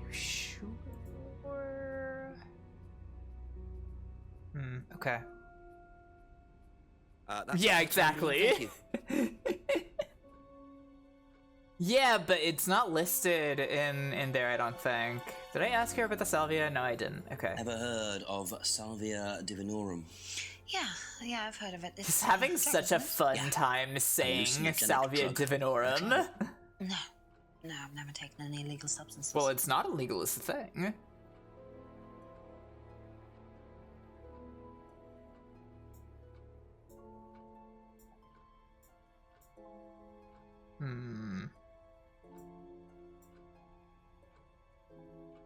You sure? Okay. Yeah, exactly. Yeah, but it's not listed in there, I don't think. Did I ask her about the salvia? No, I didn't. Okay. Ever heard of Salvia Divinorum? Yeah, I've heard of it. It's Just having such a fun time saying Salvia Divinorum. No, I've never taken any illegal substances. Well, it's not illegal, it's the thing.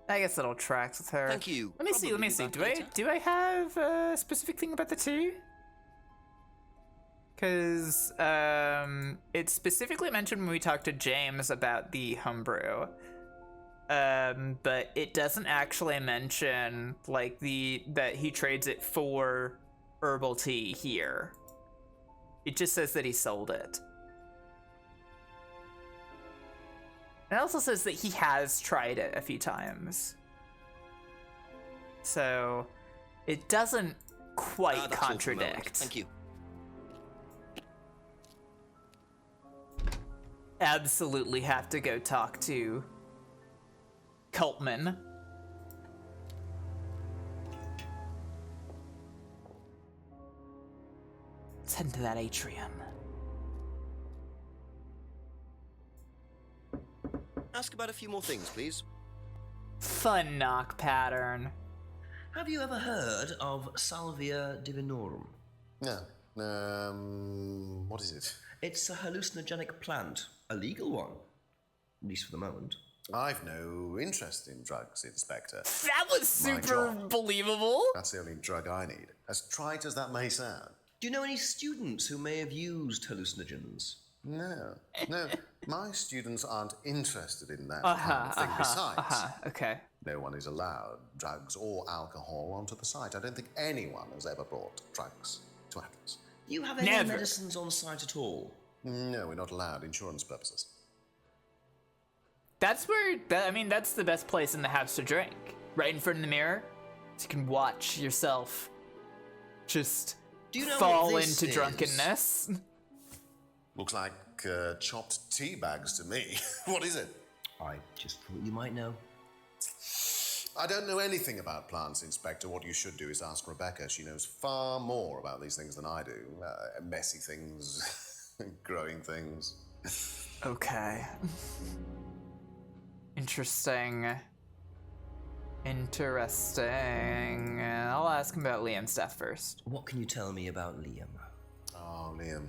I guess it'll tracks with her. Thank you. Let me see. Do I have a specific thing about the two? Because it's specifically mentioned when we talked to James about the homebrew. But it doesn't actually mention like that he trades it for herbal tea here. It just says that he sold it. It also says that he has tried it a few times. So it doesn't quite contradict. Thank you. Absolutely have to go talk to Cultman. Let's head into that atrium. Ask about a few more things, please. Fun knock pattern. Have you ever heard of Salvia Divinorum? No. What is it? It's a hallucinogenic plant, a legal one, at least for the moment. I've no interest in drugs, Inspector. That was super believable. That's the only drug I need, as trite as that may sound. Do you know any students who may have used hallucinogens? No. My students aren't interested in that kind of thing. Besides, okay. No one is allowed drugs or alcohol onto the site. I don't think anyone has ever brought drugs to Atlas. Do you have any medicines on site at all? No, we're not allowed. Insurance purposes. That's where, that's the best place in the house to drink. Right in front of the mirror. So you can watch yourself just fall into drunkenness. Looks like chopped tea bags to me. What is it? I just thought you might know. I don't know anything about plants, Inspector. What you should do is ask Rebecca. She knows far more about these things than I do. Messy things, growing things. Okay. Interesting. I'll ask him about Liam's death first. What can you tell me about Liam? Oh, Liam.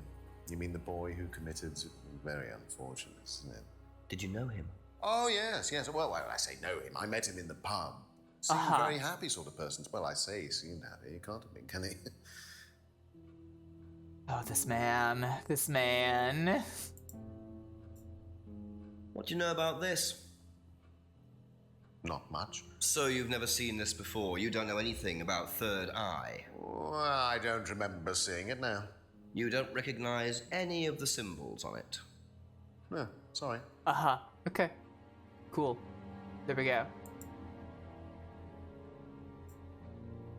You mean the boy who committed... Very unfortunate, isn't it? Did you know him? Oh, yes. Well, I say know him. I met him in the pub. Seemed a very happy sort of person. Well, I say he seemed happy. He can't have been, can he? Oh, this man. This man. What do you know about this? Not much. So you've never seen this before? You don't know anything about Third Eye? Well, I don't remember seeing it now. You don't recognize any of the symbols on it? No, sorry. Okay. Cool. There we go.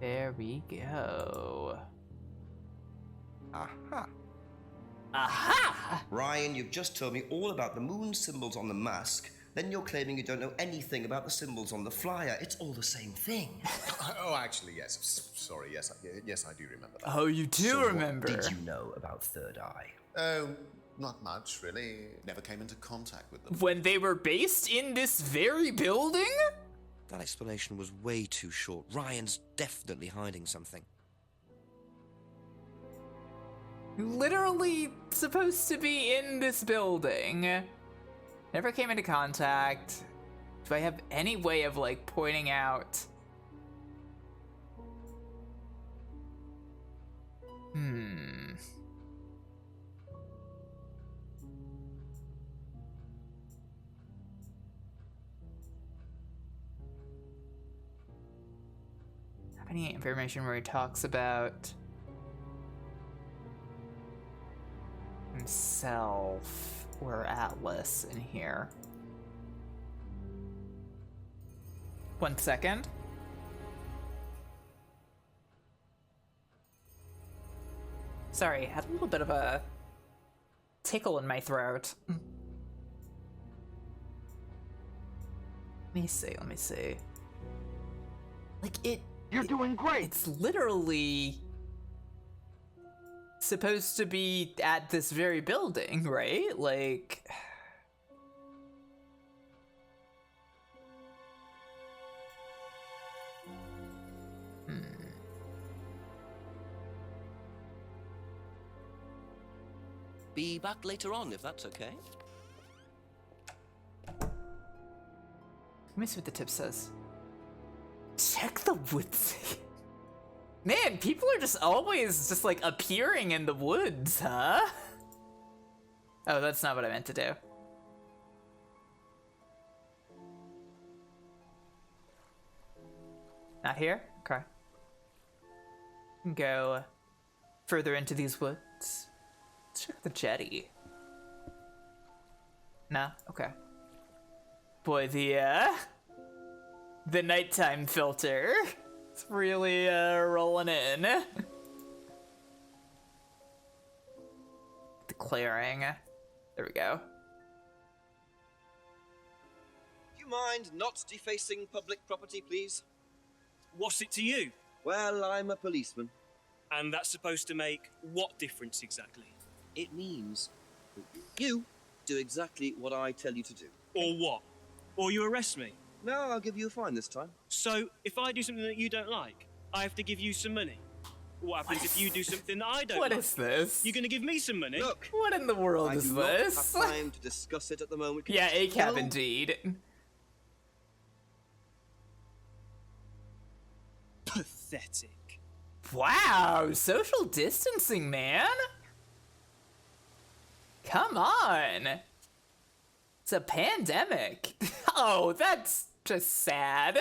There we go. Aha. Aha! Ryan, you've just told me all about the moon symbols on the mask. Then you're claiming you don't know anything about the symbols on the flyer. It's all the same thing. Oh, actually, yes. Sorry, yes, I do remember that. Oh, you do remember. What did you know about Third Eye? Oh, not much, really. Never came into contact with them. When they were based in this very building? That explanation was way too short. Ryan's definitely hiding something. Literally supposed to be in this building. Never came into contact. Do I have any way of, like, pointing out? Have any information where he talks about himself or Atlas in here? 1 second. Sorry, I had a little bit of a tickle in my throat. Let me see. Like, You're doing great! It's literally supposed to be at this very building, right? Like... Be back later on, if that's okay. Let me see what the tip says. Check the woods. Man, people are just always just like appearing in the woods, huh? Oh, that's not what I meant to do. Not here? Okay. Go further into these woods. Let's check the jetty. No? Okay. Boy, the nighttime filter. It's really, rolling in. The clearing. There we go. Do you mind not defacing public property, please? What's it to you? Well, I'm a policeman. And that's supposed to make what difference exactly? It means that you do exactly what I tell you to do. Or what? Or you arrest me? No, I'll give you a fine this time. So, if I do something that you don't like, I have to give you some money? What happens if you do something that I don't like? What is this? You're gonna give me some money? Look, what in the world is this? I do not have time to discuss it at the moment. Yeah, ACAB indeed. Pathetic. Wow, social distancing, man. Come on. It's a pandemic. Oh, that's just sad.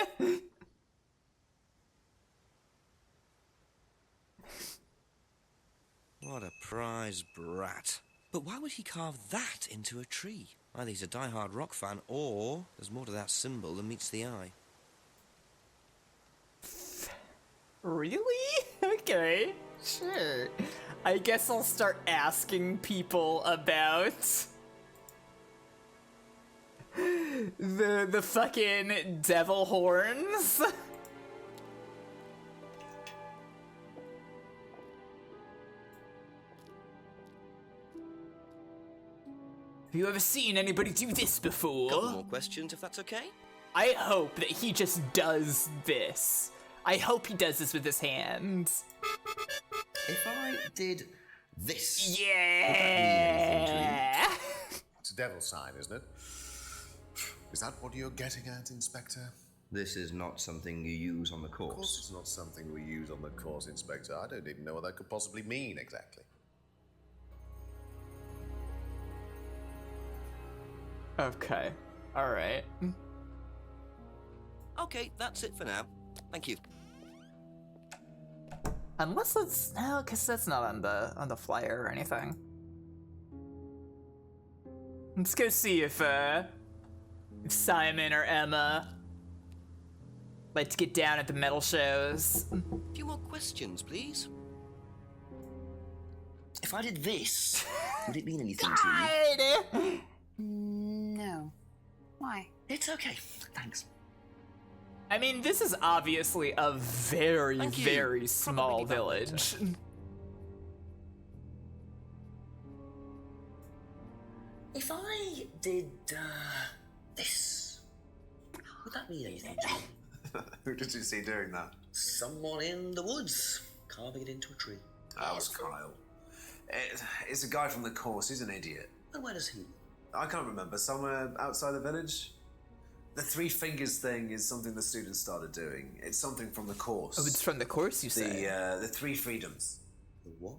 What a prize brat. But why would he carve that into a tree? Either he's a die-hard rock fan, or there's more to that symbol than meets the eye. Really? Okay, sure. I guess I'll start asking people about the fucking devil horns. Have you ever seen anybody do this before? Couple more questions, if that's okay? I hope that he just does this. I hope he does this with his hands. If I did this. Yeah. It's a devil sign, isn't it? Is that what you're getting at, Inspector? This is not something you use on the Of course course. it's not something we use on the course, Inspector. I don't even know what that could possibly mean exactly. Okay. All right. Okay, that's it for now. Thank you. Unless it's no, because that's not on the flyer or anything. Let's go see if Simon or Emma like to get down at the metal shows. A few more questions, please. If I did this, would it mean anything to you? No. Why? It's okay. Thanks. I mean, this is obviously a very, Thank you. very small Probably back later. village. If I did this, would that mean anything to you? Who did you see doing that? Someone in the woods carving it into a tree. That was Kyle. It's a guy from the course. He's an idiot. And where does he? I can't remember. Somewhere outside the village? The three fingers thing is something the students started doing. It's something from the course. Oh, it's from the course, you say? The three freedoms. The what?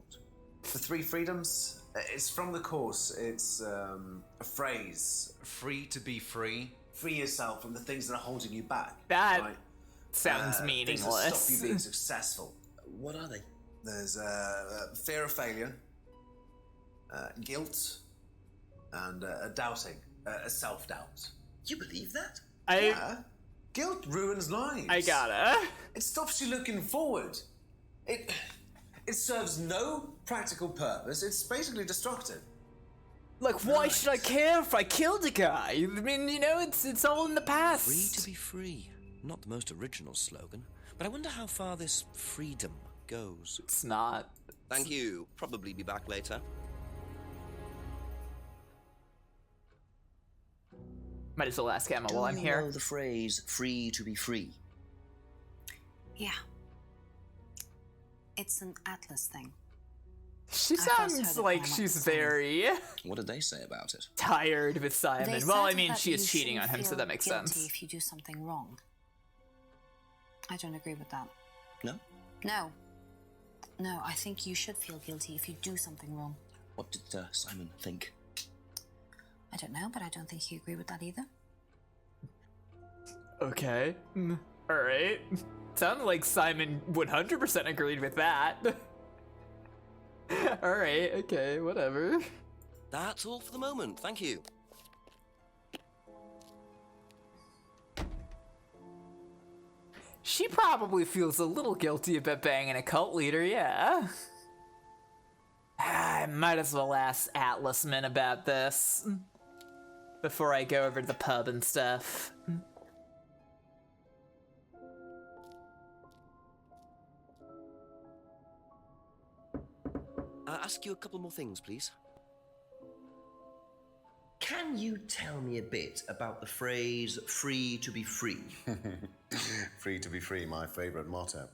The three freedoms? It's from the course. It's a phrase. Free to be free? Free yourself from the things that are holding you back. That right? sounds Things meaningless. that stop you being successful. What are they? There's fear of failure, guilt, and a doubting, a self-doubt. You believe that? Yeah. Guilt ruins lives. I gotta. It stops you looking forward. It serves no practical purpose. It's basically destructive. Like, why should I care if I killed a guy? I mean, you know, it's all in the past. Free to be free. Not the most original slogan, but I wonder how far this freedom goes. It's not. Thank you. Probably be back later. Might as well ask Emma while I'm Do you here. know the phrase "free to be free"? Yeah. It's an Atlas thing. She I first sounds heard it like when I went she's to Simon. very What did they say about it? tired with Simon. They Well, I said mean, that she is you cheating on shouldn't him, so feel that makes guilty sense. if you do something wrong. I don't agree with that. No? No. No, I think you should feel guilty if you do something wrong. What did Simon think? I don't know, but I don't think he agreed with that either. Okay. Alright. Sounded like Simon 100% agreed with that. Alright, okay, whatever. That's all for the moment. Thank you. She probably feels a little guilty about banging a cult leader, yeah. I might as well ask Atlasman about this before I go over to the pub and stuff. Ask you a couple more things, please. Can you tell me a bit about the phrase "free to be free"? Free to be free, my favourite motto.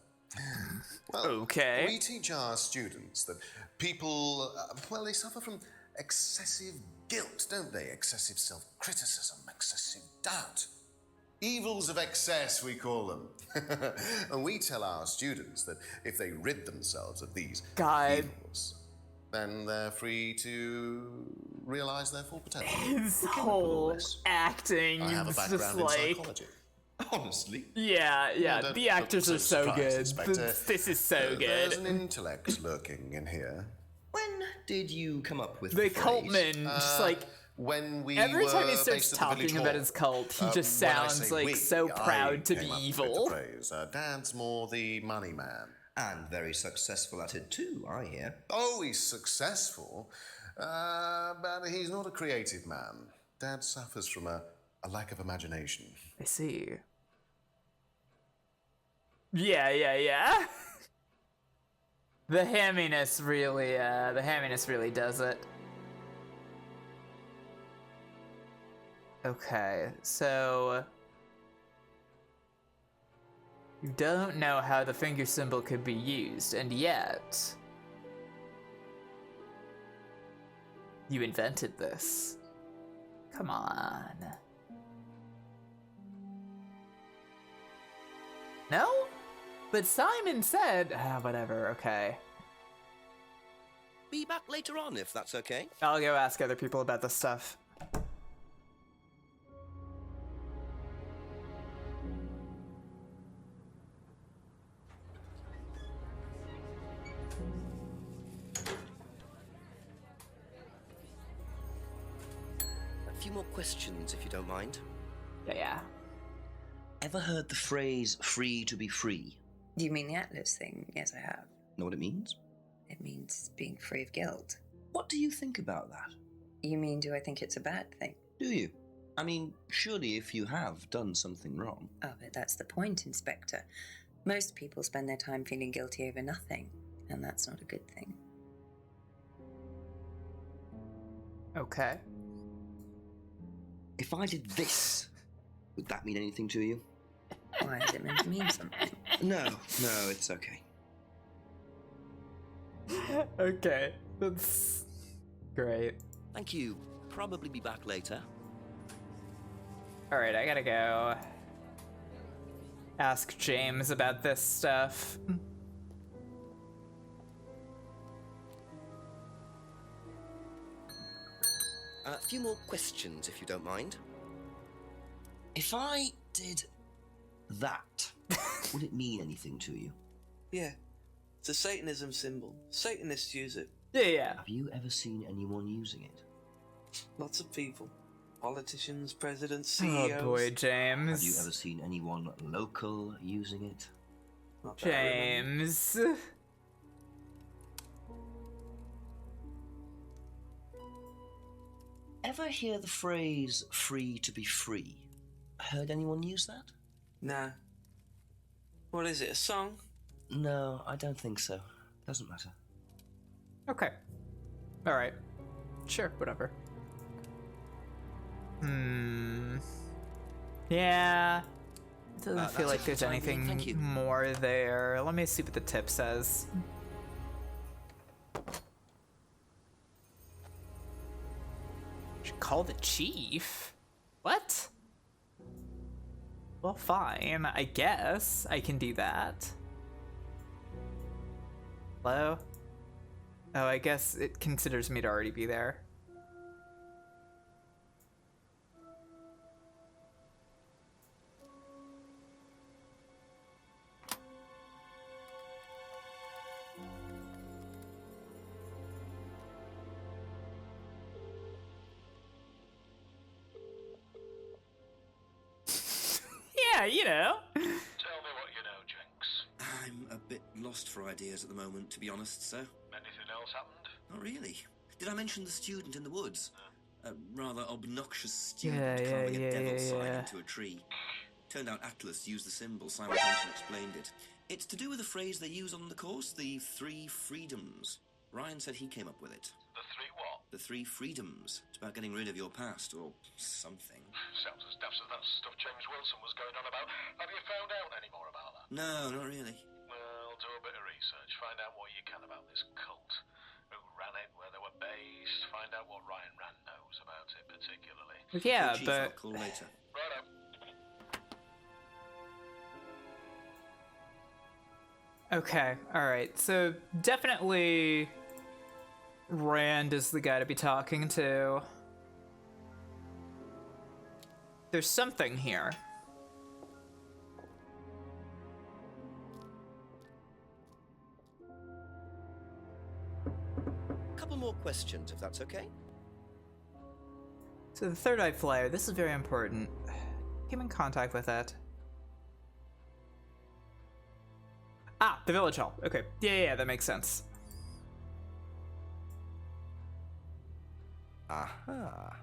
Well, Okay. we teach our students that people, well, they suffer from excessive guilt, don't they? Excessive self-criticism, excessive doubt. Evils of excess, we call them. And we tell our students that if they rid themselves of these evils, then they're free to realise their full potential. His whole acting I have a is just background in like... psychology. Honestly? Yeah, don't the actors look are so surprised, good. Inspector. This is so There's good. an intellect lurking in here. When did you come up with The phrase? cultman, just like... When we Every time he were starts based at the village talking about hall. his cult, he just When I sounds say like we, so I proud to be came up with evil. the phrase. Dad's more the money man. And very successful at it too, I hear. Oh, he's successful, but he's not a creative man. Dad suffers from a lack of imagination. I see. Yeah. The hamminess really does it. Okay, so you don't know how the finger symbol could be used, and yet You invented this. Come on. No? But Simon said... whatever, okay. Be back later on, if that's okay. I'll go ask other people about this stuff. A few more questions, if you don't mind. Yeah. Ever heard the phrase free to be free? Do you mean the Atlas thing? Yes, I have. Know what it means? It means being free of guilt. What do you think about that? You mean, do I think it's a bad thing? Do you? I mean, surely if you have done something wrong. Oh, but that's the point, Inspector. Most people spend their time feeling guilty over nothing, and that's not a good thing. Okay. If I did this, would that mean anything to you? Why is it meant to mean something? No, it's okay. Okay, that's great. Thank you. Probably be back later. Alright, I gotta go ask James about this stuff. A few more questions, if you don't mind. If I did that, would it mean anything to you? Yeah. It's a Satanism symbol. Satanists use it. Yeah. Have you ever seen anyone using it? Lots of people. Politicians, presidents, CEOs. Oh boy, James. Have you ever seen anyone local using it? Not that I remember. James. Ever hear the phrase free to be free? Heard anyone use that? Nah. What is it, a song? No, I don't think so. Doesn't matter. Okay. Alright. Sure, whatever. Yeah. It doesn't feel that's like it for there's the time being, thank you. anything more there. Let me see what the tip says. Should call the chief? What? Well, fine. I guess I can do that. Hello? Oh, I guess it considers me to already be there. Yeah, you know. Tell me what you know, Jenks. I'm a bit lost for ideas at the moment, to be honest, sir. Anything else happened? Not really. Did I mention the student in the woods? A rather obnoxious student Yeah, carving yeah, a devil's sign yeah. into a tree. Turned out Atlas used the symbol. Simon Thompson explained it. It's to do with a phrase they use on the course, the 3 freedoms. Ryan said he came up with it. The 3 what? The 3 freedoms. It's about getting rid of your past, or something. Sounds as daft as that stuff James Wilson was going on about. Have you found out any more about that? No, not really. Well, do a bit of research. Find out what you can about this cult. Who ran it, where they were based. Find out what Ryan Rand knows about it particularly. Yeah, Chief, I'll but call later. Righto. okay, alright. So definitely Rand is the guy to be talking to. There's something here. Couple more questions, if that's okay. So the Third Eye Flyer, this is very important. Came in contact with it. Ah, the village hall. Okay, yeah, that makes sense. Aha.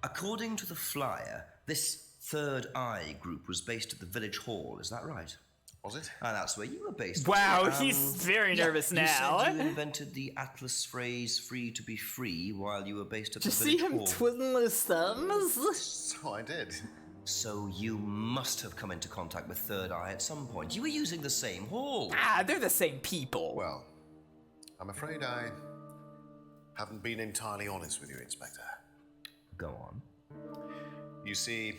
According to the flyer, this Third Eye group was based at the village hall, is that right? Was it? And that's where you were based. Wow, wasn't it? he's very nervous you now. said you invented the Atlas phrase "free to be free" while you were based at Did the you see village him hall. twiddling his thumbs? So I did. So you must have come into contact with Third Eye at some point. You were using the same hall. Ah, they're the same people. Well, I'm afraid I Haven't been entirely honest with you, Inspector. Go on. You see,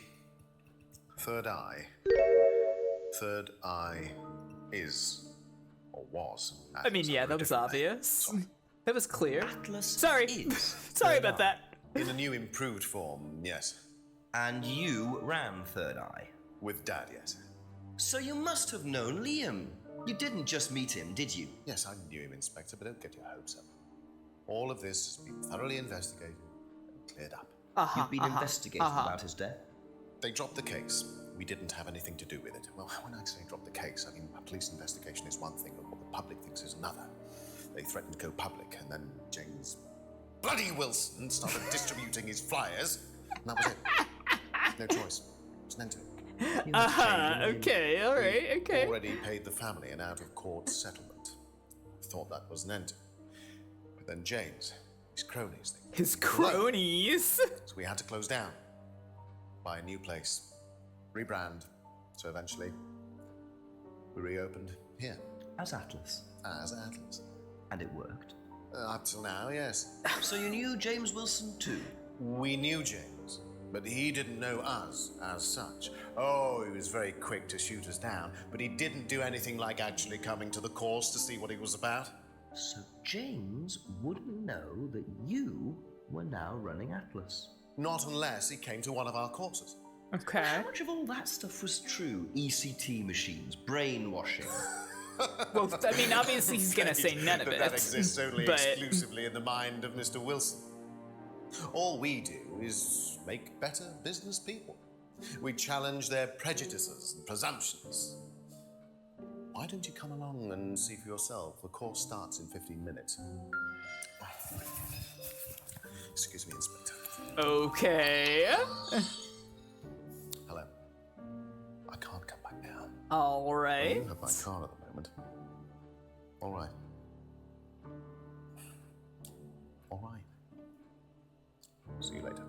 Third Eye is, or was. I mean, yeah, that was obvious. That was clear. Atlas Sorry. is Sorry Third about Eye. that. In a new improved form, yes. And you ran Third Eye? With Dad, yes. So you must have known Liam. You didn't just meet him, did you? Yes, I knew him, Inspector, but don't get your hopes up. All of this has been thoroughly investigated and cleared up. You've been investigating about his death? They dropped the case. We didn't have anything to do with it. Well, when I say drop the case, I mean a police investigation is one thing, but what the public thinks is another. They threatened to go public, and then James bloody Wilson started distributing his flyers, and that was it. No choice. It's an end to it. Okay, alright, okay. Already paid the family an out-of-court settlement. Thought that was an end to it. But then James, his cronies... His cronies? So we had to close down. Buy a new place. Rebrand. So eventually, we reopened here. As Atlas? As Atlas. And it worked? Up till now, yes. So you knew James Wilson too? We knew James, but he didn't know us as such. Oh, he was very quick to shoot us down, but he didn't do anything like actually coming to the course to see what he was about. So James wouldn't know that you were now running Atlas? Not unless he came to one of our courses. Okay. How much of all that stuff was true? ECT machines, brainwashing. Well, I mean, obviously he's gonna say none of it. That exists only but... exclusively in the mind of Mr. Wilson. All we do is make better business people. We challenge their prejudices and presumptions. Why don't you come along and see for yourself? The course starts in 15 minutes. Excuse me, Inspector. Okay. Hello. I can't come back now. All right. I don't have my car at the moment. All right. All right. See you later.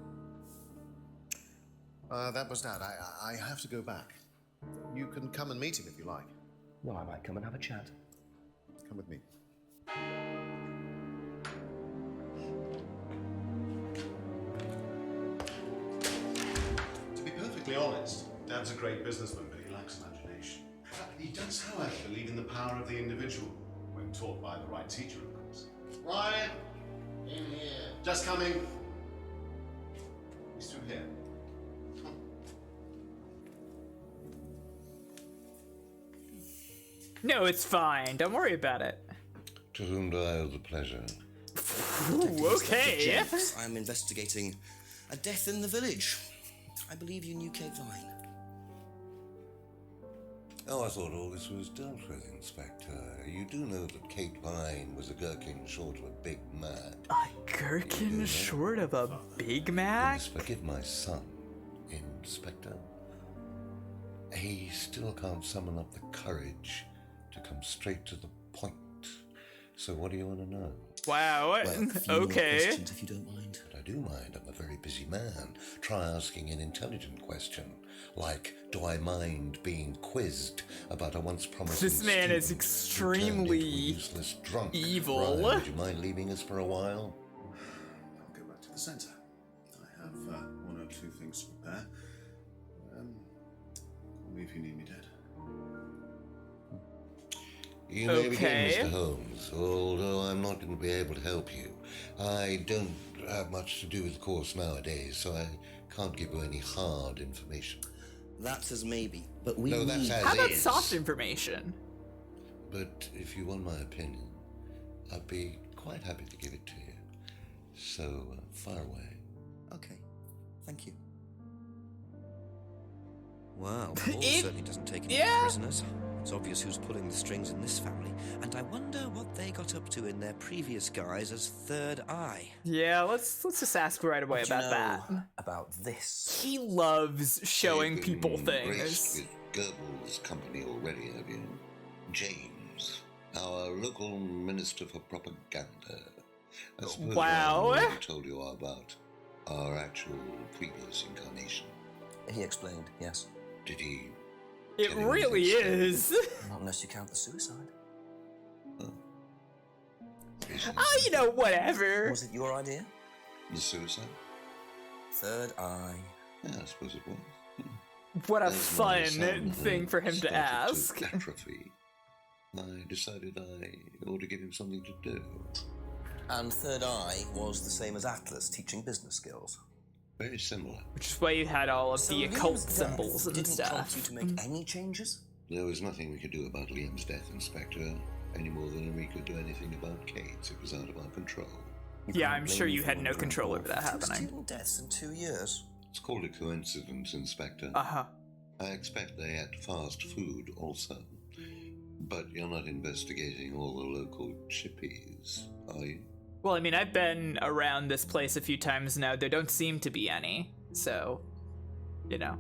That was Dad. I have to go back. You can come and meet him if you like. Well, I might come and have a chat. Come with me. To be perfectly honest, Dad's a great businessman, but he lacks imagination. He does, however, believe in the power of the individual, when taught by the right teacher, of course. Ryan! In here. Just coming. He's through here. No, it's fine. Don't worry about it. To whom do I owe the pleasure? Ooh, okay. I'm investigating a death in the village. I believe you knew Kate Vine. Oh, I thought all this was dealt with, Inspector. You do know that Kate Vine was a gherkin short of a Big Mac. A gherkin short of a Big Mac? Please forgive my son, Inspector. He still can't summon up the courage to come straight to the point. So what do you want to know? Wow. Well, a few more questions, if you don't mind. But I do mind. I'm a very busy man. Try asking an intelligent question. Like, do I mind being quizzed about a once promising This man is student extremely who turned into a useless drunk? evil. Ryan, would you mind leaving us for a while? I'll go back to the centre. I have one or two things to prepare. Call me if you need me, Dad. You may begin, Mr. Holmes, although I'm not going to be able to help you. I don't have much to do with the course nowadays, so I can't give you any hard information. That's as maybe, but we No, that's as How about is. soft information? But if you want my opinion, I'd be quite happy to give it to you. So, fire away. Okay, thank you. Wow, Paul certainly doesn't take any prisoners. It's obvious who's pulling the strings in this family, and I wonder what they got up to in their previous guise as Third Eye. Yeah, let's just ask right away about that. About this? He loves showing people Graced things. with Goebbels' company already, have you? James, our local minister for propaganda. I suppose Wow. I never told you about our actual previous incarnation. He explained, yes. Did he? It really is. Not unless you count the suicide. Is Oh, you know, whatever. Was it your idea? The suicide? Third eye. Yeah, I suppose it was. What a As my fun son, thing for him to started ask. To atrophy. I decided I ought to give him something to do. And third eye was the same as Atlas, teaching business skills. Very similar. Which is why you had all of So the occult Liam's symbols death and didn't prompt stuff. you to make any changes? There was nothing we could do about Liam's death, Inspector, any more than we could do anything about Kate's. It was out of our control. Yeah, I'm sure you had no control over that Two happening. student deaths in 2 years. It's called a coincidence, Inspector. Uh-huh. I expect they ate fast food also. But you're not investigating all the local chippies, are you? Well, I mean, I've been around this place a few times now. There don't seem to be any. So, you know.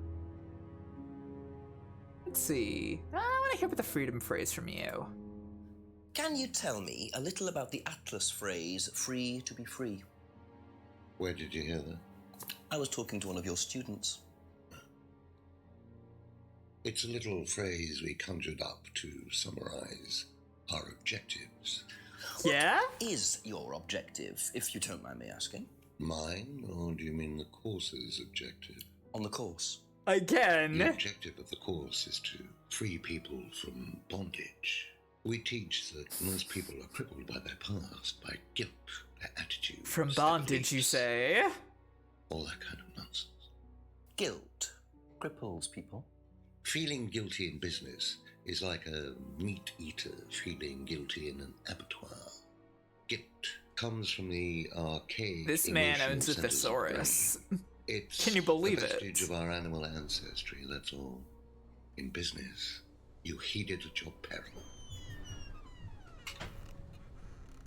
Let's see. I want to hear about the freedom phrase from you. Can you tell me a little about the Atlas phrase, free to be free? Where did you hear that? I was talking to one of your students. It's a little phrase we conjured up to summarize our objectives. Yeah? What is your objective, if you don't mind me asking? Mine, or do you mean the course's objective? On the course. Again? The objective of the course is to free people from bondage. We teach that most people are crippled by their past, by guilt, their attitudes. From their bondage, beliefs, you say? all that kind of nonsense. Guilt cripples people. Feeling guilty in business is like a meat eater feeling guilty in an abattoir. Guilt comes from the archaic. This man emotional owns a centers of thesaurus. brain. It's Can you believe a it? vestige of our animal ancestry, that's all. In business, you heed it at your peril.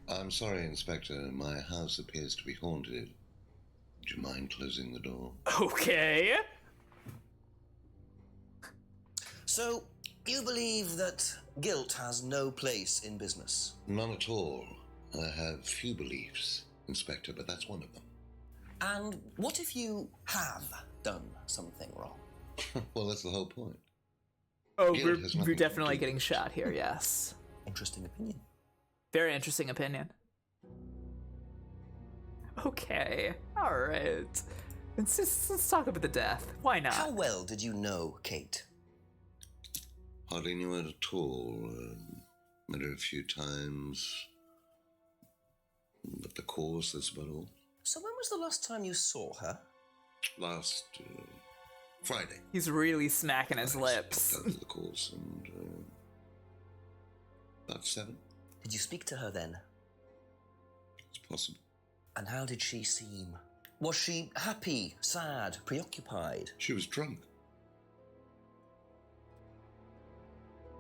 I'm sorry, Inspector. My house appears to be haunted. Would you mind closing the door? Okay. So, you believe that guilt has no place in business? None at all. I have few beliefs, Inspector, but that's one of them. And what if you have done something wrong? Well, that's the whole point. Oh, Guilt has we're nothing to definitely do getting shot here, yes. Interesting opinion. Very interesting opinion. Okay, alright. Let's talk about the death. Why not? How well did you know Kate? Hardly knew her at all. Met her a few times. But the course, that's about all. So when was the last time you saw her? Last Friday. He's really smacking his lips. Popped out of the course and about 7. Did you speak to her then? It's possible. And how did she seem? Was she happy, sad, preoccupied? She was drunk.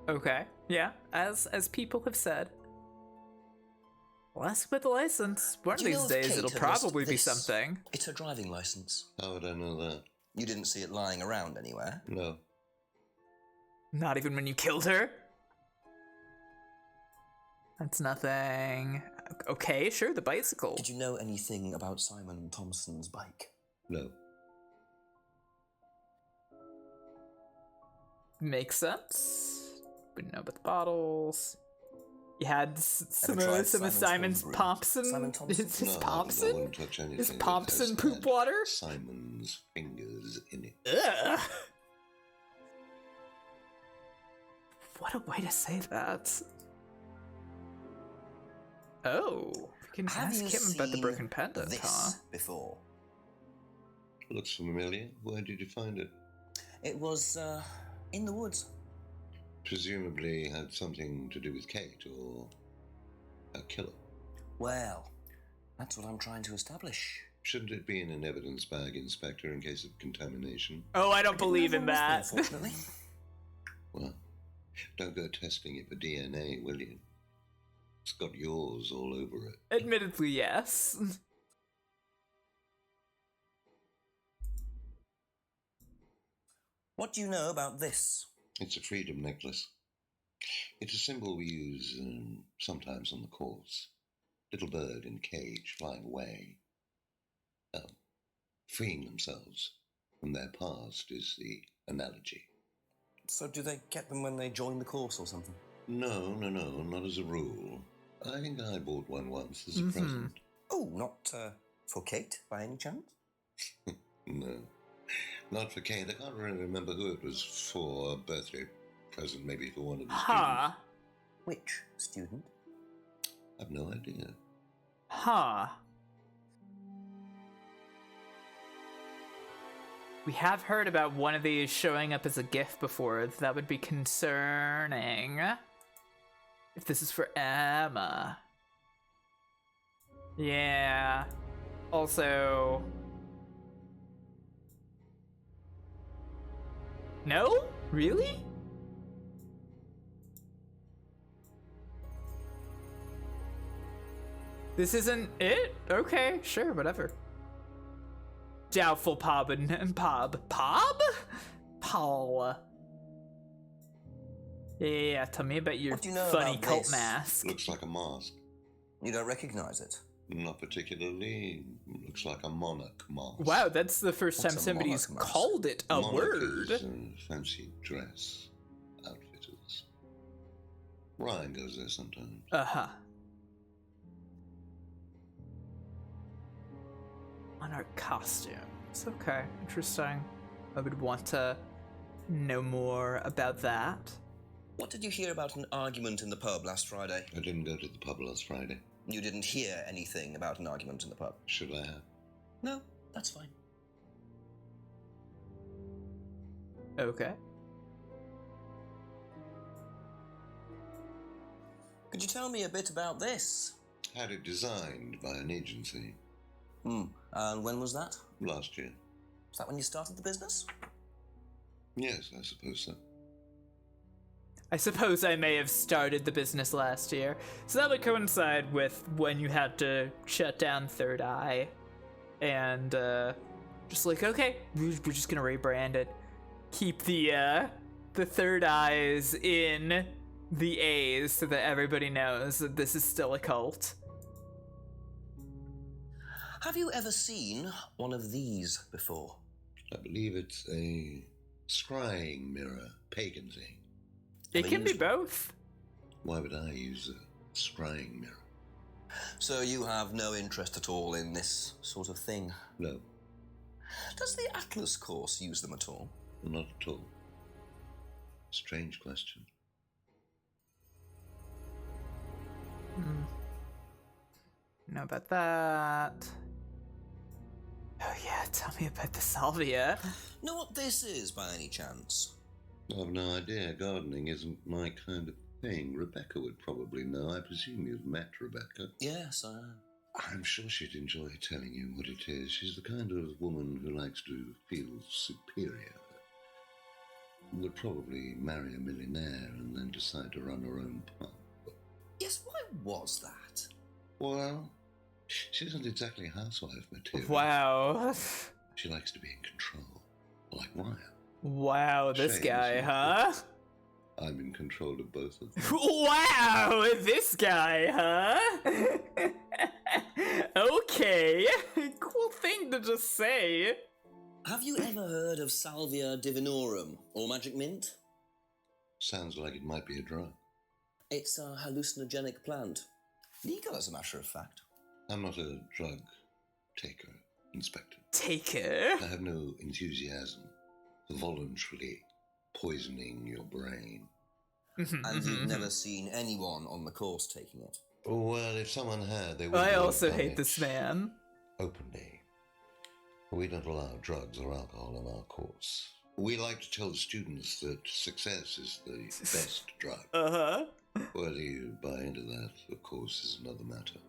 Okay, yeah, as people have said. Well, ask about the license. One of Do you these know if days Kate it'll had probably lost be this? something. It's her driving license. How would I know that? You didn't see it lying around anywhere? No. Not even when you killed her? That's nothing. Okay, sure, the bicycle. Did you know anything about Simon Thompson's bike? No. Makes sense. We know about the bottles. You had some tried of Simon's brew? Popson. Simon Thompson? His No, I Popson? wouldn't touch anything His that Popson has poop had water? Simon's fingers in it. Ugh. What a way to say that. Oh, we can Have ask you him about the seen broken pendant, this huh? before? Looks familiar. Where did you find it? It was, in the woods. Presumably had something to do with Kate or a killer. Well, that's what I'm trying to establish. Shouldn't it be in an evidence bag, Inspector, in case of contamination? Oh, I don't believe in Never that. was, unfortunately. Well, don't go testing it for DNA, will you? It's got yours all over it. Admittedly, yes. What do you know about this? It's a freedom necklace. It's a symbol we use sometimes on the course. Little bird in cage flying away. Freeing themselves from their past is the analogy. So do they get them when they join the course or something? No, not as a rule. I think I bought one once as a present. Oh, not for Kate, by any chance? No, not for Kate. I can't really remember who it was for. A birthday present, maybe for one of the students. Which student? I've no idea. We have heard about one of these showing up as a gift before. That would be concerning. If this is for Emma. Yeah. Also... No? Really? This isn't it? Okay, sure, whatever. Doubtful Pob and Pob. Pob? Paul. Yeah, tell me about your What do you know funny about cult this? mask. Looks like a mask. You don't recognize it? Not particularly. Looks like a monarch mask. Wow, that's the first What's time a somebody's monarch mask? called it a Monarch word. is a fancy dress outfitters. Ryan goes there sometimes. Uh-huh. Monarch costumes. Okay, interesting. I would want to know more about that. What did you hear about an argument in the pub last Friday? I didn't go to the pub last Friday. You didn't hear anything about an argument in the pub? Should I have? No, that's fine. Okay. Could you tell me a bit about this? Had it designed by an agency. And when was that? Last year. Is that when you started the business? Yes, I suppose so. I suppose I may have started the business last year. So that would coincide with when you had to shut down Third Eye. And just like, okay, we're just gonna rebrand it. Keep the Third Eyes in the A's so that everybody knows that this is still a cult. Have you ever seen one of these before? I believe it's a scrying mirror, pagan thing. It can be both. Why would I use a scrying mirror? So you have no interest at all in this sort of thing? No. Does the Atlas course use them at all? Not at all. Strange question. Know about that. Oh yeah, tell me about the salvia. Know what this is by any chance? I've no idea. Gardening isn't my kind of thing. Rebecca would probably know. I presume you've met Rebecca. Yes, I am. I'm sure she'd enjoy telling you what it is. She's the kind of woman who likes to feel superior. Would probably marry a millionaire and then decide to run her own pub. Yes, why was that? Well, she isn't exactly housewife material. Wow. She likes to be in control, like Wyatt. Wow, this Shame, guy, isn't it? huh? I'm in control of both of them. Wow, this guy, huh? Okay, cool thing to just say. Have you ever heard of Salvia divinorum, or magic mint? Sounds like it might be a drug. It's a hallucinogenic plant. Legal, as a matter of fact. I'm not a drug taker, Inspector. Taker? I have no enthusiasm for voluntarily poisoning your brain. And you've never seen anyone on the course taking it? Well, if someone had, they would. I also hate this man. Openly. We don't allow drugs or alcohol in our course. We like to tell the students that success is the best drug. Uh-huh. Whether you buy into that, of course, is another matter.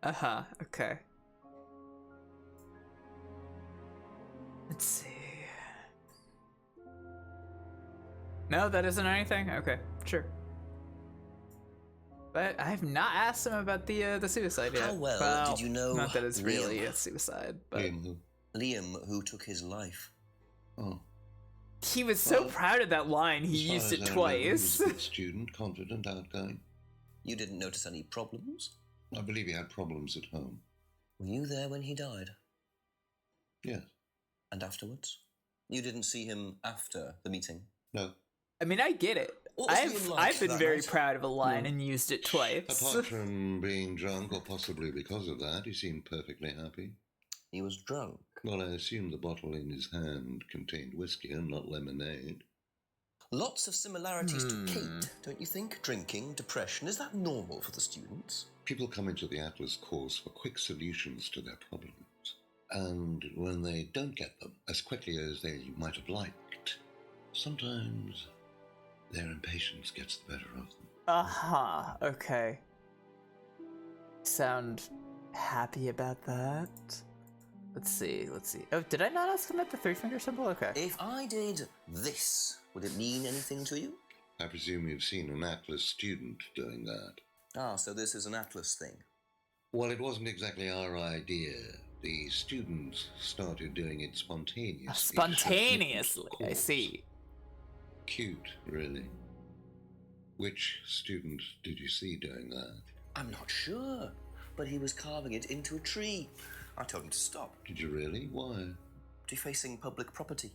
Uh-huh, okay. Let's see. No, that isn't anything? Okay, sure. But I have not asked him about the suicide yet. How well did you know Not that it's really Liam? a suicide, but... Liam, who took his life. Oh. He was so proud of that line, he As far used as it I know, twice. He was a good student, confident, outgoing. You didn't notice any problems? I believe he had problems at home. Were you there when he died? Yes. And afterwards? You didn't see him after the meeting? No. I mean, I get it. What was Liam like I've been that very night? proud of a line and used it twice. Apart from being drunk, or possibly because of that, he seemed perfectly happy. He was drunk? Well, I assume the bottle in his hand contained whiskey and not lemonade. Lots of similarities to Kate, don't you think? Drinking, depression, is that normal for the students? People come into the Atlas course for quick solutions to their problems. And when they don't get them as quickly as they might have liked, sometimes their impatience gets the better of them. Uh-huh, okay. Sound happy about that? Let's see. Oh, did I not ask him at the three-finger symbol? Okay. If I did this, would it mean anything to you? I presume you've seen an Atlas student doing that. Ah, so this is an Atlas thing. Well, it wasn't exactly our idea. The students started doing it spontaneously. Spontaneously, I see. Cute, really. Which student did you see doing that? I'm not sure, but he was carving it into a tree. I told him to stop. Did you really? Why? Defacing public property.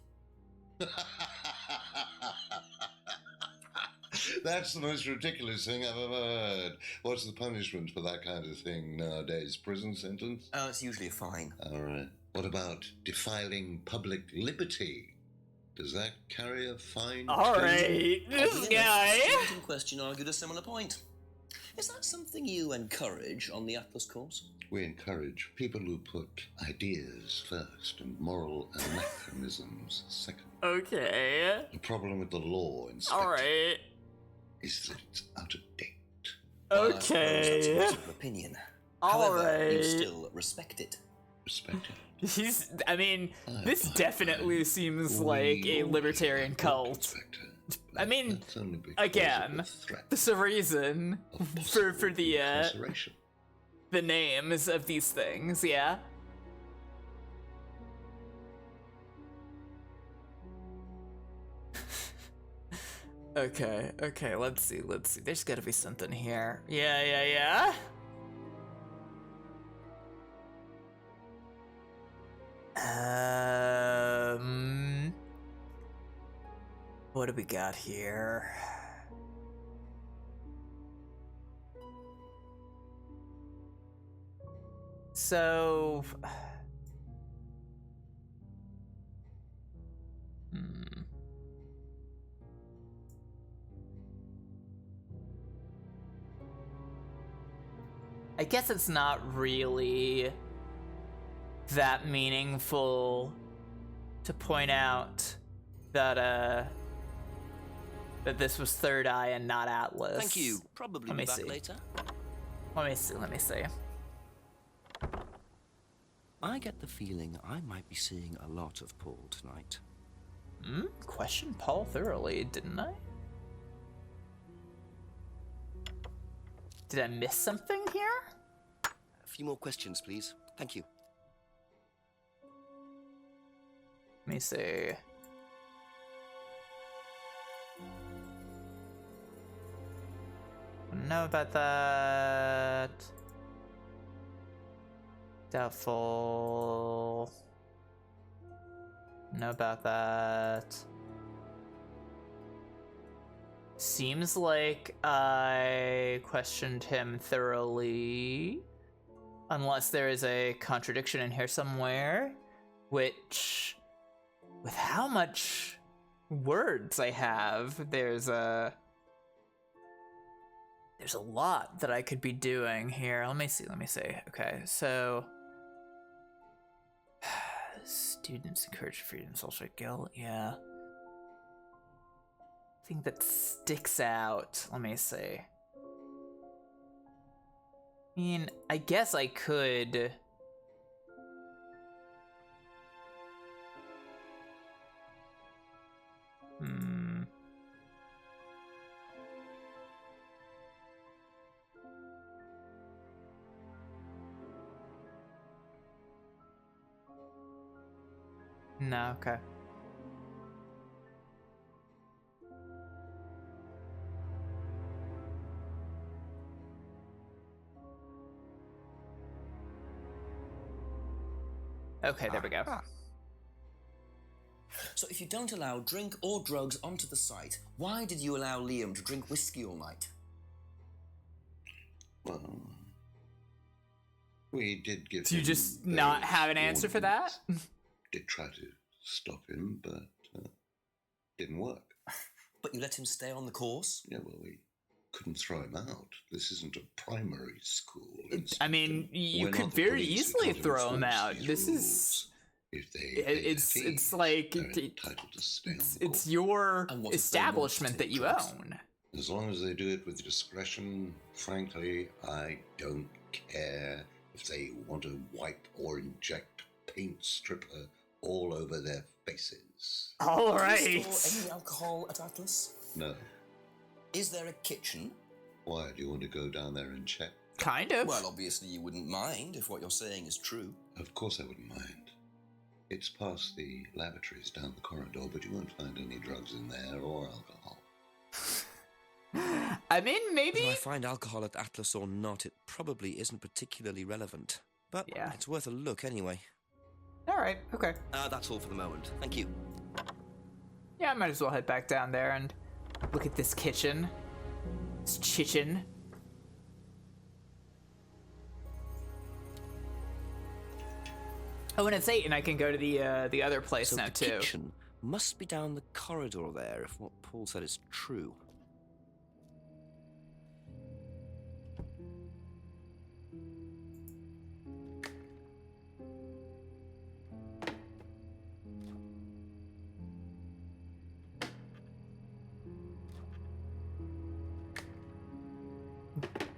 That's the most ridiculous thing I've ever heard. What's the punishment for that kind of thing nowadays? Prison sentence? It's usually a fine. All right. What about defiling public liberty? Does that carry a fine? All right, this guy. The student in question argued a similar point. Is that something you encourage on the Atlas course? We encourage people who put ideas first and moral anachronisms second. Okay. The problem with the law, Inspector, All right. is that it's out of date. Okay. That's a personal opinion. All However, you right. still respect it. Respect it. This definitely seems like a libertarian cult. I mean, again, there's a reason for the names of these things, yeah? Okay, let's see. There's gotta be something here. Yeah. What do we got here? So... I guess it's not really that meaningful to point out that that this was Third Eye and not Atlas. Thank you. Probably Let be me back see. later. Let me see. I get the feeling I might be seeing a lot of Paul tonight. Questioned Paul thoroughly, didn't I? Did I miss something here? A few more questions, please. Thank you. Let me see. Know about that. Doubtful. Know about that. Seems like I questioned him thoroughly. Unless there is a contradiction in here somewhere. Which, with how much words I have, there's a lot that I could be doing here. Let me see. Okay, so students encourage freedom, social guilt. Yeah. Thing that sticks out. Let me see. I mean, I guess I could. No, okay. Okay, there we go. So if you don't allow drink or drugs onto the site, why did you allow Liam to drink whiskey all night? Well, we did give Do you him just not various have an answer for that? Did try to stop him, but didn't work. But you let him stay on the course? Yeah, well, we couldn't throw him out. This isn't a primary school. I mean, you We're could not the very police. easily We can't throw him enforce out. these This rules. is... If they pay It's their fees, like... they're entitled to stay on the It's your And what if they want to establishment that take you drugs? own. As long as they do it with discretion, frankly, I don't care if they want to wipe or inject paint stripper all over their faces. All Do right. you store any alcohol at Atlas? No. Is there a kitchen? Why, do you want to go down there and check? Kind of. Well, obviously you wouldn't mind if what you're saying is true. Of course I wouldn't mind. It's past the lavatories down the corridor, but you won't find any drugs in there or alcohol. I mean, maybe... Whether I find alcohol at Atlas or not, it probably isn't particularly relevant. But Yeah. it's worth a look anyway. All right, okay. That's all for the moment. Thank you. Yeah, I might as well head back down there and look at this kitchen. This kitchen. Oh, and it's 8, and I can go to the other place So now the too. kitchen must be down the corridor there, if what Paul said is true.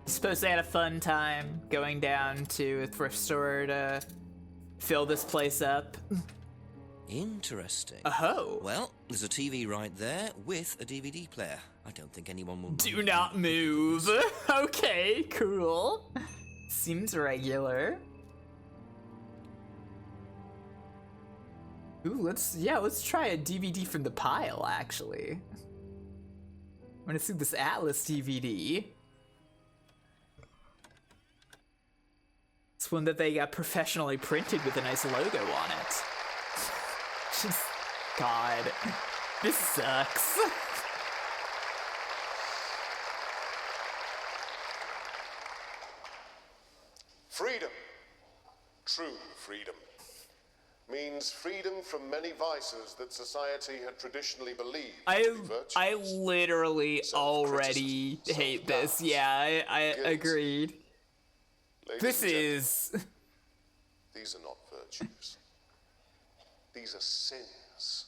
Suppose they had a fun time going down to a thrift store to fill this place up. Interesting. Oh. Well, there's a TV right there with a DVD player. I don't think anyone will Do mind. not move. Okay, cool. Seems regular. Ooh, let's try a DVD from the pile, actually. I want to see this Atlas DVD. It's one that they got professionally printed with a nice logo on it. Just, God, this sucks. Freedom, true freedom, means freedom from many vices that society had traditionally believed to be virtues. I literally already hate this. Yeah, I agreed. Ladies This and is... These are not virtues. These are sins.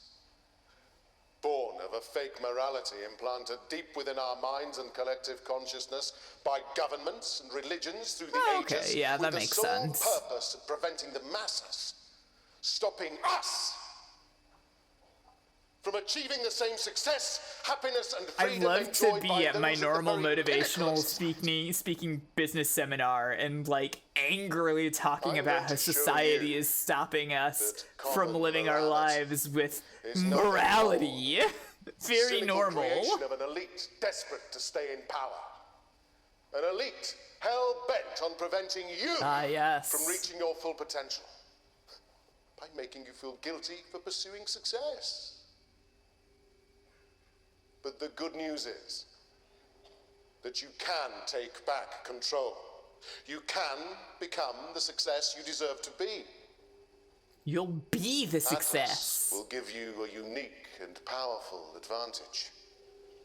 Born of a fake morality implanted deep within our minds and collective consciousness by governments and religions through the Okay, ages, yeah, that with makes the sole sense. purpose of preventing the masses, stopping us from achieving the same success, happiness, and I freedom love to enjoyed be by at my those normal the very motivational pinnacle of speaking business seminar and like angrily talking I'm about going how to show society you is stopping us that from common living our morality lives with is nothing morality. Very cynical normal. creation of an elite desperate to stay in power. An elite hell-bent on preventing you yes. from reaching your full potential by making you feel guilty for pursuing success. But the good news is that you can take back control. You can become the success you deserve to be. You'll be the success. Atlas will give you a unique and powerful advantage.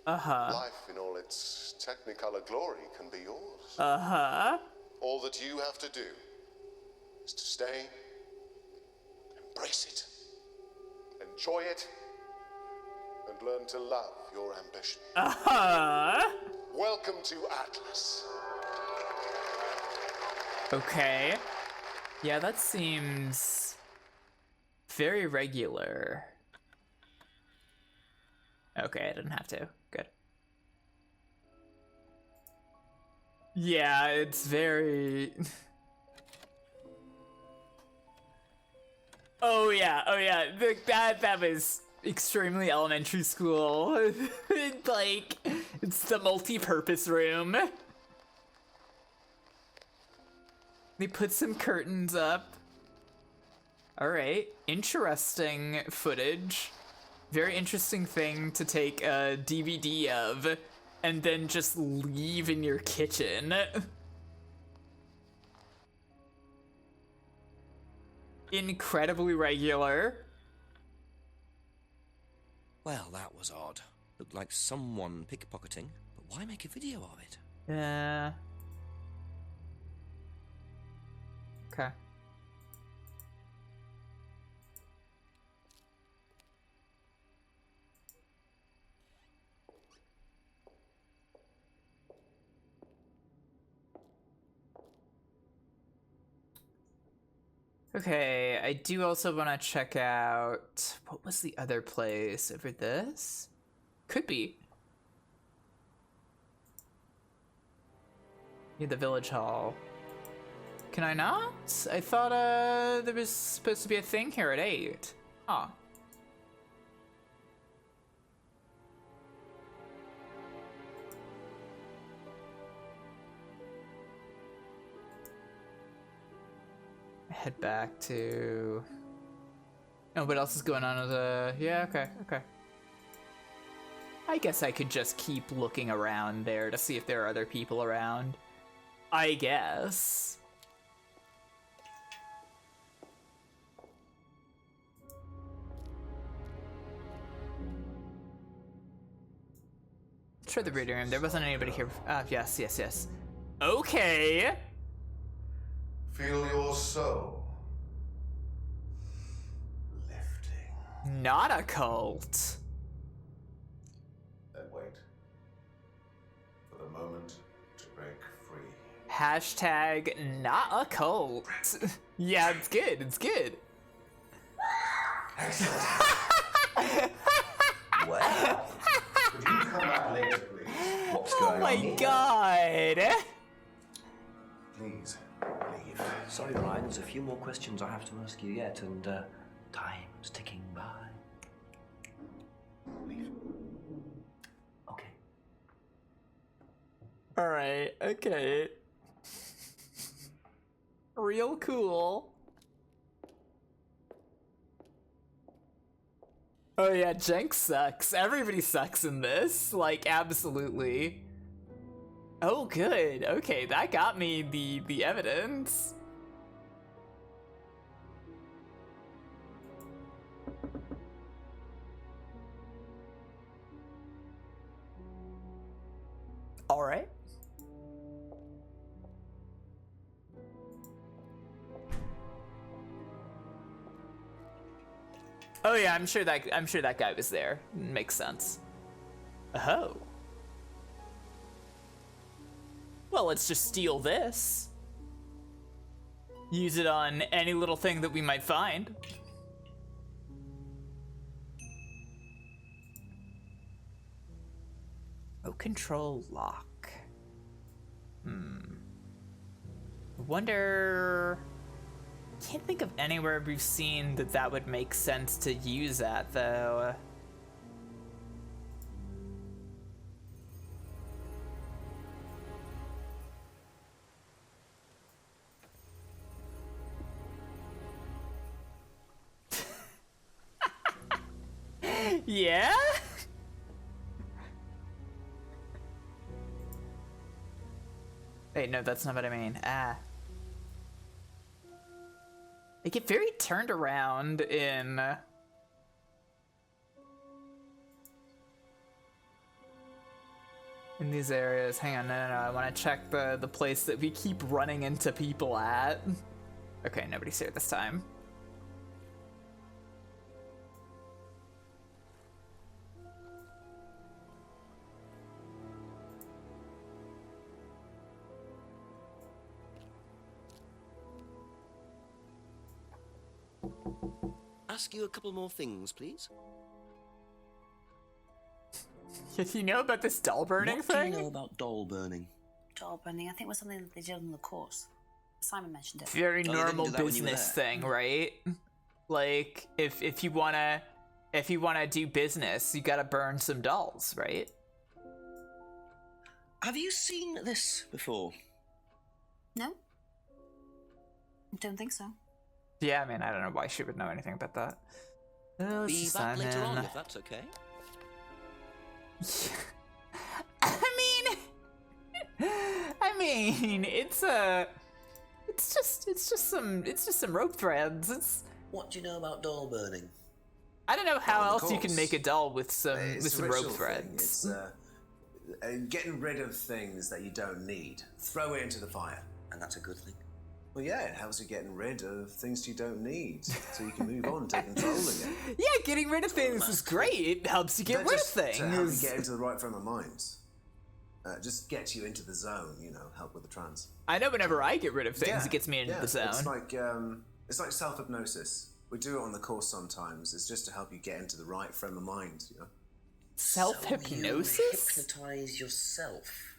Uh-huh. Life in all its technicolor glory can be yours. Uh-huh. All that you have to do is to stay, embrace it, enjoy it, and learn to love your ambition. Uh-huh. Welcome to Atlas. Okay. Yeah, that seems very regular. Okay, I didn't have to. Good. Yeah, it's very... Oh yeah. That was extremely elementary school. Like, it's the multi-purpose room. They put some curtains up. All right. Interesting footage. Very interesting thing to take a DVD of and then just leave in your kitchen. Incredibly regular. Well, that was odd. Looked like someone pickpocketing, but why make a video of it? Yeah. Okay. Okay, I do also want to check out... What was the other place over this? Could be. Near the village hall. Can I not? I thought there was supposed to be a thing here at 8. Oh. Head back to... Oh, what else is going on with the... Yeah, okay. I guess I could just keep looking around there to see if there are other people around. I guess. Let's try the reading room. There wasn't anybody here. Yes. Okay. Feel your soul lifting. Not a cult. Then wait for the moment to break free. Hashtag not a cult. Yeah, it's good. Excellent. Well, could you come back later, please? What's going Oh my on here? god. Please leave. Sorry, Ryan, there's a few more questions I have to ask you yet, and time's ticking by. Leave. Okay. Alright, okay. Real cool. Oh yeah, Jenks sucks. Everybody sucks in this. Like, absolutely. Oh, good. Okay, that got me the evidence. Alright. Oh yeah, I'm sure that guy was there. Makes sense. Oh. Well, let's just steal this. Use it on any little thing that we might find. Oh, control lock. Wonder... Can't think of anywhere we've seen that would make sense to use that, though. Yeah? Wait, no, that's not what I mean. They get very turned around in... in these areas. Hang on, no. I want to check the place that we keep running into people at. Okay, nobody's here this time. Ask you a couple more things, please. Do you know about this doll burning What thing? do you know about doll burning? Doll burning, I think, was something that they did on the course. Simon mentioned it. Very Oh, they didn't normal do that when you were business there. thing, right? Like, if you wanna do business, you gotta burn some dolls, right? Have you seen this before? No? Don't think so. Yeah, I mean, I don't know why she would know anything about that. Let's Be just back sign later on in. if that's okay. I mean, it's just some rope threads. What do you know about doll burning? I don't know how Well, of else you can course. make a doll with some It's a rope ritual thing. threads. It's getting rid of things that you don't need. Throw it into the fire. And that's a good thing. Well, yeah, it helps you getting rid of things you don't need, so you can move on, take control again. Yeah, getting rid of things is great. It helps you get rid of Just to help you things. get into the right frame of mind. Just gets you into the zone, help with the trance. I know whenever I get rid of things, Yeah, it gets me into yeah. the zone. It's like self-hypnosis. We do it on the course sometimes. It's just to help you get into the right frame of mind, Self-hypnosis? So you hypnotise yourself.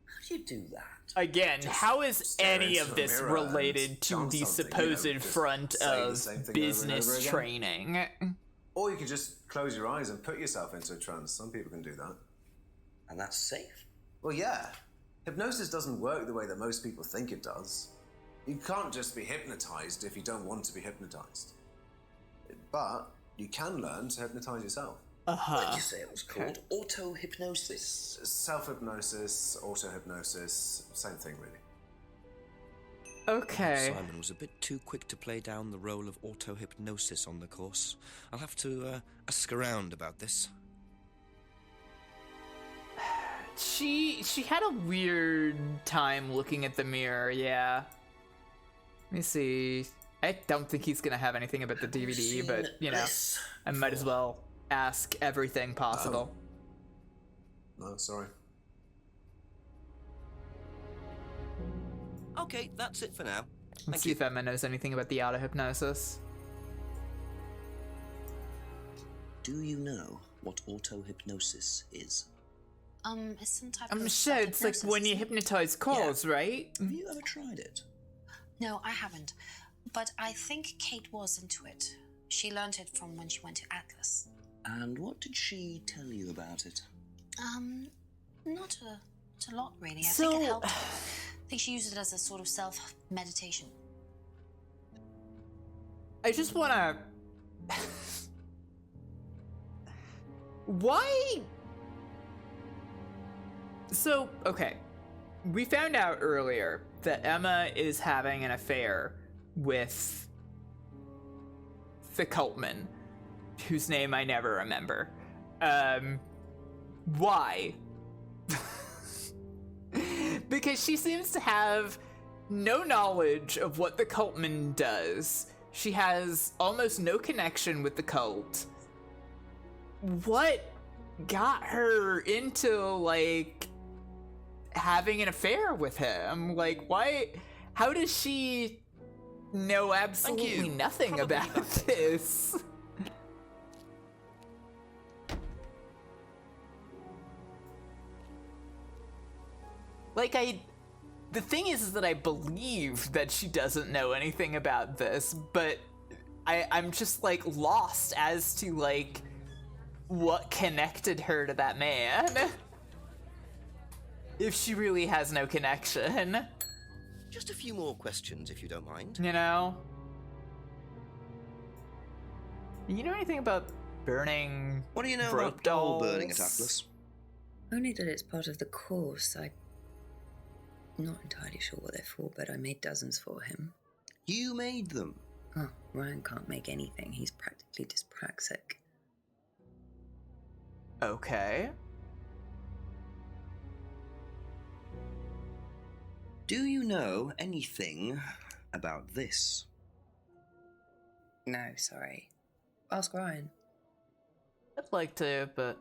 How do you do that? Again, how is stare any into of a this mirror related and to chant the something, supposed just front say the of same thing over and business over again. training? Or you could just close your eyes and put yourself into a trance. Some people can do that. And that's safe? Well, yeah. Hypnosis doesn't work the way that most people think it does. You can't just be hypnotized if you don't want to be hypnotized. But you can learn to hypnotize yourself. What did you say it was called? Auto-hypnosis? Self-hypnosis, auto-hypnosis, same thing, really. Okay. Simon was a bit too quick to play down the role of auto-hypnosis on the course. I'll have to ask around about this. She had a weird time looking at the mirror, yeah. Let me see. I don't think he's gonna have anything about the DVD, but, I might as well ask everything possible. No, sorry. Okay, that's it for now. Let's see if Emma knows anything about the auto-hypnosis. Do you know what auto-hypnosis is? It's some type I'm of sure it's like self-hypnosis, when you isn't it? hypnotize calls, right? Have you ever tried it? No, I haven't. But I think Kate was into it. She learned it from when she went to Atlas. And what did she tell you about it? Not a lot, really. I think it helped her. I think she used it as a sort of self-meditation. I just wanna... Why? So, okay. We found out earlier that Emma is having an affair with the Cultman, whose name I never remember. Why? Because she seems to have no knowledge of what the Cultman does. She has almost no connection with the cult. What got her into, like, having an affair with him? Like, why? How does she know absolutely nothing about this? Like, the thing is that I believe that she doesn't know anything about this, but I'm just, like, lost as to, like, what connected her to that man. If she really has no connection. Just a few more questions, if you don't mind. You know? You know anything about burning What do you know rope about doll dolls? burning at Atlas? Only that it's part of the course. I'm not entirely sure what they're for, but I made dozens for him. You made them? Oh, Ryan can't make anything. He's practically dyspraxic. Okay. Do you know anything about this? No, sorry. Ask Ryan. I'd like to, but...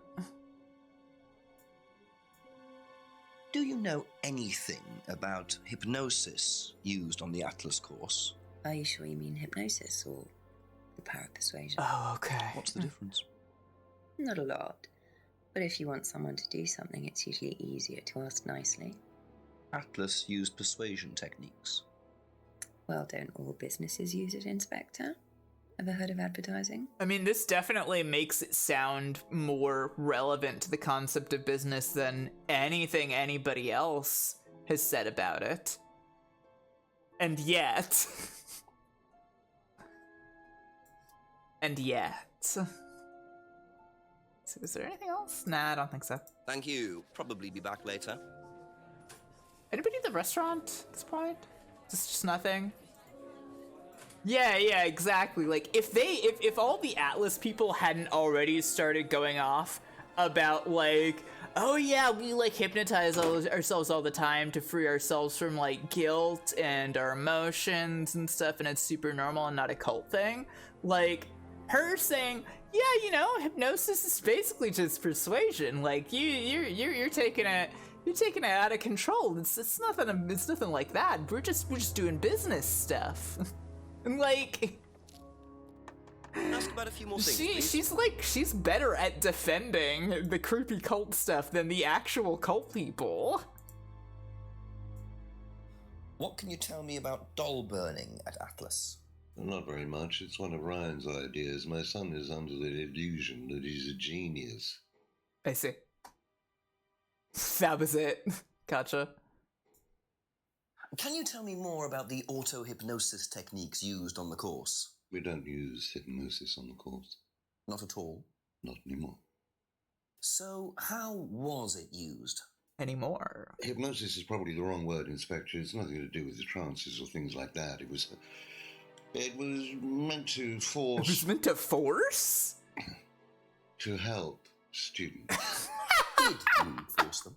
Do you know anything about hypnosis used on the Atlas course? Are you sure you mean hypnosis or the power of persuasion? Oh, okay. What's the difference? Not a lot. But if you want someone to do something, it's usually easier to ask nicely. Atlas used persuasion techniques. Well, don't all businesses use it, Inspector? Ever heard of advertising? I mean, this definitely makes it sound more relevant to the concept of business than anything anybody else has said about it. And yet... And yet. So is there anything else? Nah, I don't think so. Thank you. Probably be back later. Anybody at the restaurant at this point? Is this just nothing? Yeah, exactly. Like, if all the Atlas people hadn't already started going off about, like, oh yeah, we, like, hypnotize ourselves all the time to free ourselves from, like, guilt and our emotions and stuff, and it's super normal and not a cult thing. Like, her saying, yeah, you know, hypnosis is basically just persuasion. Like, you're taking it out of control. It's nothing like that. We're just doing business stuff. And like, ask about a few more things, she's better at defending the creepy cult stuff than the actual cult people. What can you tell me about doll burning at Atlas? Not very much. It's one of Ryan's ideas. My son is under the illusion that he's a genius. I see. That was it. Gotcha. Can you tell me more about the auto-hypnosis techniques used on the course? We don't use hypnosis on the course. Not at all? Not anymore. So, how was it used? Anymore? Hypnosis is probably the wrong word, Inspector. It's nothing to do with the trances or things like that. It was meant to force... It was meant to force? To help students. Did you force them?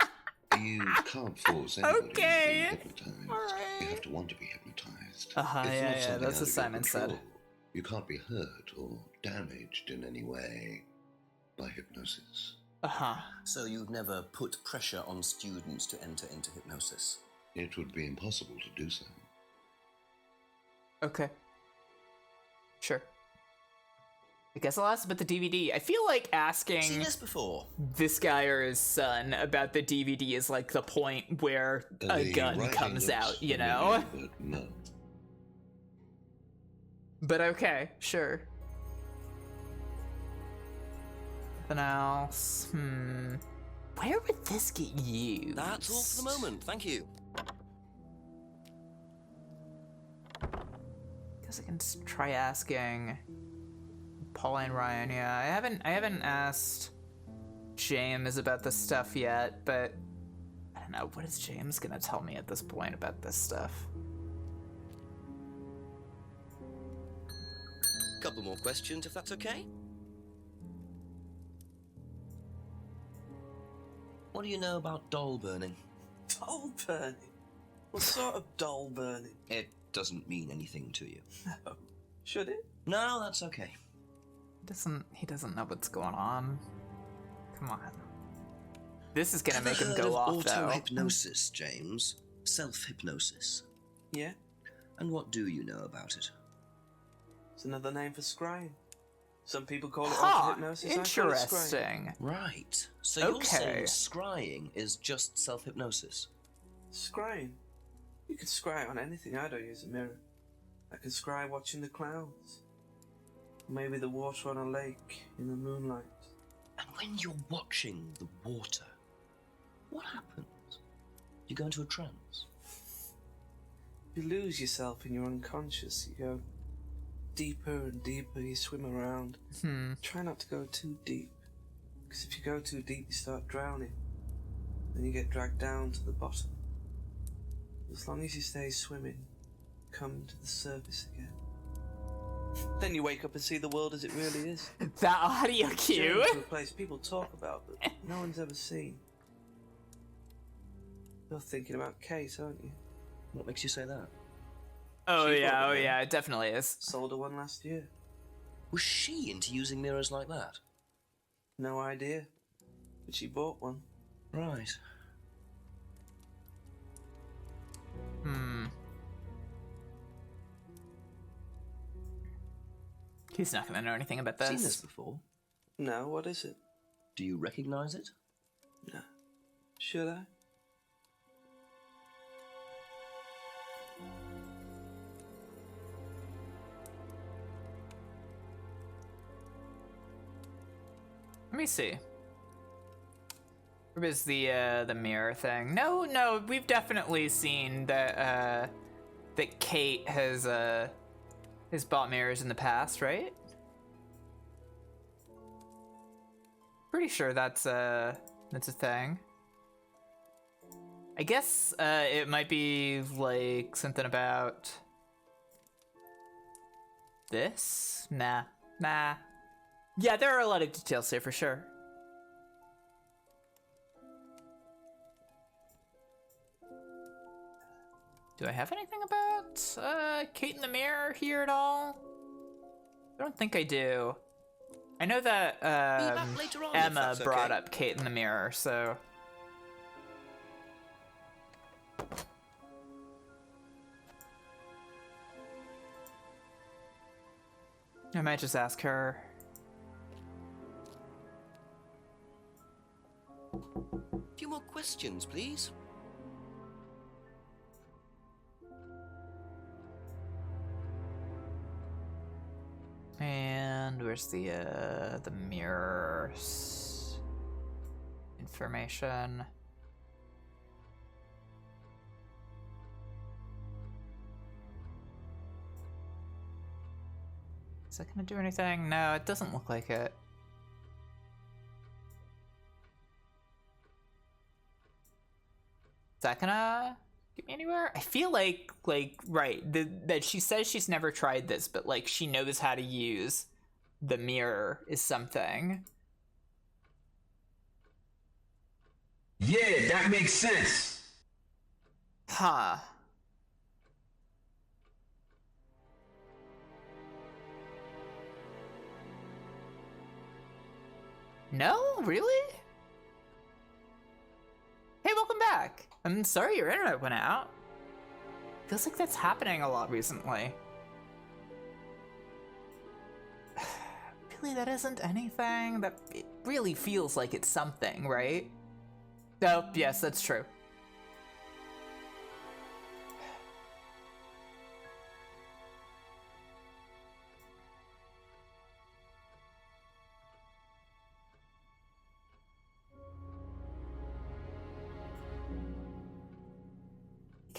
You can't force anybody into being hypnotized. Right. You have to want to be hypnotized. Yeah, that's what Simon said. You can't be hurt or damaged in any way by hypnosis. So you've never put pressure on students to enter into hypnosis? It would be impossible to do so. Okay. Sure. I guess I'll ask about the DVD. I feel like asking seen this before. This guy or his son about the DVD is like the point where a gun comes out, you know? But no. But okay, sure. Nothing else? Where would this get used? That's all for the moment, thank you. Guess I can try asking Paula and Ryan. Yeah, I haven't asked James about this stuff yet, but I don't know. What is James gonna tell me at this point about this stuff? Couple more questions, if that's okay. What do you know about doll burning? Doll burning? What sort of doll burning? It doesn't mean anything to you. No. Should it? No, that's okay. He doesn't know what's going on. Come on. This is gonna make him go off, though. Auto-hypnosis, James. Self-hypnosis. Yeah? And what do you know about it? It's another name for scrying. Some people call it auto-hypnosis. Interesting. Right. So you're saying scrying is just self-hypnosis? Scrying? You can scry on anything. I don't use a mirror. I can scry watching the clouds. Maybe the water on a lake in the moonlight. And when you're watching the water, what happens? You go into a trance? You lose yourself in your unconscious. You go deeper and deeper. You swim around. Try not to go too deep. Because if you go too deep, you start drowning. Then you get dragged down to the bottom. As long as you stay swimming, come to the surface again. Then you wake up and see the world as it really is. That audio cue. To a place people talk about, but no one's ever seen. You're thinking about Kate, aren't you? What makes you say that? Oh yeah, it definitely is. Sold her one last year. Was she into using mirrors like that? No idea. But she bought one. Right. He's not gonna know anything about this. Seen this before? No, what is it? Do you recognize it? No. Should I? Let me see. Where was the mirror thing? No, we've definitely seen that that Kate has bought mirrors in the past, right? Pretty sure that's a thing. I guess it might be like something about this? Nah. Yeah, there are a lot of details here for sure. Do I have anything about Kate in the Mirror here at all? I don't think I do. I know that later on, if Emma that's brought okay. up Kate in the Mirror, so... I might just ask her. A few more questions, please. And where's the mirrors information? Is that gonna do anything? No, it doesn't look like it. Is that gonna get me anywhere? I feel like right, that she says she's never tried this, but like she knows how to use the mirror is something. Yeah, that makes sense. Huh. No? Really? Hey, welcome back. I'm sorry your internet went out. Feels like that's happening a lot recently. Really, that isn't anything? That it really feels like it's something, right? Oh, yes, that's true.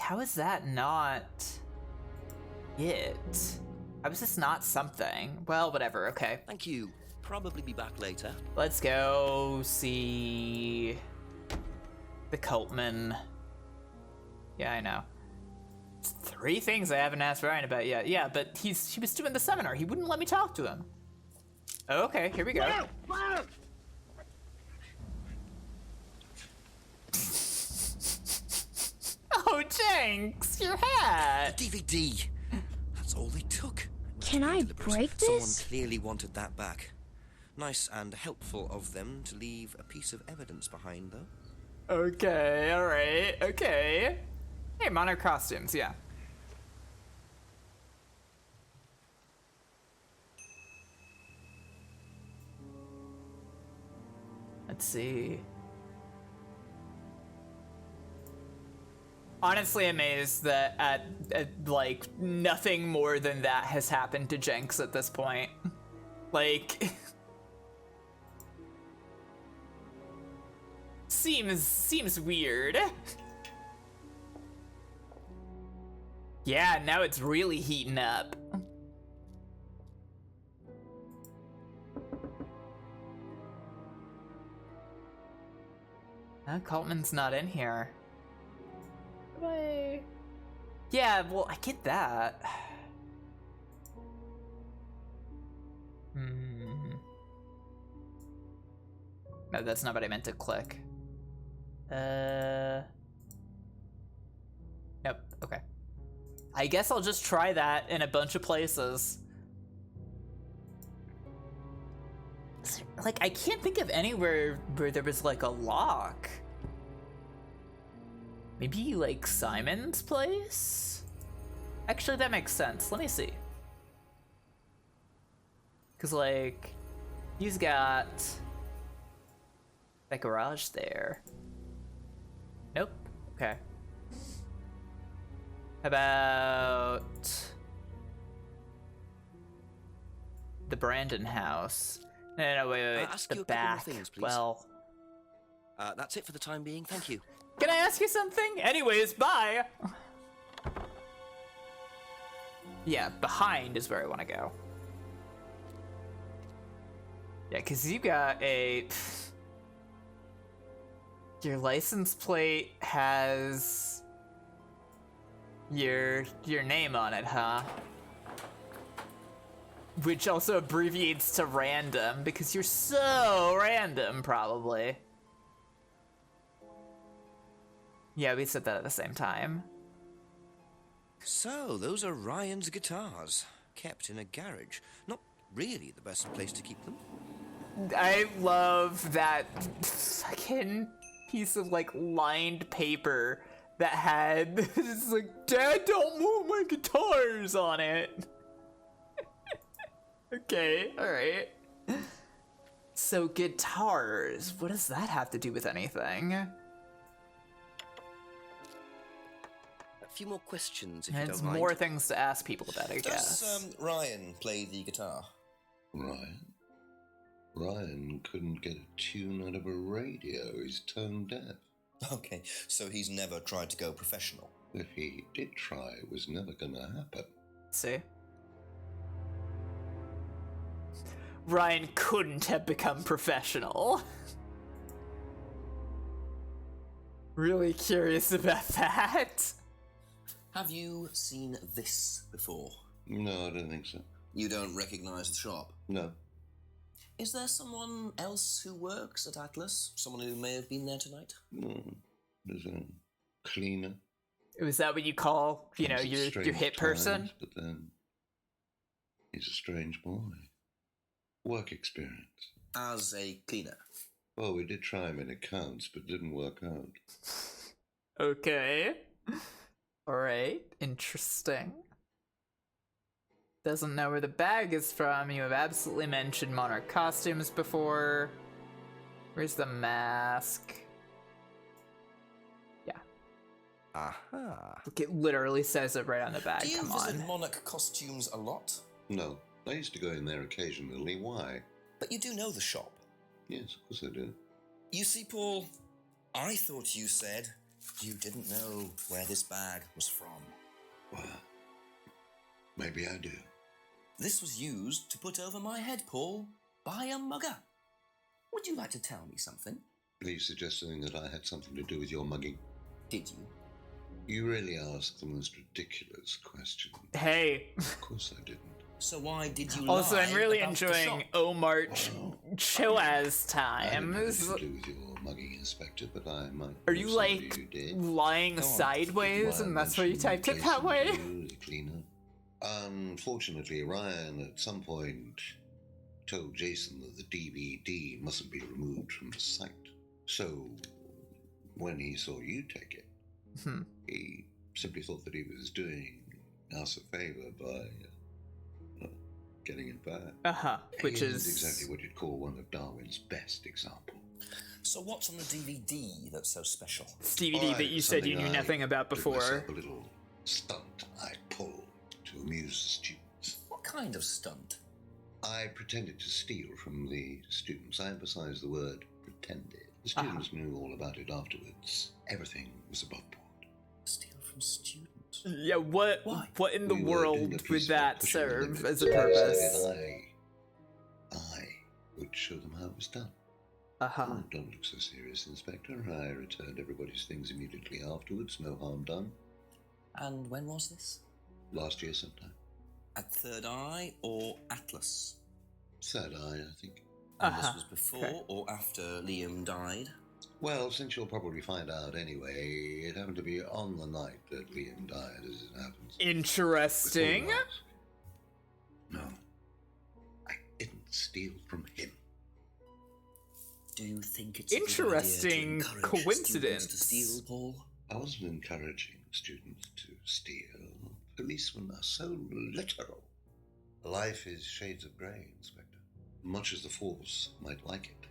How is that not it? How is this not something? Well, whatever, okay. Thank you. Probably be back later. Let's go see the Cultman. Yeah, I know. It's 3 things I haven't asked Ryan about yet. Yeah, but he was doing the seminar. He wouldn't let me talk to him. Okay, here we go. Oh, Jenks, your hat! DVD! That's all they took. Can I break Someone this? clearly wanted that back. Nice and helpful of them to leave a piece of evidence behind, though. Okay, alright, okay. Hey, monarch costumes, yeah. Let's see. Honestly amazed that at like nothing more than that has happened to Jenks at this point. Like seems weird. Yeah, now it's really heating up. Cultman's not in here. Bye. Yeah, well, I get that. No, that's not what I meant to click. Nope, okay. I guess I'll just try that in a bunch of places. Like, I can't think of anywhere where there was like a lock. Maybe like Simon's place? Actually, that makes sense. Let me see. Cause like, he's got that garage there. Nope. Okay. How about the Brandon house? No, wait. Ask The you a couple more back. things, please. Well, that's it for the time being. Thank you. can I ask you something? Anyways, bye. Yeah, behind is where I want to go. Yeah, because you got your license plate has your name on it, huh? Which also abbreviates to random, because you're so random, probably. Yeah, we said that at the same time. So, those are Ryan's guitars, kept in a garage. Not really the best place to keep them. I love that fucking piece of, like, lined paper that had, it's like, Dad, don't move my guitars on it. Okay, alright. So, guitars, what does that have to do with anything? A few more questions, if you There's don't mind. more things to ask people about, I guess. Does Ryan play the guitar? Ryan? Ryan couldn't get a tune out of a radio. He's tone deaf. Okay, so he's never tried to go professional. If he did try, it was never gonna happen. See? Ryan couldn't have become professional. Really curious about that. Have you seen this before? No, I don't think so. You don't recognize the shop? No. Is there someone else who works at Atlas? Someone who may have been there tonight? No. There's a cleaner. Was that what you call, you know, your hit person? Times, but then he's a strange boy. Work experience. As a cleaner? Well, we did try him in accounts, but didn't work out. Okay. Alright, interesting. Doesn't know where the bag is from. You have absolutely mentioned Monarch costumes before. Where's the mask? Yeah. Aha. Look, it literally says it right on the bag. Do you Come visit on. Monarch costumes a lot? No. I used to go in there occasionally. Why? But you do know the shop? Yes, of course I do. You see, Paul, I thought you said you didn't know where this bag was from. Well, maybe I do. This was used to put over my head, Paul, by a mugger. Would you like to tell me something? Please suggesting that I had something to do with your mugging. Did you? You really asked the most ridiculous question. Hey. Of course I didn't. So why did you Also, lie I'm really about the enjoying shop? Omar Choaz I time. didn't have anything to do with your mugging, Inspector, but I might. Are you know like somebody who did. lying Go on. sideways, and that's why you mentioned typed it that way? Jason, the cleaner. Unfortunately, Ryan at some point told Jason that the DVD mustn't be removed from the site. So when he saw you take it, he simply thought that he was doing us a favor by getting it back. Which He is isn't exactly what you'd call one of Darwin's best examples. So what's on the DVD that's so special? It's DVD that you said you knew nothing about before. A little stunt I pulled to amuse the students. What kind of stunt? I pretended to steal from the students. I emphasize the word pretended. The students knew all about it afterwards. Everything was above board. Steal from students? Yeah, what in the We were doing a world piece would of that pushing the serve limits. as a I purpose? decided I would show them how it was done. Oh, don't look so serious, Inspector. I returned everybody's things immediately afterwards. No harm done. And when was this? Last year sometime. At Third Eye or Atlas? Third Eye, I think. And this was before or after Liam died? Well, since you'll probably find out anyway, it happened to be on the night that Liam died, as it happens. Interesting. Before you ask. No, I didn't steal from him. Do you think it's interesting a good idea to encourage coincidence? students to steal, Paul? I wasn't encouraging students to steal. Policemen are so literal. Life is shades of grey, Inspector. Much as the Force might like it,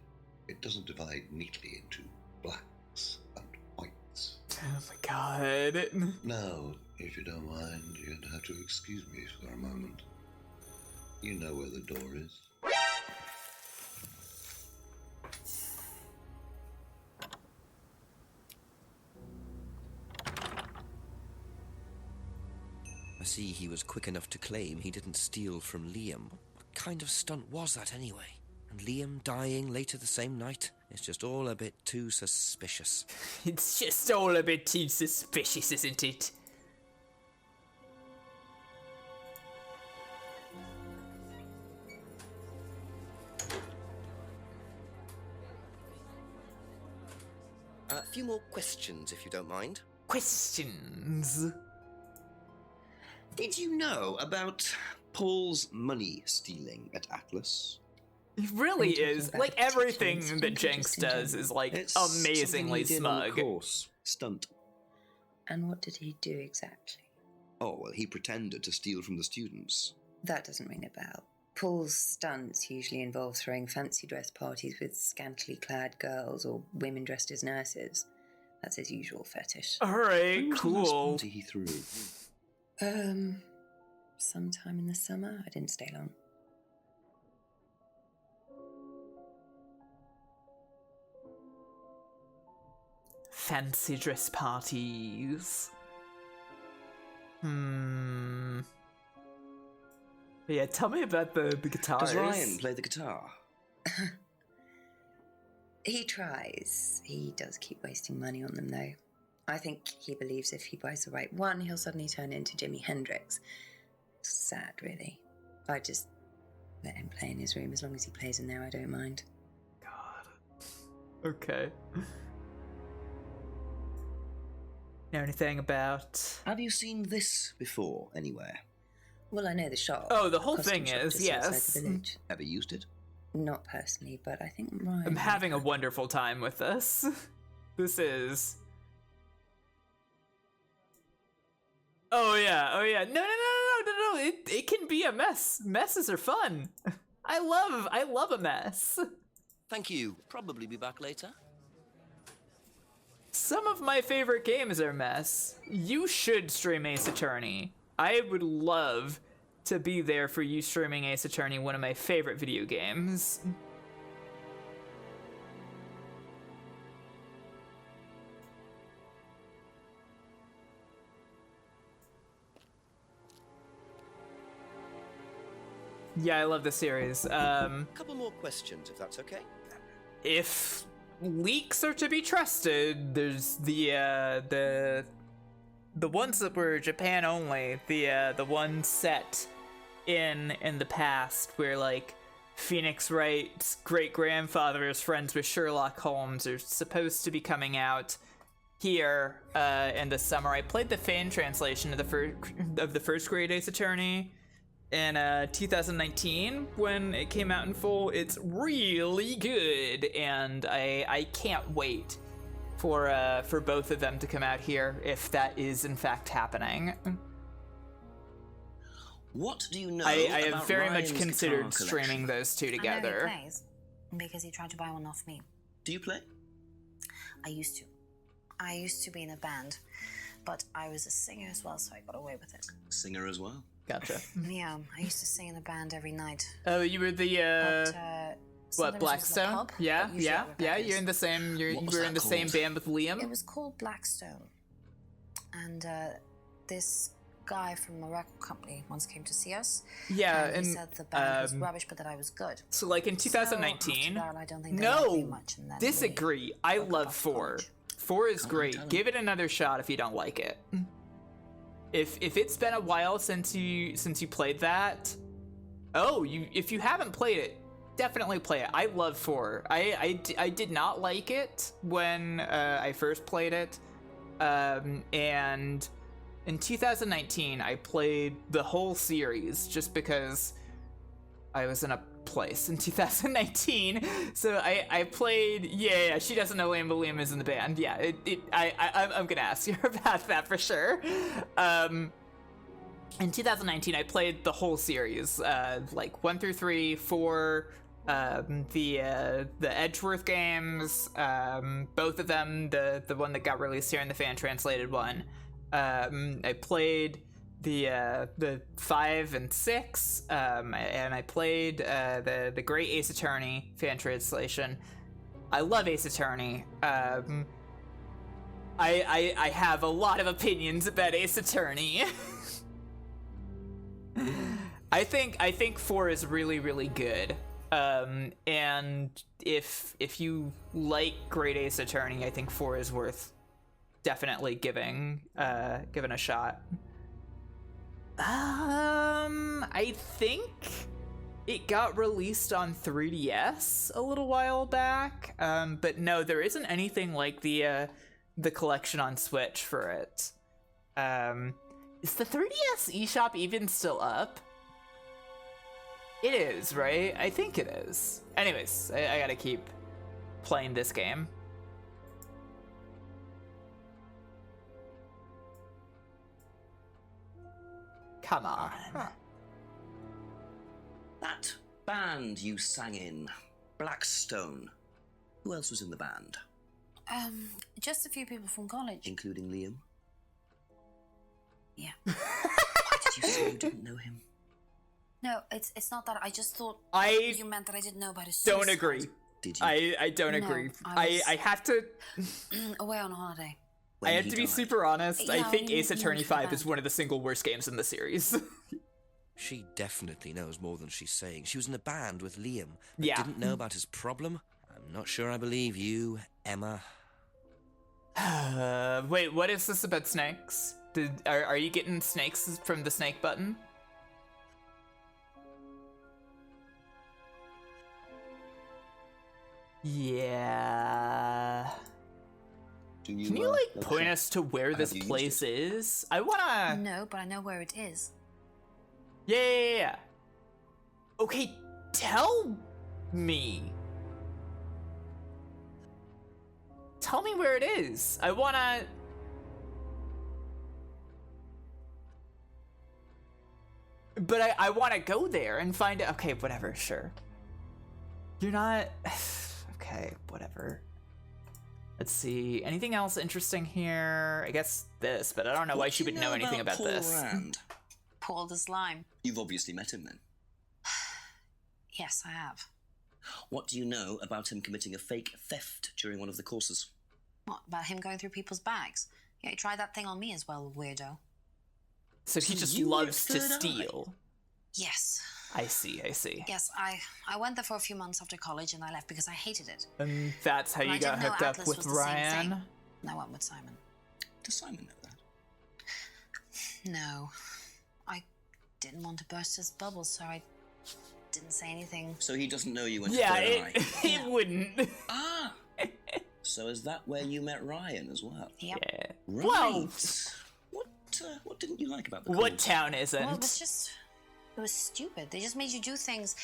it doesn't divide neatly into blacks and whites. Oh my god. Now, if you don't mind, you'd have to excuse me for a moment. You know where the door is. I see he was quick enough to claim he didn't steal from Liam. What kind of stunt was that anyway? And Liam dying later the same night. It's just all a bit too suspicious. It's just all a bit too suspicious, isn't it? A few more questions, if you don't mind. Questions? Did you know about Paul's money stealing at Atlas? It really is. Like, everything that Jenks does is, like, amazingly smug. Of course. Stunt. And what did he do exactly? Oh, well, he pretended to steal from the students. That doesn't ring a bell. Paul's stunts usually involve throwing fancy dress parties with scantily clad girls or women dressed as nurses. That's his usual fetish. Alright, cool. What he threw? Sometime in the summer. I didn't stay long. Fancy dress parties. Yeah, tell me about the guitars. Does Ryan play the guitar? He tries. He does keep wasting money on them, though. I think he believes if he buys the right one, he'll suddenly turn into Jimi Hendrix. Sad, really. I just let him play in his room. As long as he plays in there, I don't mind. God. Okay. Know anything about... Have you seen this before, anywhere? Well, I know the shop. Oh, the whole Costume thing shop is, just yes. outside the village. Ever used it? Not personally, but I think Ryan... I'm having a wonderful time with this. This is... Oh yeah. No. It can be a mess. Messes are fun. I love a mess. Thank you. Probably be back later. Some of my favorite games are mess. You should stream Ace Attorney. I would love to be there for you streaming Ace Attorney, one of my favorite video games. Yeah, I love the series. Couple more questions, if that's okay. If leaks are to be trusted, there's the ones that were Japan only, the ones set in the past where like Phoenix Wright's great-grandfather is friends with Sherlock Holmes are supposed to be coming out here in the summer. I played the fan translation of the first grade Ace Attorney in 2019 when it came out in full. It's really good, and I can't wait for both of them to come out here if that is in fact happening. What do you know I about have very Ryan's much considered guitar streaming collection? those two I know together. he plays because he tried to buy one off me. Do you play? I used to be in a band, but I was a singer as well, so I got away with it. Singer as well. Gotcha. Yeah, I used to sing in a band every night. Oh, you were the But, what, sometimes it was in a Blackstone? pub, Yeah, but usually yeah, with yeah. records. You're in the same. You were in the same band with Liam. It was called Blackstone, and this guy from a record company once came to see us. Yeah, and he and, said the band was rubbish, but that I was good. So, like in 2019. So, after that, I don't think they liked me No, much, and then disagree. I love 4. 4 is great. Give it another shot if you don't like it. If it's been a while since you played that, if you haven't played it, definitely play it. I love 4. I did not like it when I first played it, and in 2019 I played the whole series just because I was in a place in 2019, so I played. Yeah, she doesn't know Liam, but Liam is in the band. Yeah, I'm gonna ask her about that for sure. In 2019, I played the whole series, like 1 through 3, 4, the Edgeworth games, both of them. The one that got released here and the fan translated one. I played the 5 and 6, and I played the Great Ace Attorney fan translation. I love Ace Attorney. I have a lot of opinions about Ace Attorney. I think 4 is really, really good. And if you like Great Ace Attorney, I think 4 is worth definitely giving a shot. I think it got released on 3DS a little while back, but no, there isn't anything like the collection on Switch for it. Is the 3DS eShop even still up? It is, right? I think it is. Anyways, I gotta keep playing this game. Come on. That band you sang in, Blackstone. Who else was in the band? Just a few people from college. Including Liam? Yeah. Did you say you didn't know him? No, it's not that. I just thought you meant that I didn't know about his Don't suicide. agree. Did you? I don't No, agree. I I have to away on holiday. I have to be super honest. I Yeah, think you- Ace you Attorney mentioned 5 is that. one of the single worst games in the series. She definitely knows more than she's saying. She was in a band with Liam, but Yeah. didn't know about his problem. I'm not sure I believe you, Emma. Wait, what is this about snakes? Are you getting snakes from the snake button? Yeah. Can you like point us to where this place is? I wanna. No, but I know where it is. Yeah. Okay, tell me. Tell me where it is. I wanna. But I wanna go there and find it. Okay, whatever, sure. You're not. Okay, whatever. Let's see. Anything else interesting here? I guess this, but I don't know why she would know anything about this. Rand? Paul the Slime. You've obviously met him then. Yes, I have. What do you know about him committing a fake theft during one of the courses? What about him going through people's bags? Yeah, he tried that thing on me as well, weirdo. So he just you loves to were third eye? steal. Yes. I see. Yes, I went there for a few months after college and I left because I hated it. And that's how And you I got didn't know hooked up Atlas with was the same Ryan? thing. And I went with Simon. Does Simon know that? No. I didn't want to burst his bubble, so I didn't say anything. So he doesn't know you went Yeah, to Third Eye? it wouldn't. Ah! So is that where you met Ryan as well? Yep. Yeah. Right. Well, What didn't you like about the what course? town isn't? Well, it was stupid. They just made you do things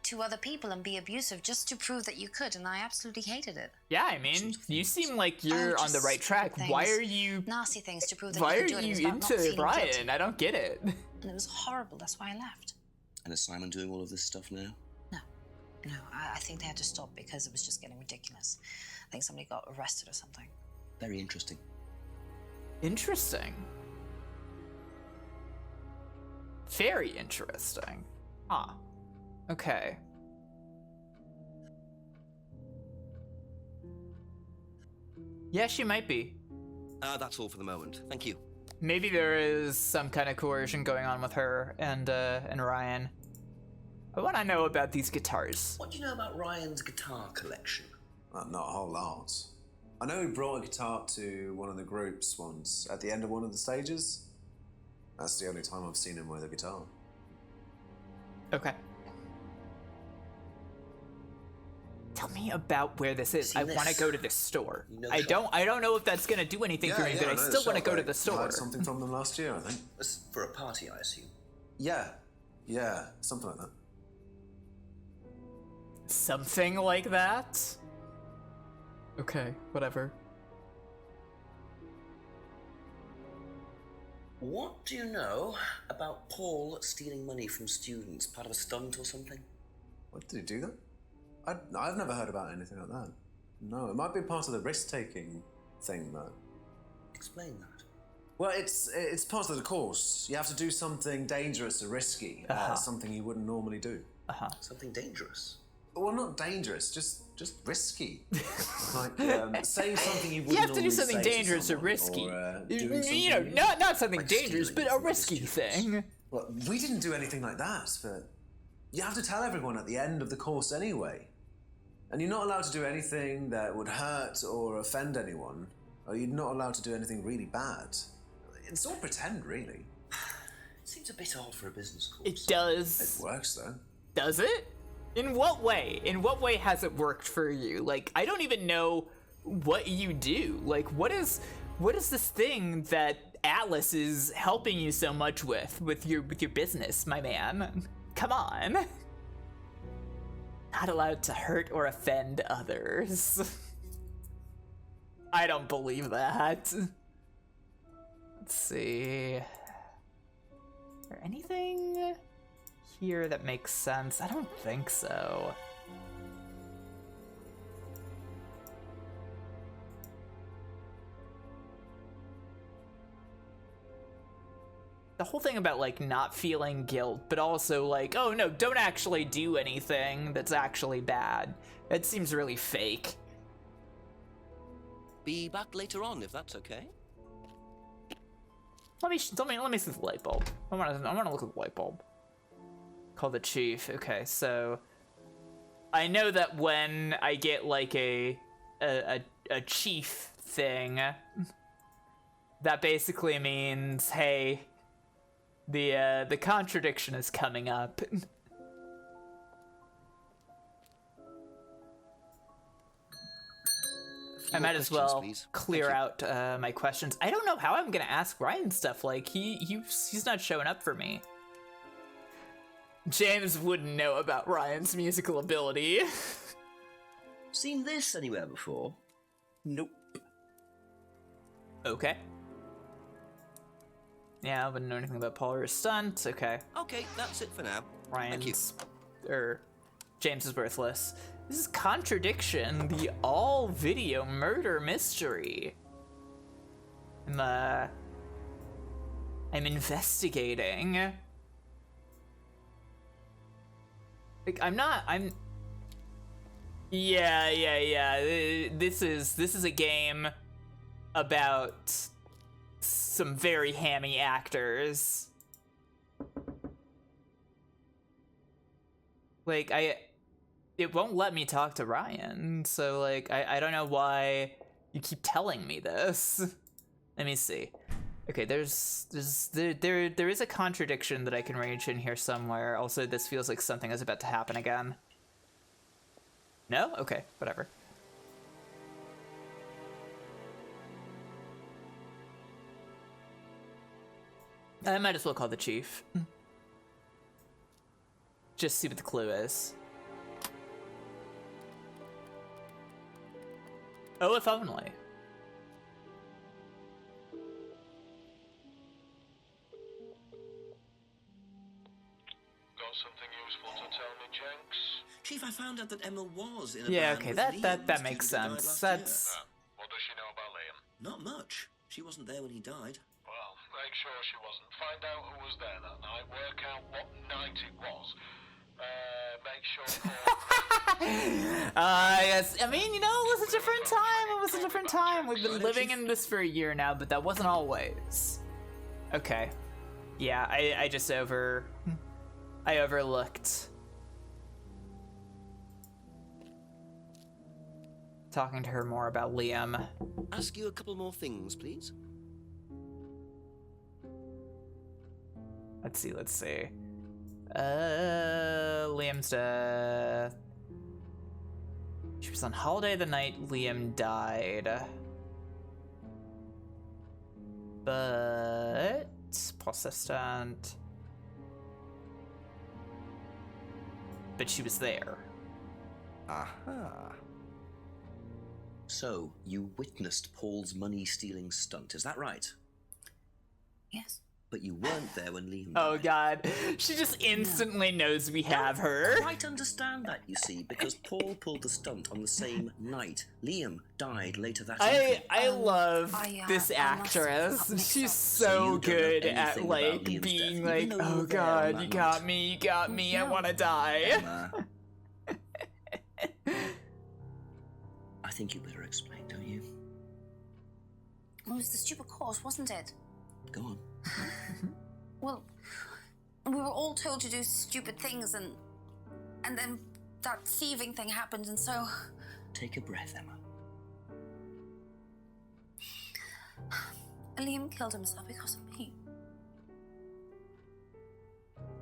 to other people and be abusive just to prove that you could, and I absolutely hated it. Yeah, I mean, you seem like you're on the right track. Things, Why are you? nasty things to prove that Why you are could do it? It was you about not into feeling Ryan? guilty. I don't get it. And it was horrible. That's why I left. And is Simon doing all of this stuff now? No, I think they had to stop because it was just getting ridiculous. I think somebody got arrested or something. Very interesting. Interesting. Very interesting. Huh. Okay. Yeah, she might be. That's all for the moment. Thank you. Maybe there is some kind of coercion going on with her and Ryan. I want to know about these guitars. What do you know about Ryan's guitar collection? Not a whole lot. I know he brought a guitar to one of the groups once, at the end of one of the stages. That's the only time I've seen him with a guitar. Okay. Tell me about where this is. See I want to this? go to this store. You know I shop? don't know if that's gonna do anything for me, but I still want to go to the store. I had something from them last year, I think. That's for a party, I assume. Yeah, something like that. Something like that? Okay, whatever. What do you know about Paul stealing money from students? Part of a stunt or something? What, did he do that? I've never heard about anything like that. No, it might be part of the risk-taking thing, though. Explain that. Well, it's part of the course. You have to do something dangerous or risky, something you wouldn't normally do. Something dangerous? Well, not dangerous, just risky. Like saying something you wouldn't You have to do normally something say dangerous or someone, risky. or, doing You know, something not something like dangerous, stealing but a from the risky students. thing. Well, we didn't do anything like that, but You have to tell everyone at the end of the course anyway. And you're not allowed to do anything that would hurt or offend anyone, or you're not allowed to do anything really bad. It's all pretend, really. It seems a bit odd for a business course. It does. It works, though. Does it? In what way? In what way has it worked for you? Like, I don't even know what you do. Like, what is this thing that Atlas is helping you so much with your business, my man? Come on. Not allowed to hurt or offend others. I don't believe that. Let's see. Is there anything here that makes sense? I don't think so. The whole thing about like not feeling guilt, but also like, oh no, don't actually do anything that's actually bad. It seems really fake. Be back later on, if that's okay. Let me see the light bulb. I want to look at the light bulb. Call the chief. Okay, so I know that when I get like a chief thing, that basically means, hey, the contradiction is coming up. I might as well clear out my questions. I don't know how I'm gonna ask Ryan stuff. Like he's not showing up for me. James wouldn't know about Ryan's musical ability. Seen this anywhere before? Nope. Okay. Yeah, I wouldn't know anything about Paul or his stunt. Okay. Okay, that's it for now. Ryan's James is worthless. This is Contradiction, the all-video murder mystery. I'm investigating. Like, Yeah. This is a game about some very hammy actors. Like, it won't let me talk to Ryan, so like I don't know why you keep telling me this. Let me see. Okay, there is a contradiction that I can reach in here somewhere. Also, this feels like something is about to happen again. No? Okay, whatever. I might as well call the chief. Just see what the clue is. Oh, if only. Got something useful to tell me, Jenks? Chief, I found out that Emma was in a Yeah, band okay, with that Liam, makes the student who died sense. last That's year. What does she know about Liam? Not much. She wasn't there when he died. Well, make sure she wasn't. Find out who was there that night. Work out what night it was. Make sure. Yes. I mean, you know, it was a different time. It was a different time. We've been living in this for a year now, but that wasn't always. Okay. Yeah, I just overlooked talking to her more about Liam. Ask you a couple more things, please. Let's see. Liam's death. She was on holiday the night Liam died. But persistent. But she was there. Aha. So, you witnessed Paul's money-stealing stunt, is that right? Yes. But you weren't there when Liam Oh god, she just instantly knows we have her. I quite understand that, you see, because Paul pulled the stunt on the same night. Liam died later that evening. I love this actress. She's so good at like being like, oh god, you got me, I wanna die. Emma. I think you better explain, don't you? It was the stupid course, wasn't it? Go on. Well, we were all told to do stupid things, and And then that thieving thing happened, and so... Take a breath, Emma. Liam killed himself because of me.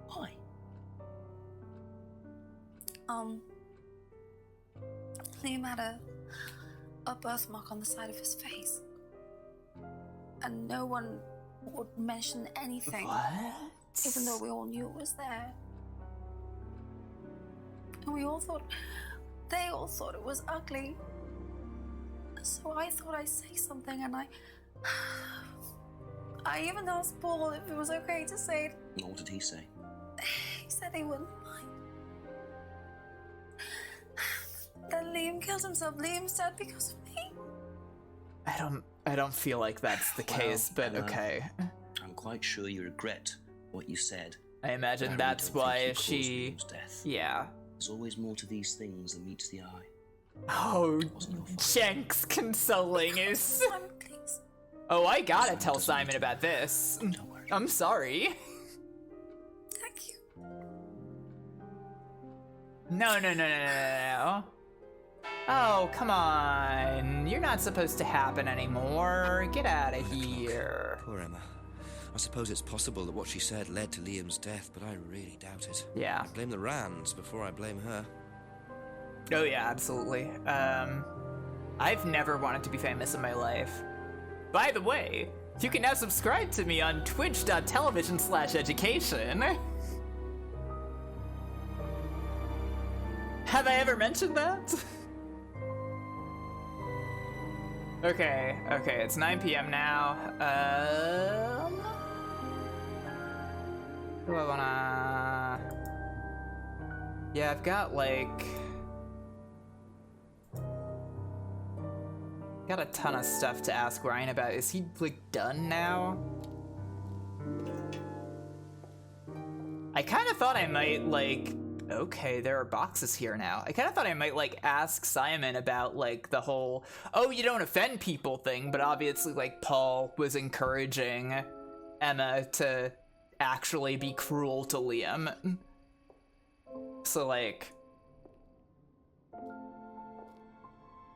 Why? Liam had a birthmark on the side of his face. And no one would mention anything. What? Even though we all knew it was there. And we all thought... They all thought it was ugly. So I thought I'd say something, and I even asked Paul if it was okay to say it. What did he say? He said he wouldn't mind. Then Liam killed himself. Liam's dead because of me. I don't feel like that's the case, but Emma, okay. I'm quite sure you regret what you said. I imagine I really that's don't think why you caused she... Liam's death. Yeah. There's always more to these things than meets the eye. Oh, Jenks consoling is... Simon, please. Oh, I gotta tell Simon about this. Don't worry. I'm sorry. Thank you. No. Oh, come on. You're not supposed to happen anymore. Get out of here. Poor Emma. I suppose it's possible that what she said led to Liam's death, but I really doubt it. Yeah. I blame the Rands before I blame her. Oh yeah, absolutely. I've never wanted to be famous in my life. By the way, you can now subscribe to me on twitch.tv/education. Have I ever mentioned that? Okay, it's 9 p.m. now. Do I wanna... Yeah, I've got like... Got a ton of stuff to ask Ryan about. Is he like done now? I kind of thought I might like... Okay, there are boxes here now. I kind of thought I might like ask Simon about like the whole, oh, you don't offend people thing, but obviously like Paul was encouraging Emma to actually be cruel to Liam. So like...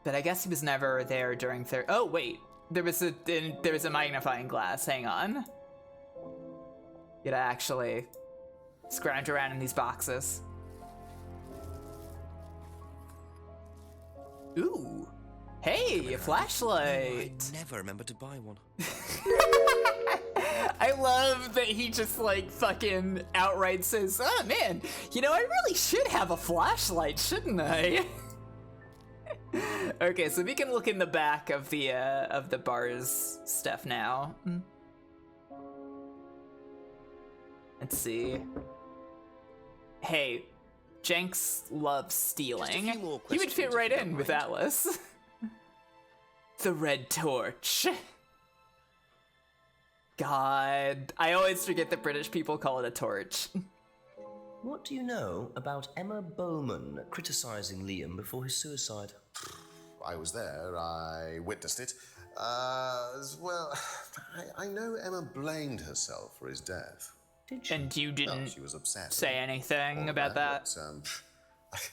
But I guess he was never there during oh wait, there was a magnifying glass, hang on. Gotta actually scrounge around in these boxes. Ooh, hey, a flashlight. I never remember to buy one. I love that he just like fucking outright says, oh man, you know, I really should have a flashlight, shouldn't I? Okay, so we can look in the back of the bar's stuff now. Let's see. Hey, Jenks loves stealing. He would fit right in with Atlas. The red torch. God, I always forget that British people call it a torch. What do you know about Emma Bowman criticising Liam before his suicide? I was there. I witnessed it. Well, I know Emma blamed herself for his death. Did she? And you didn't she was upset. say anything about that? But,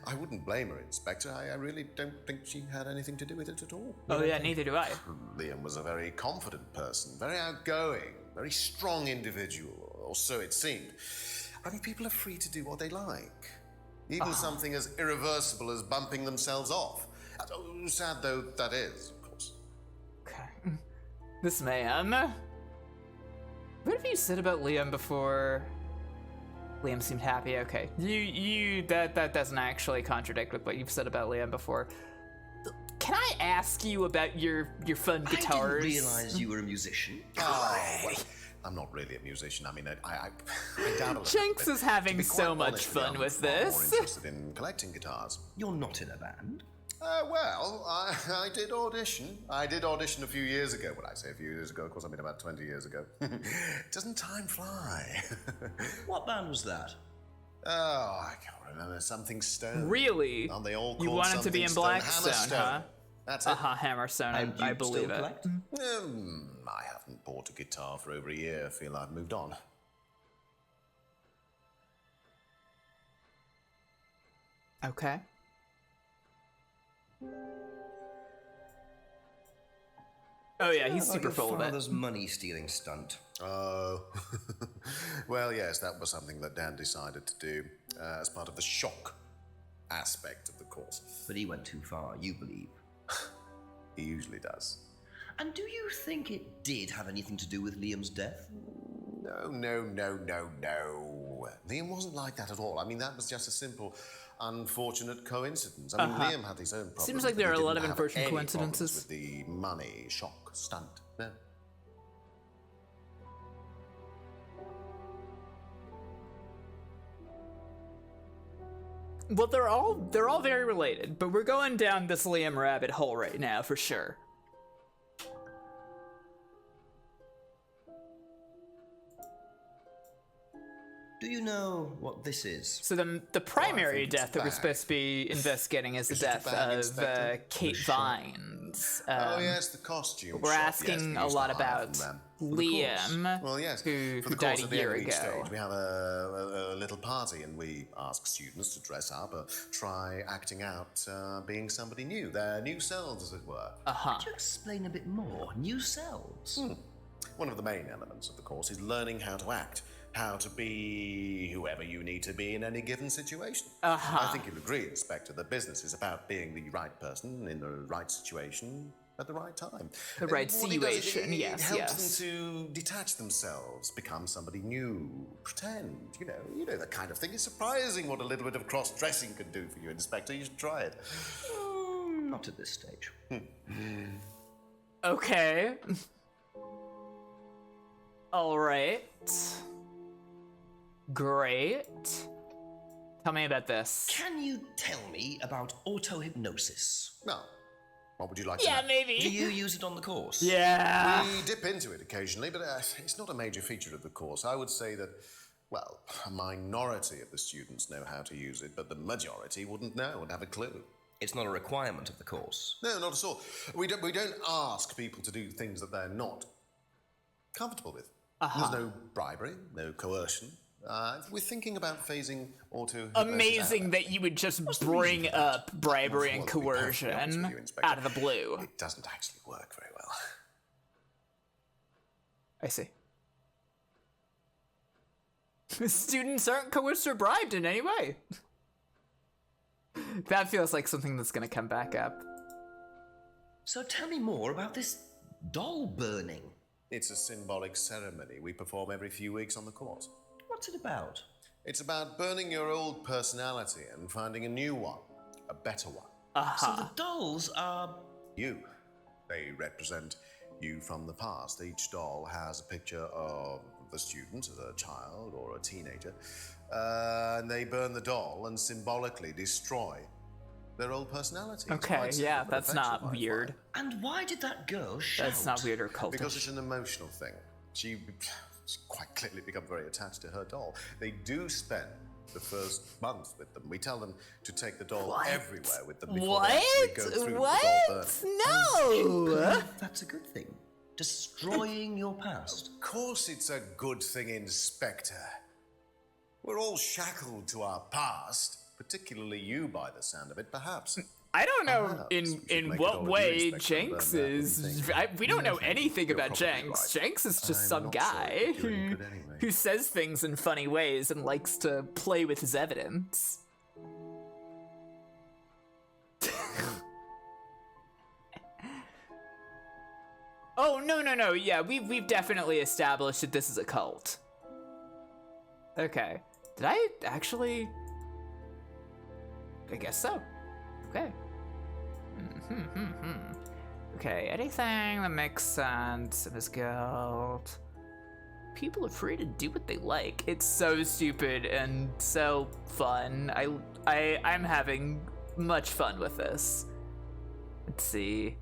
I wouldn't blame her, Inspector. I really don't think she had anything to do with it at all. Oh yeah, neither do I. Liam was a very confident person, very outgoing, very strong individual, or so it seemed. I mean, people are free to do what they like. Even something as irreversible as bumping themselves off. Sad though that is, of course. Okay. This man. What have you said about Liam before? Liam seemed happy. Okay. That doesn't actually contradict with what you've said about Liam before. Can I ask you about your fun guitars? I didn't realise you were a musician. Well, I'm not really a musician. I mean, I doubt a little. Jenks is having so much honest, fun I'm with far more this. interested in collecting guitars. You're not in a band? Well, I did audition. I did audition a few years ago. When I say a few years ago, of course, I mean about 20 years ago. Doesn't time fly? What band was that? Oh, I can't remember. Something Stone. Really? Aren't they all called You wanted to be in Blackstone, Hammerstone. huh? That's it. Hammerstone, I believe it. I haven't bought a guitar for over a year. I feel I've moved on. Okay. Oh yeah, he's super full of it. Father's money-stealing stunt. Oh. Well, yes, that was something that Dan decided to do as part of the shock aspect of the course. But he went too far, you believe. He usually does. And do you think it did have anything to do with Liam's death? No. Liam wasn't like that at all. I mean, that was just a simple, unfortunate coincidence. I mean, Liam had his own problems. Seems like but there he are a lot didn't of have unfortunate any coincidences. problems with the money shock stunt. No. Well, they're all very related, but we're going down this Liam rabbit hole right now for sure. Do you know what this is? So the primary death that we're supposed to be investigating is the death of Kate Vines. Oh yes, the costume. We're shop. asking Yes, a we lot used to hire about them, Liam, well, yes. who For the died course a at the year end of each ago. stage, we have a little party, and we ask students to dress up, try acting out being somebody new, their new selves, as it were. Could you explain a bit more? New selves? One of the main elements of the course is learning how to act, how to be whoever you need to be in any given situation. I think you'll agree, Inspector, that business is about being the right person in the right situation at the right time. The right What it does, situation, it yes, helps them to detach themselves, become somebody new, pretend, you know that kind of thing. It's surprising what a little bit of cross-dressing can do for you, Inspector. You should try it. Not at this stage. Okay. All right. Great. Tell me about this. Can you tell me about auto-hypnosis? No. What would you like to Yeah, know? maybe. Do you use it on the course? Yeah. We dip into it occasionally, but it's not a major feature of the course. I would say that, well, a minority of the students know how to use it, but the majority wouldn't know and have a clue. It's not a requirement of the course. No, not at all. We don't ask people to do things that they're not comfortable with. There's no bribery, no coercion. We're thinking about phasing auto. Amazing that you would just bring up bribery and coercion out of the blue. It doesn't actually work very well. I see. Students aren't coerced or bribed in any way. That feels like something that's gonna come back up. So tell me more about this doll burning. It's a symbolic ceremony we perform every few weeks on the course. What's it about? It's about burning your old personality and finding a new one, a better one. So the dolls are... You. They represent you from the past. Each doll has a picture of the student as a child or a teenager, and they burn the doll and symbolically destroy their old personality. It's Okay, quite yeah, simple, but that's effectual, not I find. weird. And why did that girl shout? That's not weird or cultish. Because it's an emotional thing. She's quite clearly become very attached to her doll. They do spend the first month with them. We tell them to take the doll everywhere with them before they actually go through the doll burning. No! That's a good thing. Destroying your past. Of course it's a good thing, Inspector. We're all shackled to our past, particularly you by the sound of it, perhaps. I don't know Perhaps we should in make what it all way you, Inspector, and Jenks burn that is. bloody thing. We don't know anything You're about probably Jenks. right. Jenks is just I'm some not sure guy you're doing who good anyway. who says things in funny ways and likes to play with his evidence. Oh no! Yeah, we've definitely established that this is a cult. Okay, did I actually? I guess so. Okay. Okay, anything that makes sense in this guild. People are free to do what they like. It's so stupid and so fun. I'm having much fun with this. Let's see.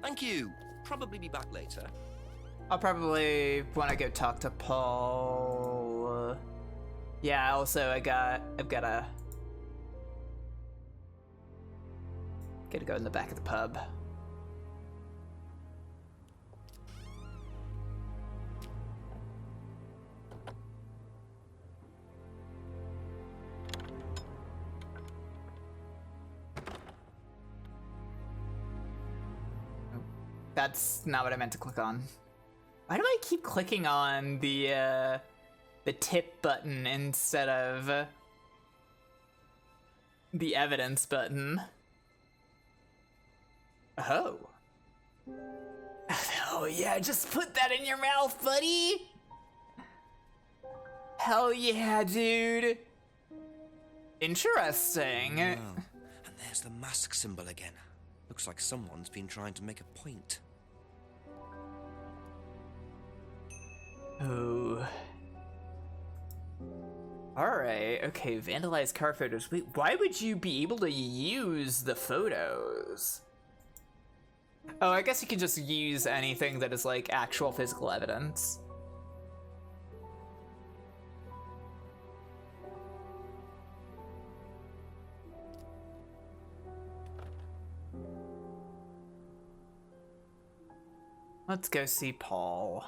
Thank you. Probably be back later. I'll probably want to go talk to Paul. Yeah, also I've gotta go in the back of the pub. that's not what I meant to click on. Why do I keep clicking on the tip button instead of the evidence button? Oh. Oh yeah, just put that in your mouth, buddy! Hell yeah, dude! Interesting. Oh, and there's the mask symbol again. Looks like someone's been trying to make a point. Oh. Alright, okay, vandalized car photos. Wait, why would you be able to use the photos? Oh, I guess you can just use anything that is like actual physical evidence. Let's go see Paul.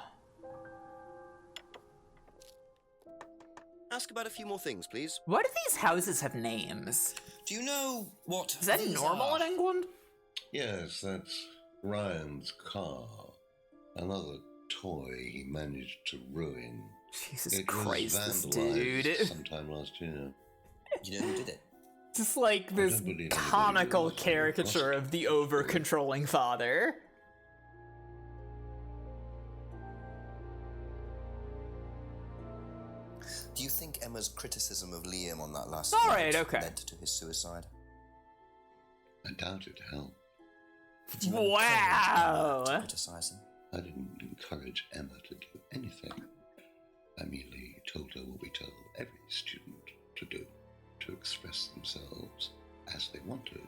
Ask about a few more things, please. Why do these houses have names? Do you know what Is that these normal are? in England? Yes, that's Ryan's car. Another toy he managed to ruin. Jesus it Christ, was this vandalized dude. sometime last year. You know who did it? Just like this comical caricature of the over-controlling father. Do you think Emma's criticism of Liam on that last All night right, okay. led to his suicide? I doubt it, Hal. Wow! Criticize him. I didn't encourage Emma to do anything. I merely told her what we tell every student to do, to express themselves as they want to.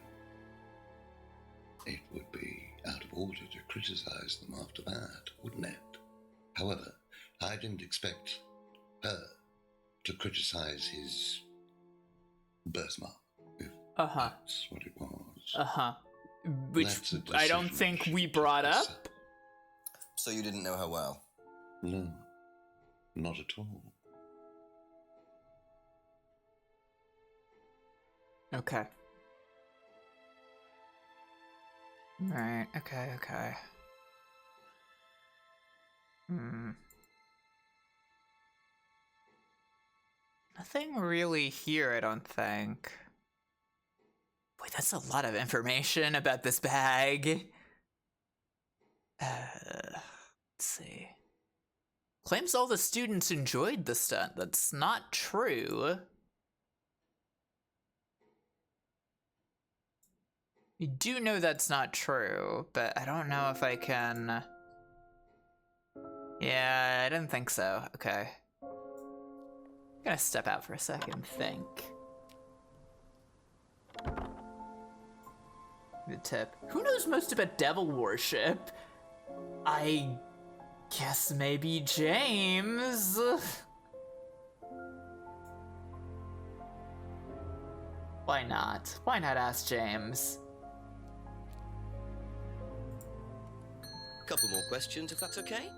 It would be out of order to criticize them after that, wouldn't it? However, I didn't expect her to criticize his birthmark, if that's what it was. Which I don't think we brought up. So you didn't know her well? No, not at all. Okay. Right, okay. Nothing really here, I don't think. Wait, that's a lot of information about this bag. Let's see. Claims all the students enjoyed the stunt. That's not true. You do know that's not true, but I don't know if I can... Yeah, I didn't think so. Okay. I'm gonna step out for a second and think. The tip. Who knows most about devil worship? I guess maybe James. Why not? Why not ask James? Couple more questions, if that's okay?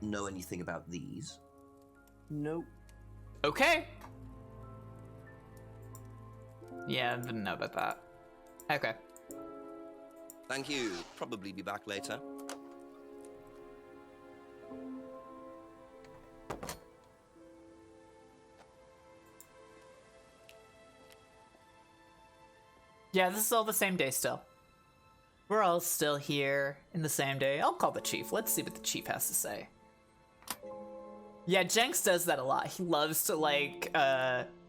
Know anything about these? Nope. Okay. Yeah, I didn't know about that. Okay. Thank you. Probably be back later. Yeah, this is all the same day still. We're all still here in the same day. I'll call the chief. Let's see what the chief has to say. Yeah, Jenks does that a lot. He loves to, like,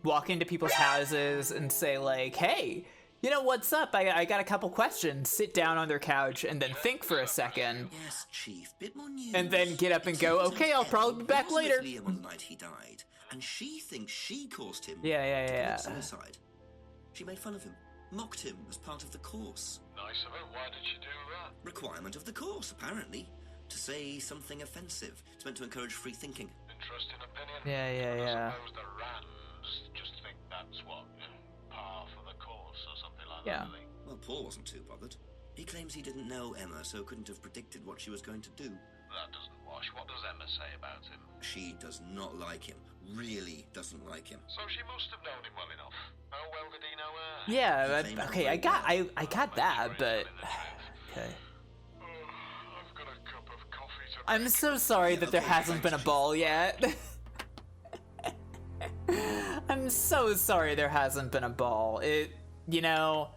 walk into people's houses and say, like, hey, you know, what's up? I got a couple questions. Sit down on their couch and then think for a second. Yes, Chief. Bit more news. And then get up and go, okay, I'll probably be back later. Liam on the night he died, and she thinks she caused him Yeah. to commit suicide. She made fun of him, mocked him as part of the course. Nice of her. Why did she do that? Requirement of the course, apparently. To say something offensive. It's meant to encourage free thinking. Interesting opinion. Yeah. I suppose the Rands just think that's what, par for the course or something like that, do they? Well, Paul wasn't too bothered. He claims he didn't know Emma, so couldn't have predicted what she was going to do. That doesn't wash. What does Emma say about him? She does not like him. really doesn't like him. So she must have known him well enough. How well did he know her? Yeah, okay, I got that, but okay. I've got a cup of coffee to I'm so sorry that there hasn't been a ball yet. I'm so sorry there hasn't been a ball. You know,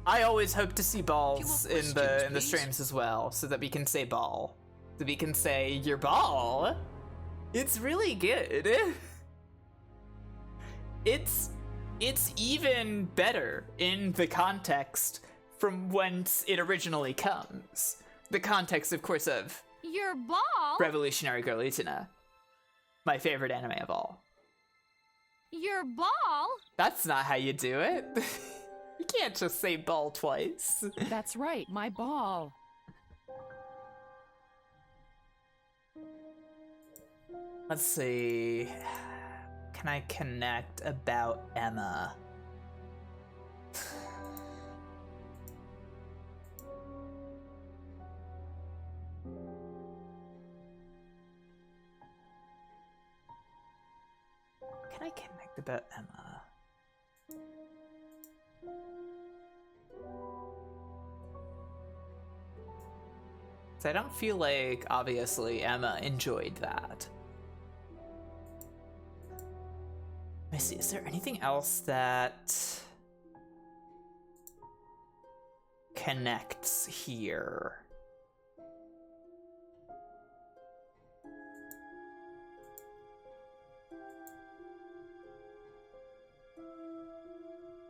I always hope to see balls in the streams as well, so that we can say ball. So we can say, your ball? It's really good. It's even better in the context from whence it originally comes. The context, of course, of Your ball? Revolutionary Girl Utena. My favorite anime of all. Your ball? That's not how you do it. You can't just say ball twice. That's right, my ball. Let's see. Can I connect about Emma? Can I connect about Emma? So I don't feel like, obviously, Emma enjoyed that. Let me see, is there anything else that connects here?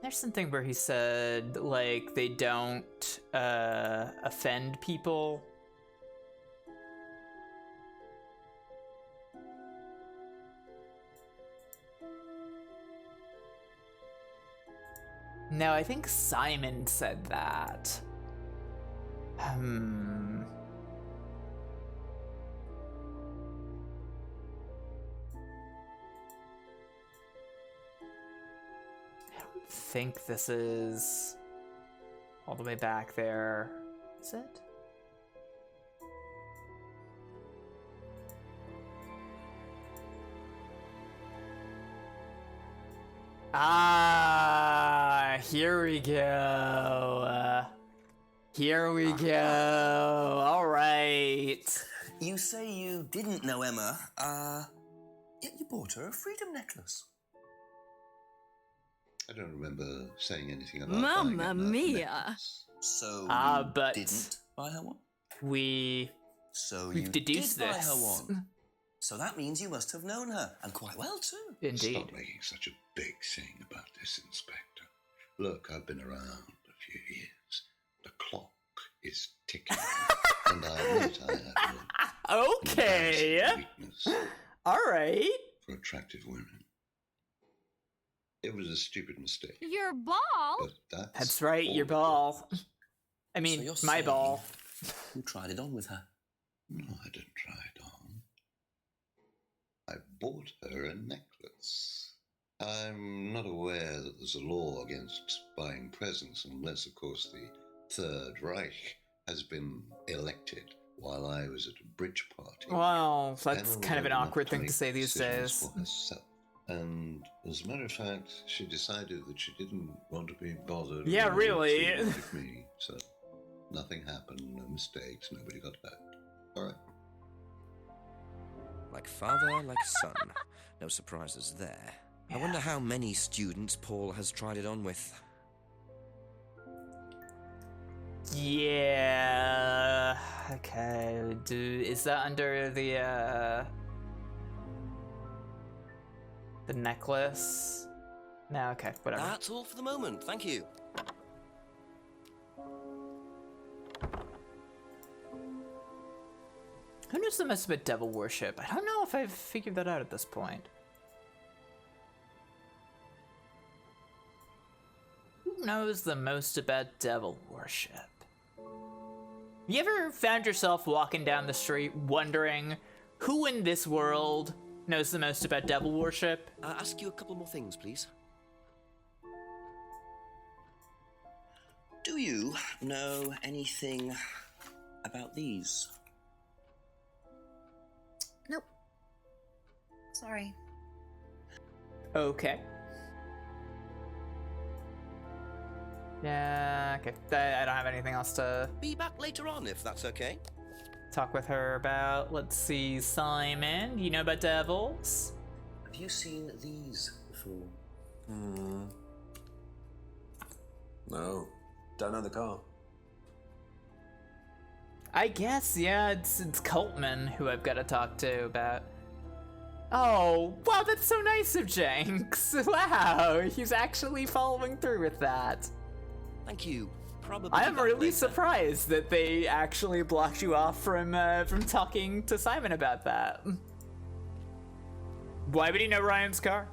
There's something where he said, like, they don't offend people. No, I think Simon said that. I don't think this is all the way back there. Is it? Ah, here we go. Here we go. All right. You say you didn't know Emma, yet you bought her a freedom necklace. I don't remember saying anything about Mamma buying Emma a mia. necklace. So but you didn't buy her one? We've deduced did buy this. her one. So that means you must have known her, and quite well too. Indeed. Stop making such a big thing about this, Inspector. Look, I've been around a few years. The clock is ticking, and I admit I have Okay. an weakness All right. for attractive women. It was a stupid mistake. Your ball? But That's right, your ball. I mean, So you're my saying ball. You tried it on with her. No, I didn't try it on. I bought her a necklace. I'm not aware that there's a law against buying presents unless, of course, the Third Reich has been elected while I was at a bridge party. Well, that's Emma kind of an was old awkward enough thing to make say these decisions days. for herself. And as a matter of fact, she decided that she didn't want to be bothered. Yeah, with really. someone like me. So nothing happened, no mistakes, nobody got hurt. All right. Like father, like son. No surprises there. I wonder how many students Paul has tried it on with. Yeah. Okay. Is that under the necklace? No. Okay. Whatever. That's all for the moment. Thank you. Who knows the most about devil worship? I don't know if I've figured that out at this point. Who knows the most about devil worship? You ever found yourself walking down the street wondering who in this world knows the most about devil worship? I'll ask you a couple more things, please. Do you know anything about these? Nope. Sorry. Okay. Yeah, okay. I don't have anything else to Be back later on, if that's okay. talk with her about. Let's see, Simon, you know about devils? Have you seen these before? No. Don't know the car. I guess, yeah, it's Coltman who I've got to talk to about. Oh, wow, that's so nice of Jenks. Wow, he's actually following through with that. Thank you. Probably. I'm back really later. surprised that they actually blocked you off from talking to Simon about that. Why would he know Ryan's car?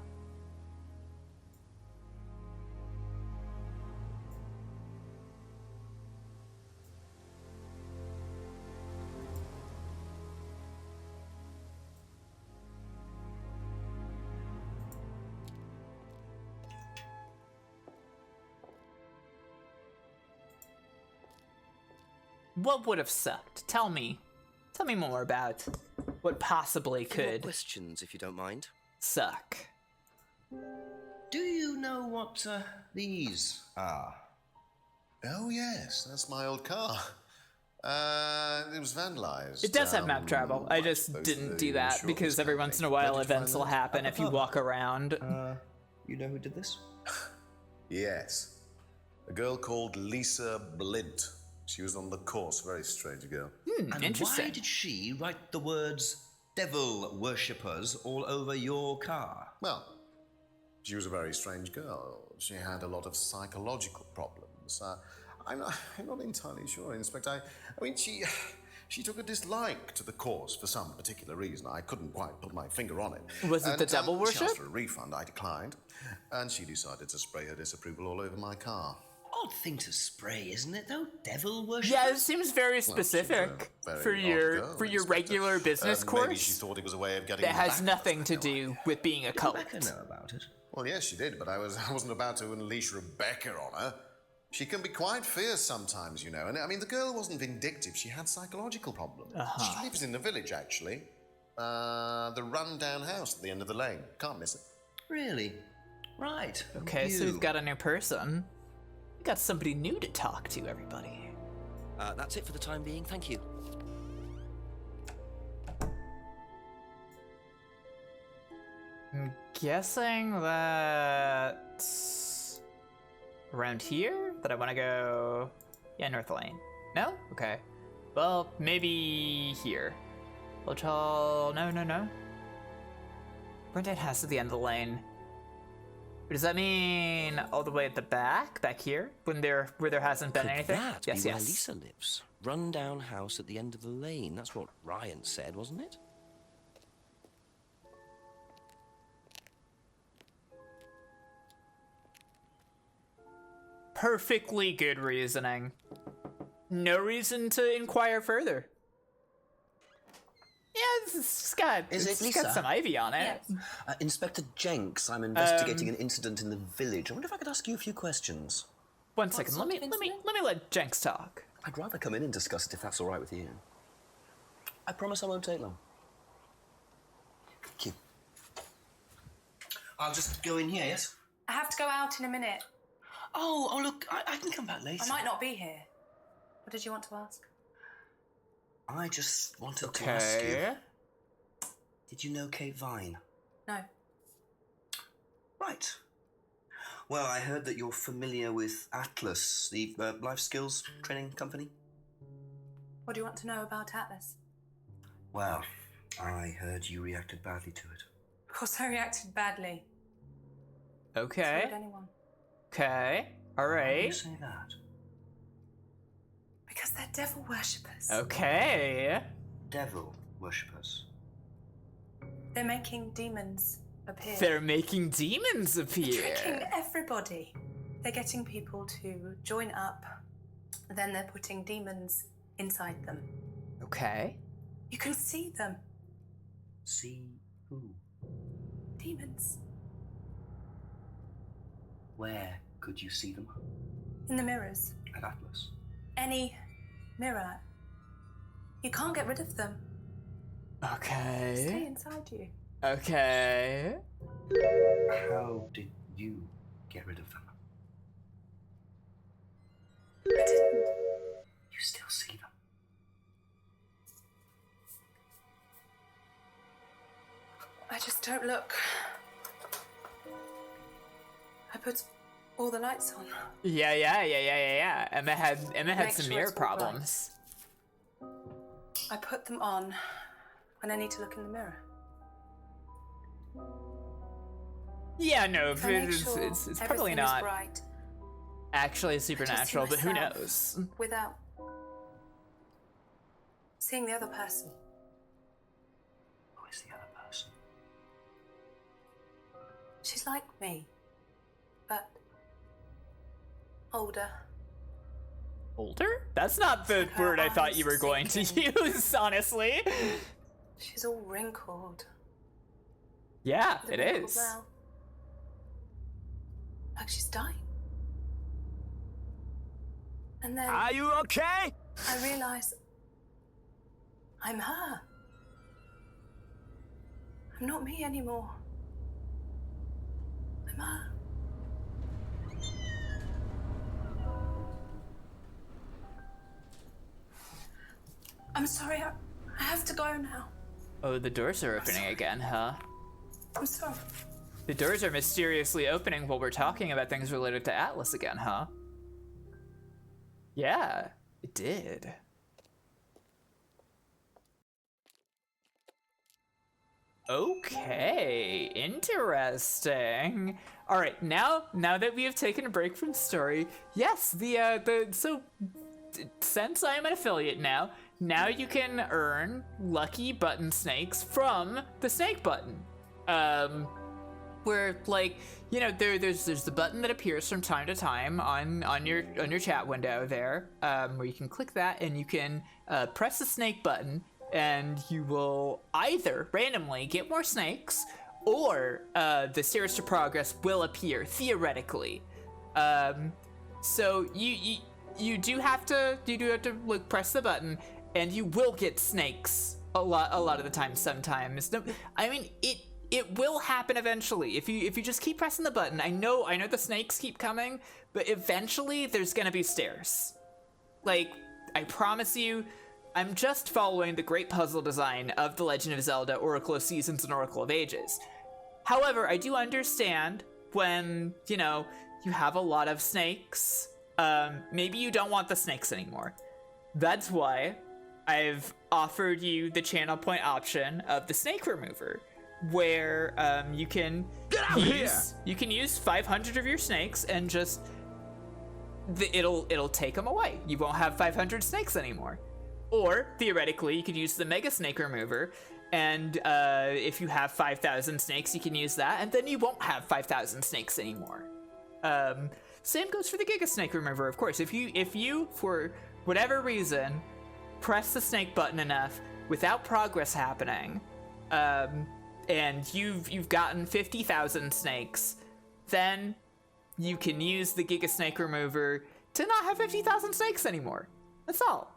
What would have sucked? Tell me more about what possibly A few more could questions, if you don't mind. suck. Do you know what these are? Oh, yes, that's my old car. It was vandalized. It does have map travel. I just didn't do that because every once in a while events will happen if you walk around. You know who did this? Yes. A girl called Lisa Blint. She was on the course, very strange girl. And Interesting. why did she write the words devil worshippers all over your car? Well, she was a very strange girl. She had a lot of psychological problems. I'm not entirely sure, Inspector. I mean, she took a dislike to the course for some particular reason. I couldn't quite put my finger on it. Was it the devil She worship? asked for a refund. I declined. And she decided to spray her disapproval all over my car. Odd thing to spray, isn't it, though? Devil worshippers? Yeah, it seems very specific for your regular business course. Maybe she thought it was a way of getting That has back. nothing to do with being a cult. Rebecca know about it? Well, yes, she did, but I wasn't about to unleash Rebecca on her. She can be quite fierce sometimes, you know. And I mean, the girl wasn't vindictive. She had psychological problems. She lives in the village, actually. The run-down house at the end of the lane. Can't miss it. Really? Right. Okay, so we've got a new person. We got somebody new to talk to, everybody. That's it for the time being. Thank you. I'm guessing that's around here that I want to go. Yeah, North Lane. No? Okay. Well, maybe here. Village Hall. No. Burnett House at the end of the lane. Does that mean all the way at the back? Back here? Where there hasn't been Could anything? that Yes, be where yes. Lisa lives? Run-down house at the end of the lane. That's what Ryan said, wasn't it? Perfectly good reasoning. No reason to inquire further. Yeah, it's got some ivy on it. Inspector Jenks, I'm investigating an incident in the village. I wonder if I could ask you a few questions. One second, let me let Jenks talk. I'd rather come in and discuss it if that's all right with you. I promise I won't take long. Thank you. I'll just go in here, yes? I have to go out in a minute. Oh, look, I can come back later. I might not be here. What did you want to ask? I just wanted to ask you. Did you know Kate Vine? No. Right. Well, I heard that you're familiar with Atlas, the life skills training company. What do you want to know about Atlas? Well, I heard you reacted badly to it. Of course I reacted badly. Okay. So would anyone. Okay. All Why do you right. say that? Because they're devil worshippers. Okay. Devil worshippers. They're making demons appear. They're making demons appear. They're tricking everybody. They're getting people to join up. Then they're putting demons inside them. Okay. You can see them. See who? Demons. Where could you see them? In the mirrors. At Atlas. Any mirror. You can't get rid of them. Stay Okay. inside you. Okay. How did you get rid of them? I didn't. You still see them? I just don't look. I put all the lights on. Yeah. Emma had Make some sure mirror it's all bright. problems. I put them on when I need to look in the mirror. Yeah, no, If I make it's, sure it's probably everything is not bright, actually I just see supernatural, but who myself knows? Without seeing the other person. Who is the other person? She's like me, but older. Older? That's not the Like her word I thought eyes you were going to sinking. use, honestly. She's all wrinkled. Yeah, with a it wrinkled is. mouth. Like she's dying. And then Are you okay? I realise I'm her. I'm not me anymore. I'm her. I'm sorry, I have to go now. Oh, the doors are opening again, huh? I'm sorry. The doors are mysteriously opening while we're talking about things related to Atlas again, huh? Yeah, it did. Okay, interesting. All right, now that we have taken a break from story, yes, since I am an affiliate now you can earn lucky button snakes from the snake button. Where, like, you know, there's the button that appears from time to time on your chat window there, where you can click that and you can press the snake button, and you will either randomly get more snakes, or the stairs to progress will appear theoretically. So you do have to like press the button, and you will get snakes a lot of the time. Sometimes, no, I mean it will happen eventually if you just keep pressing the button. I know the snakes keep coming, but eventually there's gonna be stairs. Like, I promise you. I'm just following the great puzzle design of The Legend of Zelda, Oracle of Seasons, and Oracle of Ages. However, I do understand when, you know, you have a lot of snakes. Maybe you don't want the snakes anymore. That's why I've offered you the channel point option of the snake remover, where you can use 500 of your snakes and just it'll take them away. You won't have 500 snakes anymore. Or, theoretically, you could use the Mega Snake Remover, and if you have 5,000 snakes, you can use that, and then you won't have 5,000 snakes anymore. Same goes for the Giga Snake Remover, of course. If you, for whatever reason, press the snake button enough without progress happening, and you've gotten 50,000 snakes, then you can use the Giga Snake Remover to not have 50,000 snakes anymore. That's all.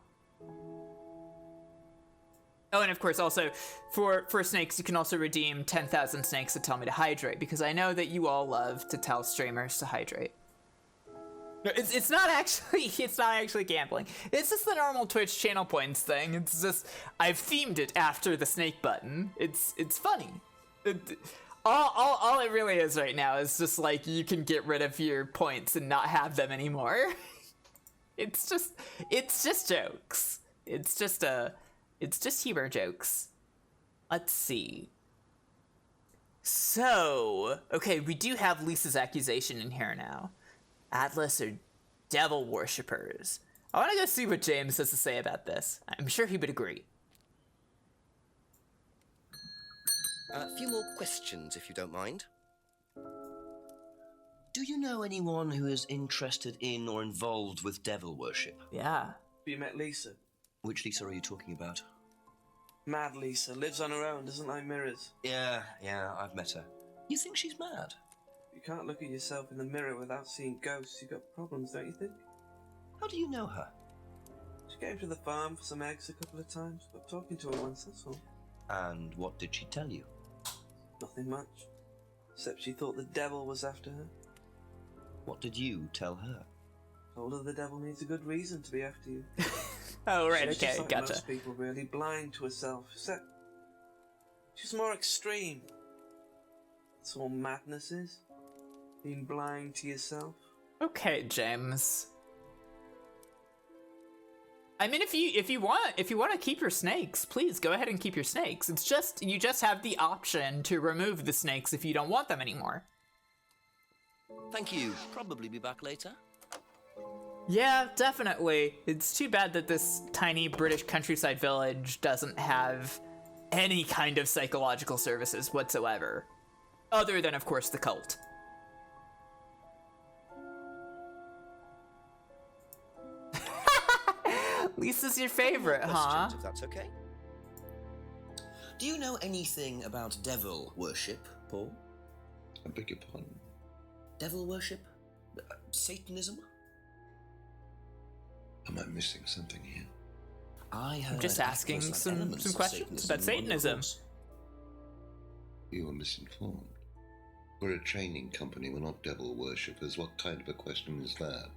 Oh, and of course, also, for snakes, you can also redeem 10,000 snakes that tell me to hydrate, because I know that you all love to tell streamers to hydrate. No, it's not actually gambling. It's just the normal Twitch channel points thing. It's just, I've themed it after the snake button. It's funny. All it really is right now is just like, you can get rid of your points and not have them anymore. It's just jokes. It's just humor jokes. Let's see. So, okay, we do have Lisa's accusation in here now. Atlas are devil worshippers. I want to go see what James has to say about this. I'm sure he would agree. A few more questions, if you don't mind. Do you know anyone who is interested in or involved with devil worship? Yeah. Have you met Lisa? Which Lisa are you talking about? Mad Lisa. Lives on her own, doesn't like mirrors. Yeah, I've met her. You think she's mad? You can't look at yourself in the mirror without seeing ghosts. You've got problems, don't you think? How do you know her? She came to the farm for some eggs a couple of times, but talking to her once, that's all. And what did she tell you? Nothing much. Except she thought the devil was after her. What did you tell her? Told her the devil needs a good reason to be after you. Oh, right, She's okay, just like gotcha. most people, really blind to herself. Except she's more extreme. That's all madness is. Being blind to yourself. Okay, James. I mean, if you want to keep your snakes, please go ahead and keep your snakes. It's just you just have the option to remove the snakes if you don't want them anymore. Thank you. Probably be back later. Yeah, definitely. It's too bad that this tiny British countryside village doesn't have any kind of psychological services whatsoever. Other than, of course, the cult. Lisa's your favorite, huh? If that's okay. Do you know anything about devil worship, Paul? I beg your pardon? Devil worship? Satanism? Am I missing something here? I heard I'm just asking some questions about Satanism. You are misinformed. We're a training company, we're not devil worshippers. What kind of a question is that?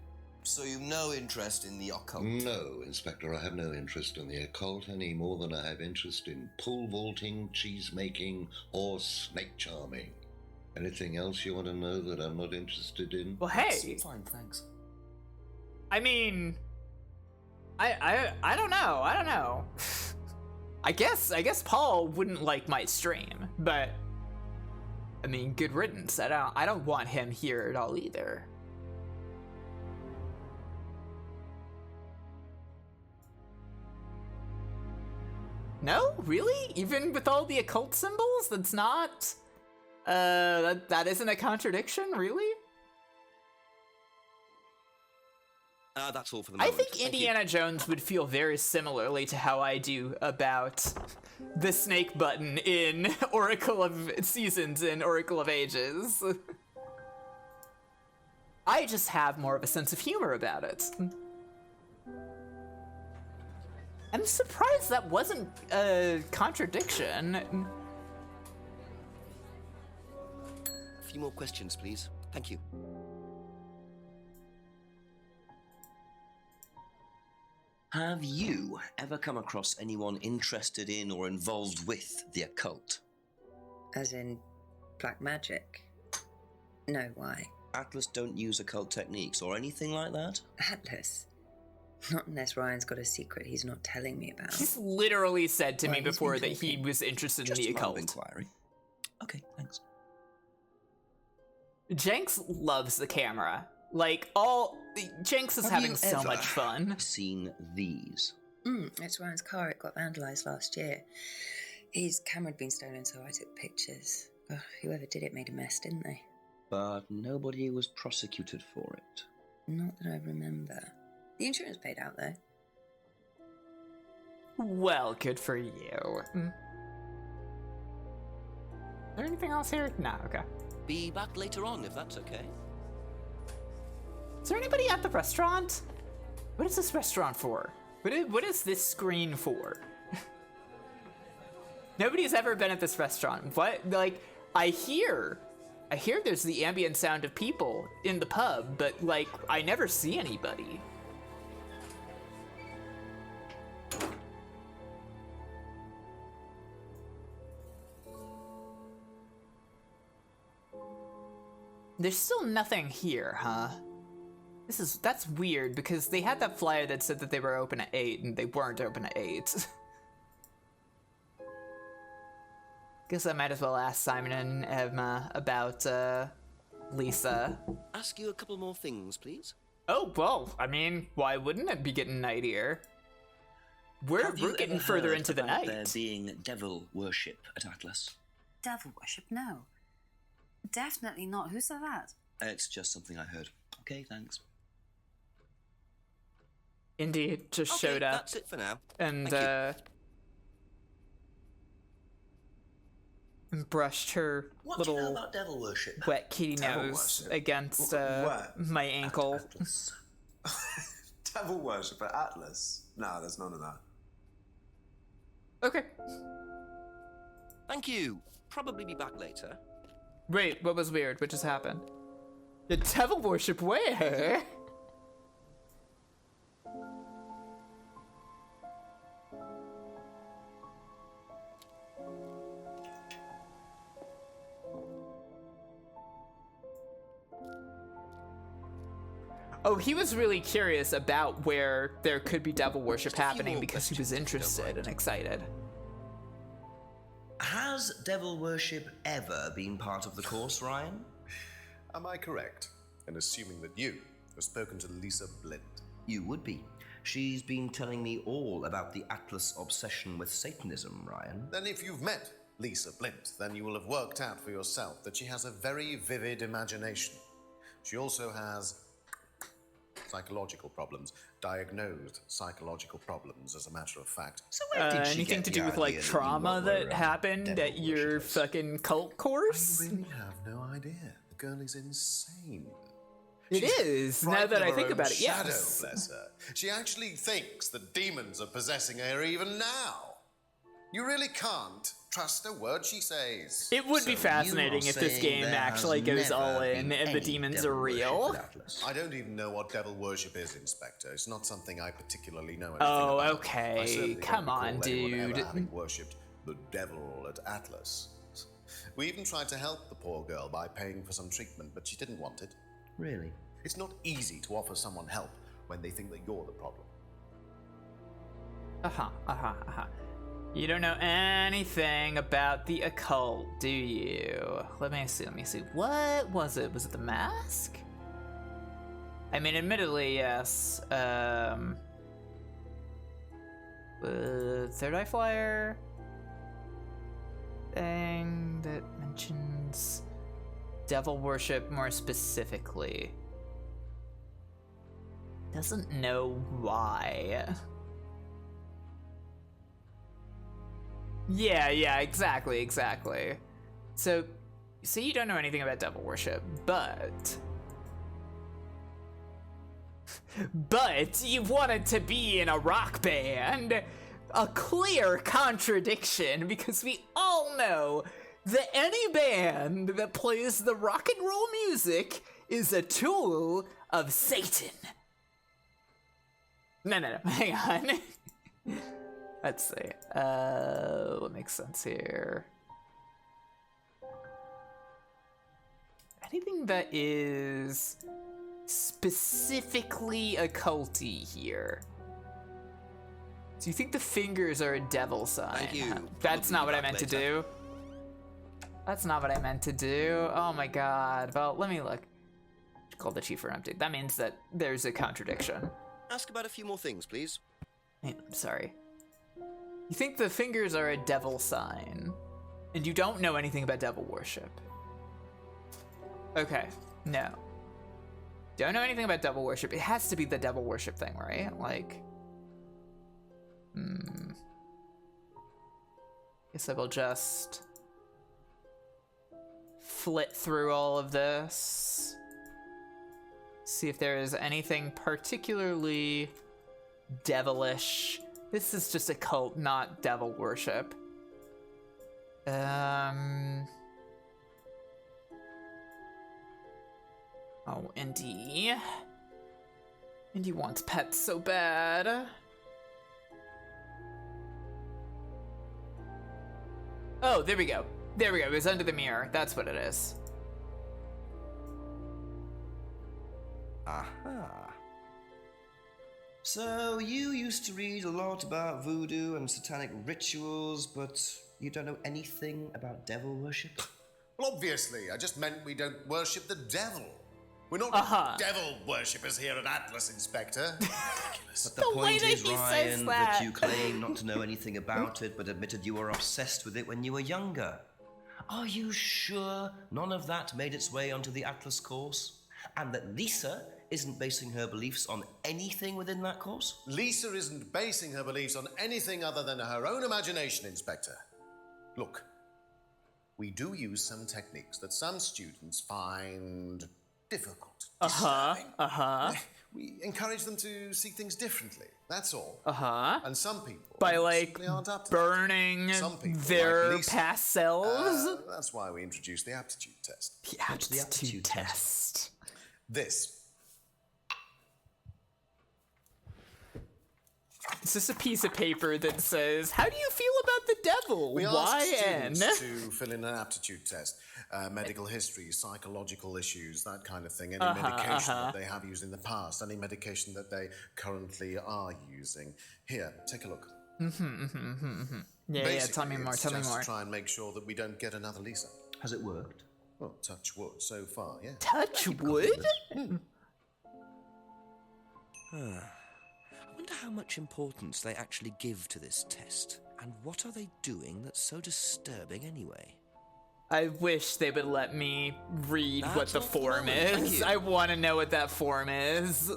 So you've no interest in the occult? No, Inspector, I have no interest in the occult any more than I have interest in pole vaulting, cheese making, or snake charming. Anything else you want to know that I'm not interested in? Well, hey. That's fine, thanks. I mean, I don't know. I don't know. I guess Paul wouldn't like my stream, but I mean, good riddance. I don't want him here at all either. No? Really? Even with all the occult symbols? That's not... that isn't a contradiction? Really? That's all for the I moment. think Indiana Jones would feel very similarly to how I do about the snake button in Oracle of Seasons and Oracle of Ages. I just have more of a sense of humor about it. I'm surprised that wasn't a contradiction. A few more questions, please. Thank you. Have you ever come across anyone interested in or involved with the occult? As in black magic? No, why? Atlas don't use occult techniques or anything like that? Atlas? Not unless Ryan's got a secret he's not telling me about. He's literally said to me Well, he's before been that he was interested Just in the a line of occult. inquiry. Okay, thanks. Jenks loves the camera. Like, Jenks is Have having you so ever much fun. Seen these? It's Ryan's car. It got vandalised last year. His camera had been stolen, so I took pictures. Oh, whoever did it made a mess, didn't they? But nobody was prosecuted for it. Not that I remember. The insurance paid out, though. Well, good for you. Is there anything else here? Nah, okay. Be back later on, if that's okay. Is there anybody at the restaurant? What is this restaurant for? What is this screen for? Nobody's ever been at this restaurant. What? Like, I hear there's the ambient sound of people in the pub, but, like, I never see anybody. There's still nothing here, huh? That's weird, because they had that flyer that said that they were open at 8, and they weren't open at 8. Guess I might as well ask Simon and Emma about, Lisa. Ask you a couple more things, please. Oh, well, I mean, why wouldn't it be getting nightier? We're getting further into the night. There being devil worship at Atlas. Devil worship? No. Definitely not. Who said that? It's just something I heard. Okay, thanks. Indeed, just showed up. That's it for now. And, Thank and brushed her What do you know little about devil worship? wet kitty Devil nose worship? against, Where? my ankle. Devil worship at Atlas? No, there's none of that. Okay. Thank you. Probably be back later. Wait, what was weird? What just happened? The devil worship where? Oh, he was really curious about where there could be devil worship happening because he was interested and excited. Has devil worship ever been part of the course, Ryan? Am I correct in assuming that you have spoken to Lisa Blind? You would be. She's been telling me all about the Atlas obsession with Satanism, Ryan. Then if you've met Lisa Blind, then you will have worked out for yourself that she has a very vivid imagination. She also has psychological problems, diagnosed psychological problems, as a matter of fact. So where did she anything get to the do with idea like that you trauma lot that were, happened devil at your worshippers? fucking cult course? I really have no idea. The girl is insane. It She's is, now frightened that of I her think own about it, shadow, yes. bless her. She actually thinks that demons are possessing her even now. You really can't trust a word she says. It would be So fascinating you are if this saying game there actually has goes all never in been and the any demons devil are worship real. at Atlas? I don't even know what devil worship is, Inspector. It's not something I particularly know anything Oh, about. okay. I certainly don't Come recall on, anyone ever dude. having worshipped the devil at Atlas. We even tried to help the poor girl by paying for some treatment, but she didn't want it. Really? It's not easy to offer someone help when they think that you're the problem. You don't know anything about the occult, do you? Let me see. What was it? Was it the mask? I mean, admittedly, yes. Third Eye Flyer thing that mentions devil worship more specifically. Doesn't know why. Yeah, exactly. So you don't know anything about devil worship, but you wanted to be in a rock band. A clear contradiction, because we all know that any band that plays the rock and roll music is a tool of Satan. No, hang on. Let's see. What makes sense here? Anything that is specifically occulty here. Do you think the fingers are a devil sign? Thank you. That's not what I meant to later. do. That's not what I meant to do. Oh my god. Well, let me look. Call the chief for an update. That means that there's a contradiction. Ask about a few more things, please. I'm sorry. You think the fingers are a devil sign, and you don't know anything about devil worship. Okay, no. Don't know anything about devil worship. It has to be the devil worship thing, right? Like, guess I will just flit through all of this. See if there is anything particularly devilish. This is just a cult, not devil worship. Oh, Indy. Indy wants pets so bad. Oh, there we go. There we go. It was under the mirror. That's what it is. Aha. So you used to read a lot about voodoo and satanic rituals, but you don't know anything about devil worship? Well, obviously, I just meant we don't worship the devil. We're not devil worshippers here at Atlas, Inspector. Ridiculous. But the point is, Ryan, that you claim not to know anything about it, but admitted you were obsessed with it when you were younger. Are you sure none of that made its way onto the Atlas course? And that Lisa isn't basing her beliefs on anything within that course? Lisa isn't basing her beliefs on anything other than her own imagination, Inspector. Look, we do use some techniques that some students find difficult. We encourage them to see things differently. That's all. Uh-huh. And some people By, like, simply aren't up to burning that. Some people, their like Lisa, past selves? that's why we introduced the aptitude test. The aptitude test. This. It's just a piece of paper that says, how do you feel about the devil? We asked YN. students to fill in an aptitude test. Medical history, psychological issues, that kind of thing. Any medication that they have used in the past, any medication that they currently are using. Here, take a look. Yeah, tell me more, tell me more. To try and make sure that we don't get another Lisa. Has it worked? Well, touch wood so far, yeah. Touch wood? I wonder how much importance they actually give to this test, and what are they doing that's so disturbing anyway? I wish they would let me read what the form Thank is. you. I want to know what that form is.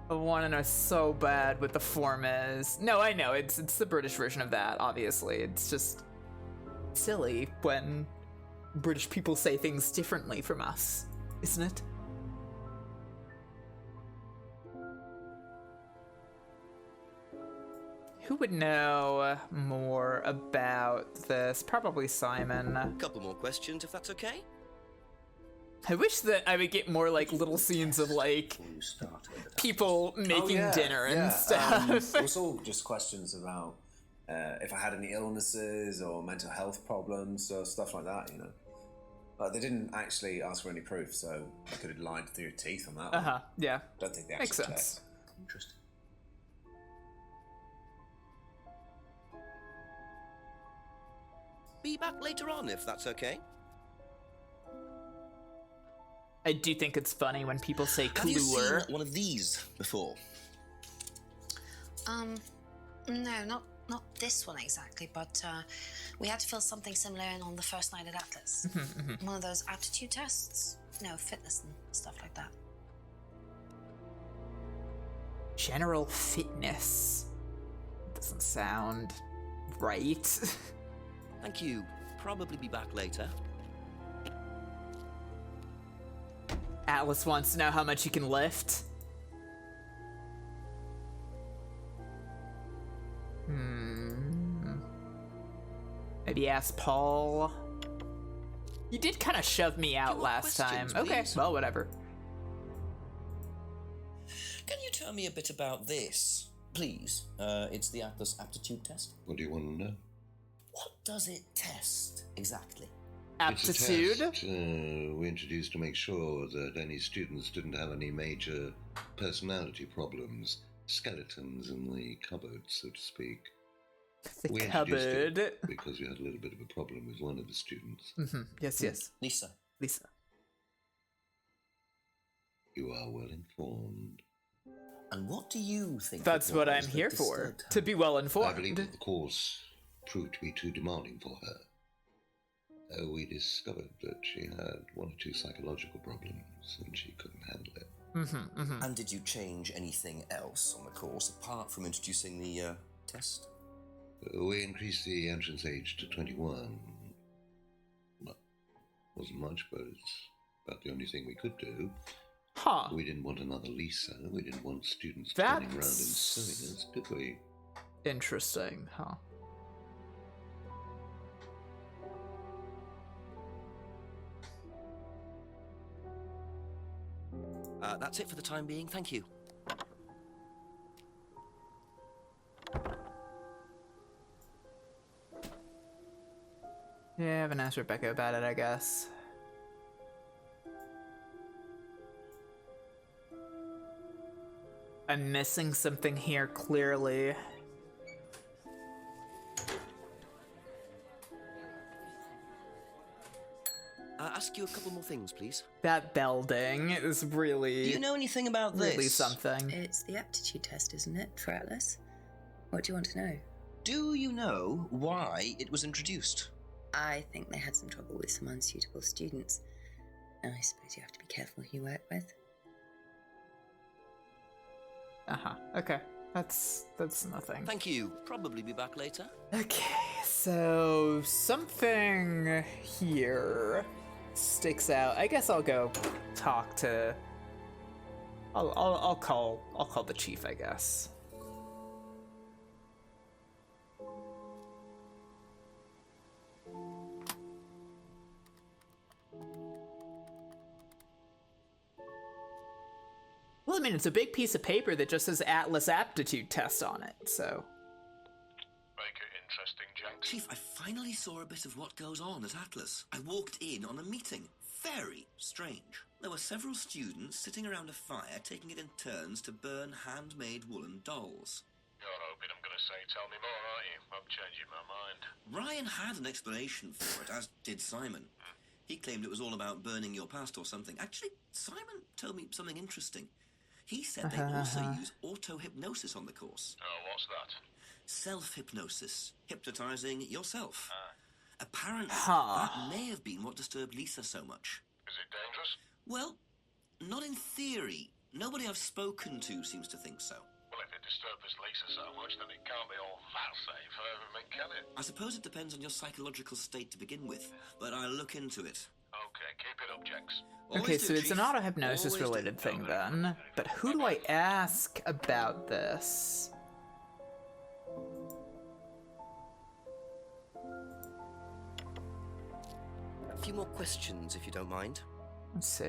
I want to know so bad what the form is. No, I know, it's the British version of that, obviously. It's just silly when British people say things differently from us, isn't it? Who would know more about this? Probably Simon. A couple more questions, if that's okay? I wish that I would get more, like, little scenes of, like, people making dinner and stuff. It was all just questions about if I had any illnesses or mental health problems or stuff like that, you know. But they didn't actually ask for any proof, so I could have lied through your teeth on that one. Yeah. Don't think they actually Makes sense. checked. Interesting. Be back later on, if that's okay. I do think it's funny when people say Have you cluer. seen one of these before? No, not this one exactly, but we had to fill something similar in on the first night at Atlas. One of those aptitude tests, fitness and stuff like that. General fitness. Doesn't sound right. Thank you. Probably be back later. Atlas wants to know how much you can lift. Maybe ask Paul. You did kind of shove me out last time. Okay, well, whatever. Can you tell me a bit about this, please? It's the Atlas aptitude test. What do you want to know? What does it test exactly? Aptitude? It's a test, we introduced to make sure that any students didn't have any major personality problems, skeletons in the cupboard, so to speak. The Introduced cupboard. it because we had a little bit of a problem with one of the students. Yes. Lisa. You are well informed. And what do you think? That's it what was I'm that here for, disturbed her? to be well I believe informed. that the course proved to be too demanding for her. We discovered that she had one or two psychological problems and she couldn't handle it. And did you change anything else on the course apart from introducing the test? We increased the entrance age to 21. Well, wasn't much, but it's about the only thing we could do. Huh. We didn't want another Lisa. We didn't want students turning around and suing us, did we? Interesting, huh? That's it for the time being, thank you. Yeah, I haven't asked Rebecca about it, I guess. I'm missing something here, clearly. Ask you a couple more things, please. That bell ding is really... Do you know anything about this? Really something. It's the aptitude test, isn't it, for Atlas? What do you want to know? Do you know why it was introduced? I think they had some trouble with some unsuitable students. And I suppose you have to be careful who you work with. Okay. That's nothing. Thank you. Probably be back later. Okay, so something here sticks out. I guess I'll go talk to I'll call the chief, I guess. Well, I mean, it's a big piece of paper that just says Atlas aptitude test on it, so. Make it interesting, Jenks. Chief, I finally saw a bit of what goes on at Atlas. I walked in on a meeting. Very strange. There were several students sitting around a fire, taking it in turns to burn handmade woolen dolls. You're hoping I'm going to say tell me more, aren't you? I'm changing my mind. Ryan had an explanation for it, as did Simon. He claimed it was all about burning your past or something. Actually, Simon told me something interesting. He said they also use auto-hypnosis on the course. Oh, what's that? Self-hypnosis. Hypnotizing yourself. Apparently, Huh. that may have been what disturbed Lisa so much. Is it dangerous? Well, not in theory. Nobody I've spoken to seems to think so. Well, if it disturbs Lisa so much, then it can't be all that safe, can it? I suppose it depends on your psychological state to begin with, but I'll look into it. Okay, keep it up, Jenks. Okay, so it's an auto-hypnosis related thing then. But who do I ask about this? A few more questions, if you don't mind. Let's see.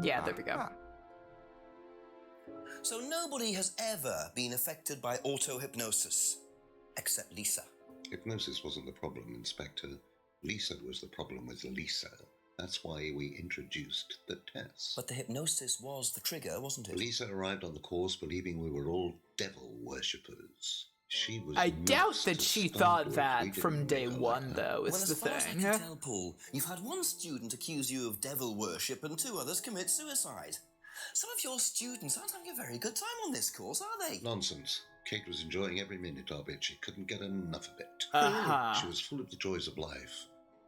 Yeah, there we go. So nobody has ever been affected by auto-hypnosis, except Lisa. Hypnosis wasn't the problem, Inspector. Lisa was the problem with Lisa. That's why we introduced the test. But the hypnosis was the trigger, wasn't it? Lisa arrived on the course believing we were all devil worshippers. She was. I doubt that she thought that from day one, though, is the Well, as thing. far as I can tell, Paul, you've had one student accuse you of devil worship and 2 others commit suicide. Some of your students aren't having a very good time on this course, are they? Nonsense. Kate was enjoying every minute of it. She couldn't get enough of it. Uh-huh. She was full of the joys of life.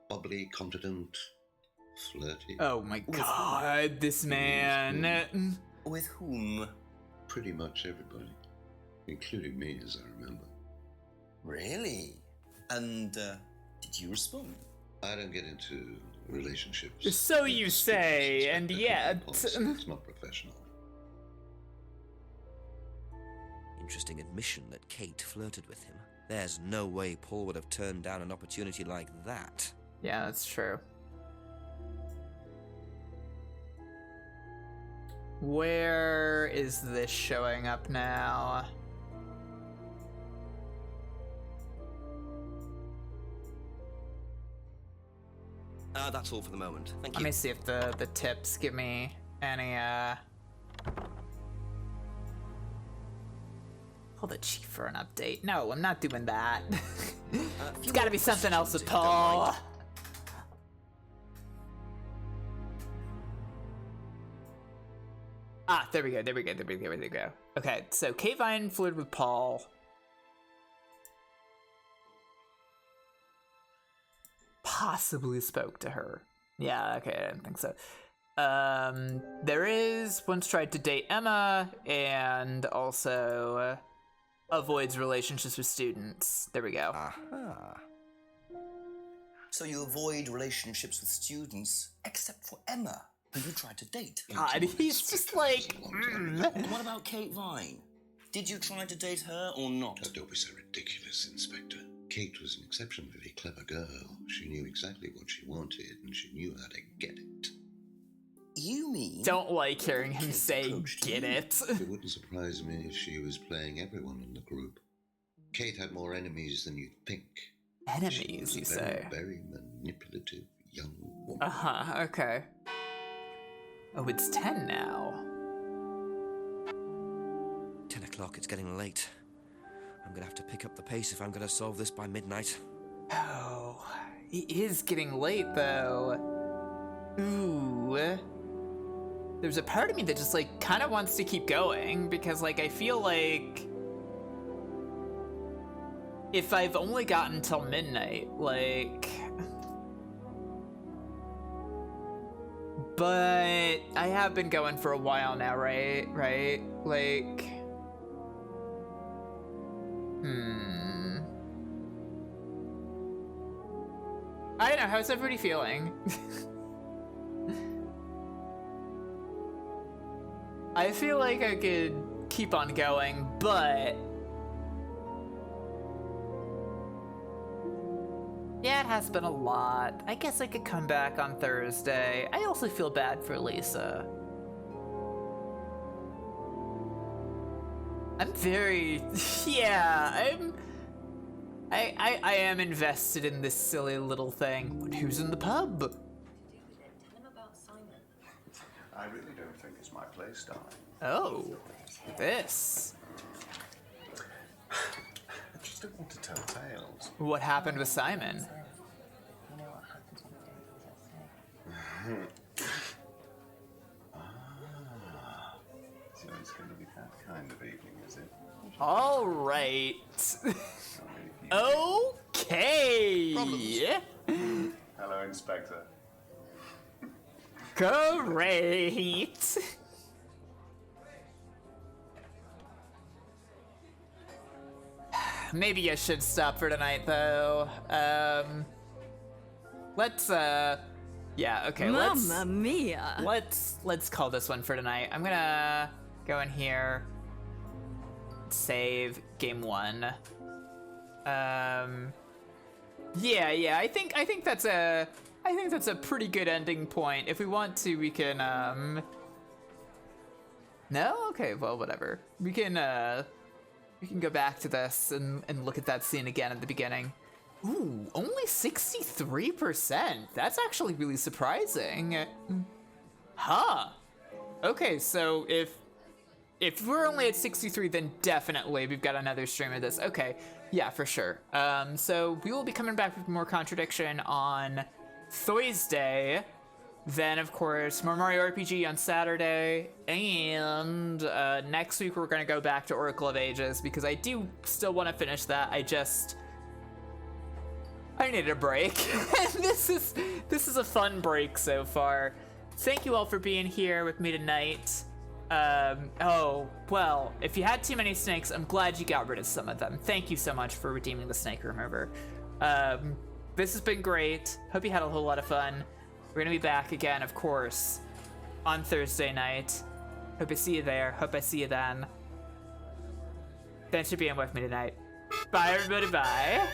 Bubbly, confident, flirty. Oh my god, this man. With whom? Pretty much everybody. Including me, as I remember. Really? And, did you respond? I don't get into relationships. So you say, and yet. It's not professional. Interesting admission that Kate flirted with him. There's no way Paul would have turned down an opportunity like that. Yeah, that's true. Where is this showing up now? That's all for the moment. Thank you. Let me see if the tips give me any, Call the chief for an update. No, I'm not doing that. It's gotta be something else with Paul. Ah, there we go. Okay, so K-Vine flirted with Paul. Possibly spoke to her. Yeah, okay, I didn't think so. There is once tried to date Emma and also avoids relationships with students. There we go. So you avoid relationships with students, except for Emma, who you tried to date. God, he's just like. What about Kate Vine? Did you try to date her or not? Oh, don't be so ridiculous, Inspector. Kate was an exceptionally clever girl. She knew exactly what she wanted, and she knew how to get it. You mean? Don't like hearing him say, get it. It wouldn't surprise me if she was playing everyone in the group. Kate had more enemies than you'd think. Enemies, you say? Very manipulative young woman. Uh-huh, okay. Oh, it's 10 now. 10 o'clock, it's getting late. I'm gonna have to pick up the pace if I'm gonna solve this by midnight. Oh, it is getting late, though. Ooh. There's a part of me that just, like, kind of wants to keep going, because, like, I feel like if I've only gotten till midnight, like... But I have been going for a while now, right? Like, I don't know, how's everybody feeling? I feel like I could keep on going, but yeah, it has been a lot. I guess I could come back on Thursday. I also feel bad for Lisa. I'm very, yeah, I am invested in this silly little thing. But who's in the pub? I really don't think it's my place, darling. Oh, this. I just don't want to tell tales. What happened with Simon? So it's going to be that kind of evening, is it? All right. Okay. Hello, Inspector. Great. Maybe I should stop for tonight, though. Let's yeah, okay. Mamma mia. Let's call this one for tonight. I'm gonna go in here, save game 1. Yeah. I think that's a pretty good ending point. If we want to, we can No? Okay, well, whatever. We can go back to this and look at that scene again at the beginning. Ooh, only 63%. That's actually really surprising. Huh. Okay, so if we're only at 63, then definitely we've got another stream of this. Okay, yeah, for sure. So we will be coming back with more Contradiction on Thursday. Then, of course, more Mario RPG on Saturday. And next week we're going to go back to Oracle of Ages because I do still want to finish that. I need a break. This is a fun break so far. Thank you all for being here with me tonight. Oh, well, if you had too many snakes, I'm glad you got rid of some of them. Thank you so much for redeeming the snake remover. This has been great. Hope you had a whole lot of fun. We're gonna be back again, of course, on Thursday night. Hope I see you there. Hope I see you then. Thanks for being with me tonight. Bye, everybody. Bye.